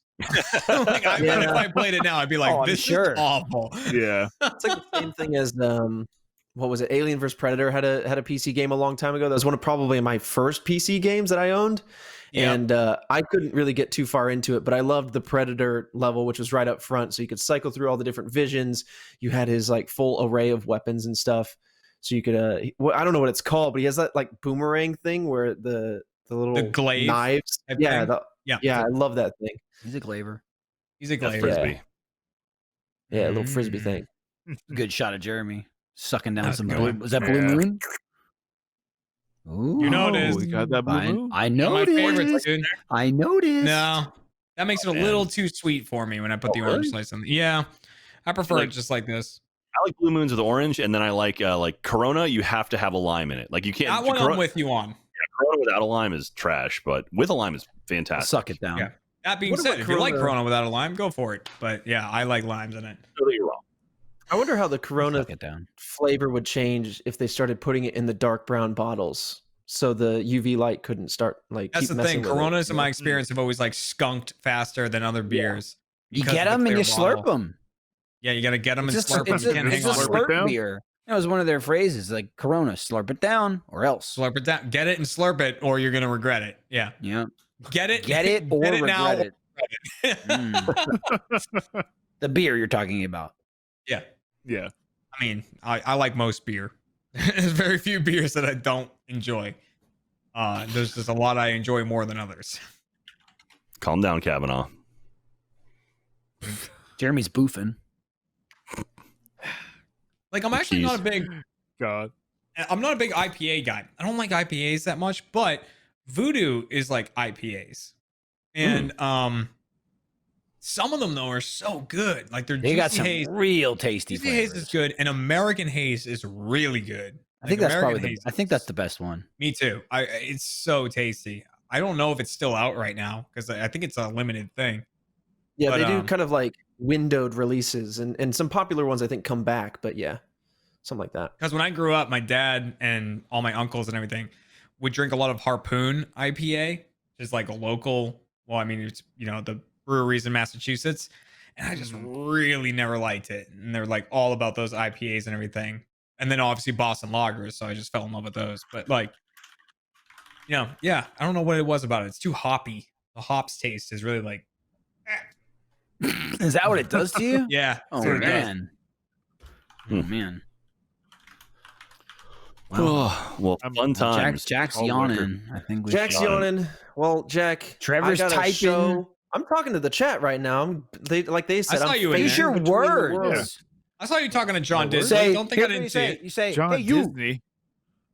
Like, I bet if I played it now, I'd be like, "This is awful." Yeah, It's like the same thing as what was it? Alien vs Predator had a PC game a long time ago. That was one of probably my first PC games that I owned. Yep. And I couldn't really get too far into it, but I loved the Predator level, which was right up front. So you could cycle through all the different visions. You had his like full array of weapons and stuff. So you could I don't know what it's called, but he has that like boomerang thing where the little glaive knives. Yeah, yeah, I love that thing. He's a glaver. He's a glaver. Frisbee. Yeah, a little frisbee thing. Good shot of Jeremy sucking down That's some good. blue. Was that Blue Moon? Ooh, You noticed. we got that blue moon. I One of my noticed. favorites, dude. I noticed. No, that makes it a little too sweet for me when I put the orange slice in. Yeah, I prefer it just like this. I like Blue Moons with orange, and then I like Corona. You have to have a lime in it. Like you can't. That one I'm with you on. Yeah, Corona without a lime is trash, but with a lime is fantastic. Suck it down. Yeah. That being What said, about if you like Corona? Corona without a lime, go for it. But yeah, I like limes in it. Totally wrong. I wonder how the Corona Suck it down. flavor would change if they started putting it in the dark brown bottles, so the UV light couldn't start like. That's keep the thing. messing with it. Coronas, in my experience, have always like skunked faster than other beers. You because get of the them and you clear slurp bottle. them. Yeah, you got to get them and It's slurp them. a, You can't it's hang a on. slurp it slurp down? beer. That was one of their phrases, like Corona, slurp it down or else. Slurp it down. Get it and slurp it, or you're gonna regret it. Yeah. Yeah. Get it. Get it or Get it regret now. it. The beer you're talking about. Yeah. Yeah, I mean, I like most beer. There's very few beers that I don't enjoy. There's just a lot I enjoy more than others. Calm down, Kavanaugh. Jeremy's boofing. Like, I'm actually not a big God. I'm not a big IPA guy. I don't like IPAs that much, but Voodoo is like IPAs. And some of them though are so good. Like They Juicy got some Haze. real tasty Juicy Haze flavors. is good, and American Haze is really good. I think Like, that's American probably Haze I think that's the best one. Me too. It's so tasty. I don't know if it's still out right now because I think it's a limited thing. Yeah, But, they do kind of like windowed releases, and some popular ones I think come back. But yeah, something like that. Because when I grew up, my dad and all my uncles and everything would drink a lot of Harpoon IPA, which is like a local. Well, I mean, it's the breweries in Massachusetts, and I just really never liked it. And they're like all about those IPAs and everything. And then obviously Boston lagers, so I just fell in love with those. But like, yeah, I don't know what it was about it. It's too hoppy. The hops taste is really like. Is that what it does to you? Yeah. Oh that's what it does. man. Oh man. Well, fun times. Jack's All yawning. record. I think we Jack's should- yawning. Well, Jack, Trevor's I got a typing. show. I'm talking to the chat right now. They said, saw I'm you in Use there. your between the words. worlds. I saw you talking to John You Disney. say, Don't think I here's what didn't you see say. it. You say, John hey, you. Disney.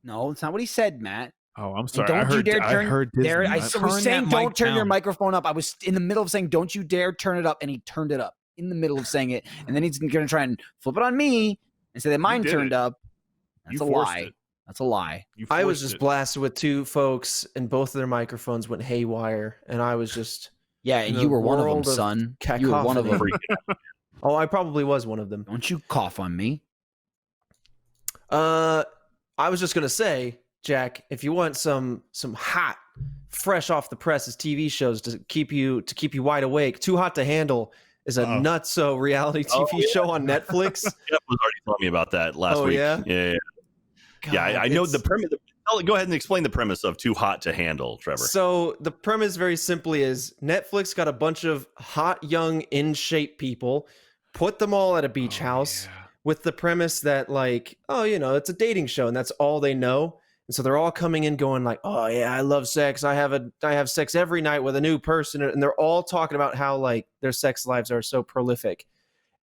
No, it's not what he said, Matt. Oh, I'm And sorry. don't I heard, you dare I turn. heard Disney. There, I was saying, that don't mic turn your down. microphone up. I was in the middle of saying, don't you dare turn it up, and he turned it up in the middle of saying it, and then he's going to try and flip it on me and say that mine did turned it. up. That's You a forced lie. it. That's a lie. You I was forced just it. blasted with two folks, and both of their microphones went haywire, and I was just. Yeah, and In you the were one of them, world of son. You were one of them. cacophony. Oh, I probably was one of them. Don't you cough on me. I was just gonna say, Jack, if you want some hot, fresh off the presses TV shows to keep you wide awake, Too Hot to Handle is a nutso reality TV show on Netflix. Jeff was already telling me about that last week. Yeah? Yeah. God, I know it's- the premise. Go ahead and explain the premise of Too Hot to Handle, Trevor. So the premise very simply is Netflix got a bunch of hot, young, in shape people, put them all at a beach house, with the premise that like, oh, it's a dating show and that's all they know. And so they're all coming in going like, oh yeah, I love sex. I have sex every night with a new person. And they're all talking about how like their sex lives are so prolific.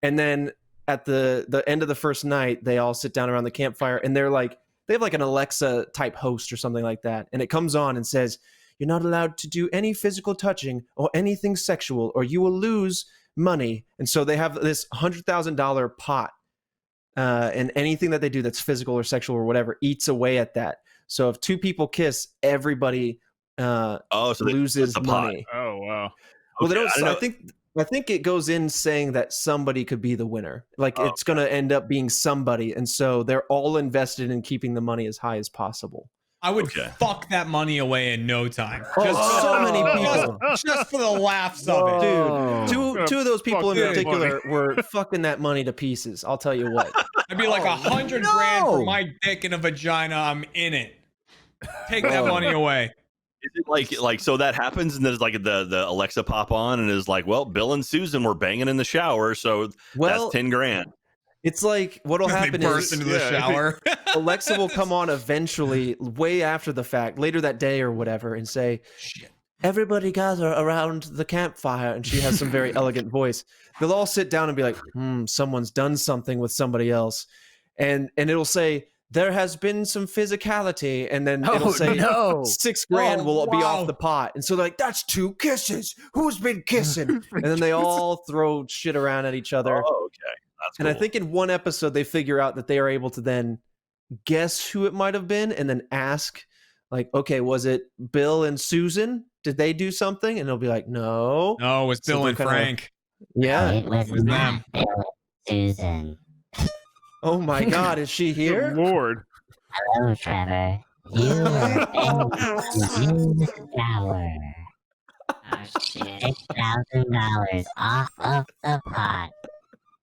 And then at the end of the first night, they all sit down around the campfire and they have like an Alexa type host or something like that. And it comes on and says, you're not allowed to do any physical touching or anything sexual or you will lose money. And so they have this $100,000 pot. And anything that they do that's physical or sexual or whatever eats away at that. So if two people kiss, everybody loses money. Oh wow. Well, they don't. So I think it goes in saying that somebody could be the winner. Like it's going to end up being somebody, and so they're all invested in keeping the money as high as possible. I would fuck that money away in no time. So many people. Just for the laughs of it. Dude, two of those people in particular were fucking that money to pieces. I'll tell you what. I'd be like $100 grand for my dick in a vagina. I'm in it. Take that money away. Is it like so that happens and there's like the Alexa pop on and is like, well, Bill and Susan were banging in the shower, so that's 10 grand. It's like what'll happen burst is into the shower. Alexa will come on eventually, way after the fact, later that day or whatever, and say, "Shit, everybody gather around the campfire." And she has some very elegant voice. They'll all sit down and be like, someone's done something with somebody else, and it'll say, there has been some physicality, and then it'll say $6 grand will be off the pot. And so they're like, that's 2 kisses. Who's been kissing? And then they all throw shit around at each other. Oh, okay. That's cool. And I think in one episode they figure out that they are able to then guess who it might have been and then ask, like, okay, was it Bill and Susan? Did they do something? And they'll be like, no. No, it was Bill and Frank. Yeah. It was not Bill and Susan. Oh my God, is she here? Good Lord. Hello, Trevor. You were in the shower. $6,000 off of the pot.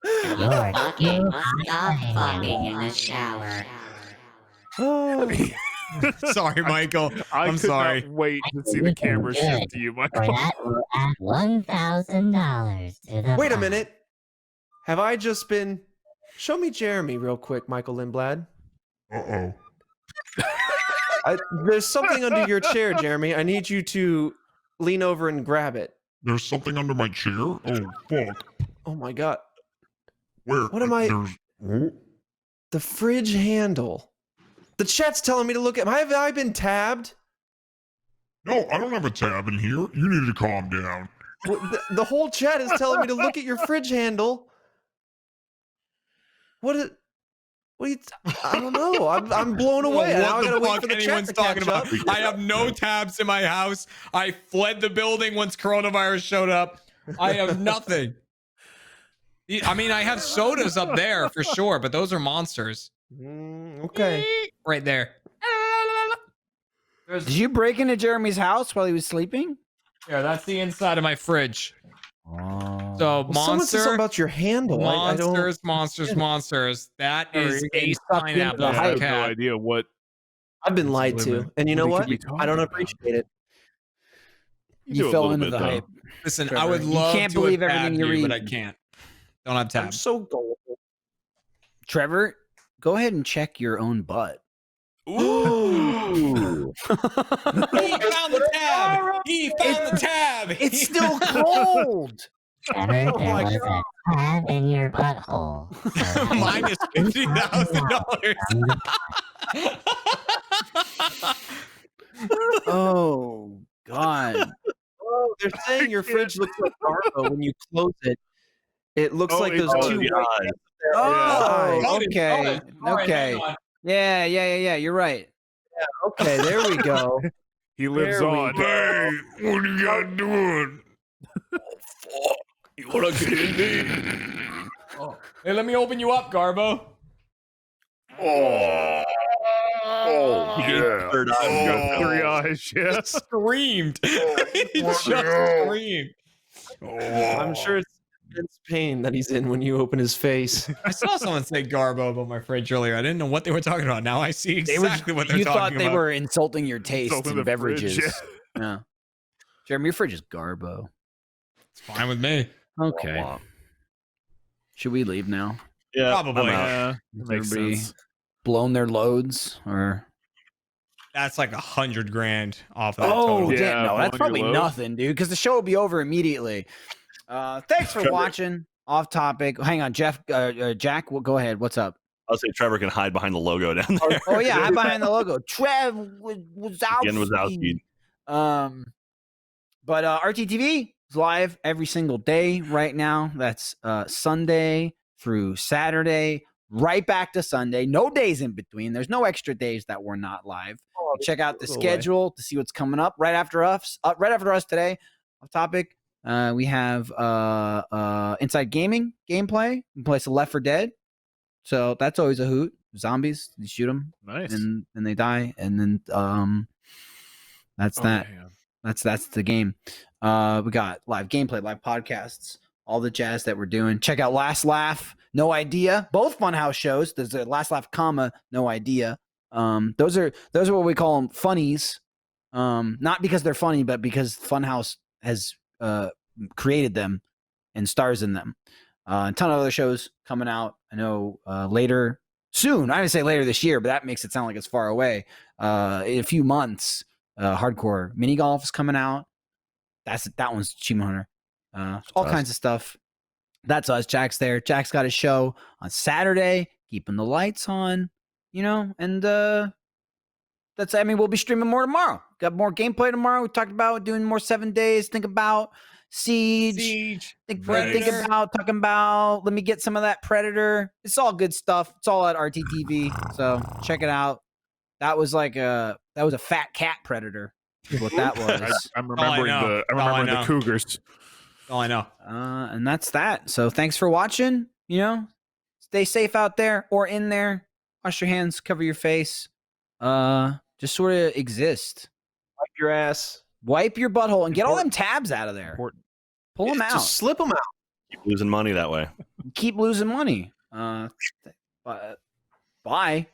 You're too hot fucking in the shower. Sorry, Michael. I'm could sorry. not wait to see the camera shift to you, For Michael. that, we'll add $1,000 to the Wait a pot. minute. Have I just been... Show me Jeremy real quick, Michael Lindblad. Uh-oh. There's something under your chair, Jeremy. I need you to lean over and grab it. There's something under my chair? Oh, fuck. Oh my God. Where? What am I... There's... The fridge handle. The chat's telling me to look at... Have I been tabbed? No, I don't have a tab in here. You need to calm down. Well, the whole chat is telling me to look at your fridge handle. What are you... I don't know. I'm blown away. Now I gotta wait for the chat to catch up. I have no tabs in my house. I fled the building once coronavirus showed up. I have nothing. I mean, I have sodas up there for sure, but those are monsters. Okay. Right there. Did you break into Jeremy's house while he was sleeping? Yeah, that's the inside of my fridge. Oh. So Well, someone said something about your handle. monsters. That is a pineapple. I have cat. no idea what. I've been lied to, and you know what? I don't appreciate it. You fell into the hype. Listen, Trevor. I would love You can't to believe have everything tabbed you read, but I can't. Don't have I'm tabs. so gullible. Trevor, go ahead and check your own butt. Ooh. He found the tab. He found the tab. It's still cold. Trevor, there was a tab in your butthole. So Minus $50,000. Oh, God. Oh, they're saying your fridge looks like Garbo when you close it. It looks like those two the white eyes. Oh, Yeah. okay. All right, Okay. hang on. Yeah. You're right. Okay, there we go. He lives There we on. Hey, what are you guys doing? You want to get in there? Oh. Hey, let me open you up, Garbo. Oh, yeah. Third He's eye. got 3 eyes. Yes. Screamed. He what just the hell? screamed. I'm sure it's intense pain that he's in when you open his face. I saw someone say Garbo about my fridge earlier. I didn't know what they were talking about. Now I see exactly what they're You talking thought about. they were insulting your taste Insulting in the fridge, beverages. Yeah. Jeremy, your fridge is Garbo. It's fine with me. Okay. Should we leave now? Yeah, Probably. I'm out. Yeah, that makes Everybody sense. blown their loads or That's like $100,000 off of that oh total. Yeah, damn, no, that's blowing your probably load. nothing, dude, because the show will be over immediately. Thanks for Trevor. watching. Off topic. Hang on, Jeff. Jack, go ahead. What's up? I'll say Trevor can hide behind the logo down there. Oh yeah, I'm behind the logo. Trev Again, Wazowski. But RTTV is live every single day right now. That's Sunday through Saturday, right back to Sunday. No days in between. There's no extra days that we're not live. Check out the schedule to see what's coming up right after us. Right after us today. Off topic. We have Inside Gaming gameplay. We play some Left 4 Dead. So that's always a hoot. Zombies, you shoot them, Nice. and they die, and then that's that. Yeah. That's the game. We got live gameplay, live podcasts, all the jazz that we're doing. Check out Last Laugh, No Idea, both Funhouse shows. There's a Last Laugh, No Idea. Those are what we call them funnies. Not because they're funny, but because Funhouse has created them and stars in them. A ton of other shows coming out. I know later soon. I didn't say later this year, but that makes it sound like it's far away. In a few months, Hardcore Mini Golf is coming out. That one's Achievement Hunter. All kinds of stuff. That's us. Jack's there. Jack's got a show on Saturday, keeping the lights on, and that's, we'll be streaming more tomorrow. Got more gameplay tomorrow. We talked about doing more 7 days. Think about Siege. Think about talking about, let me get some of that Predator. It's all good stuff. It's all at RTTV. So check it out. That was a fat cat predator. Is what that was. I'm remembering the cougars. All I know. And that's that. So thanks for watching. Stay safe out there or in there. Wash your hands, cover your face. Just sort of exist. Wipe your ass. Wipe your butthole and get all them tabs out of there. Important. Pull them out. Just slip them out. Keep losing money that way. Keep losing money. Bye. Bye.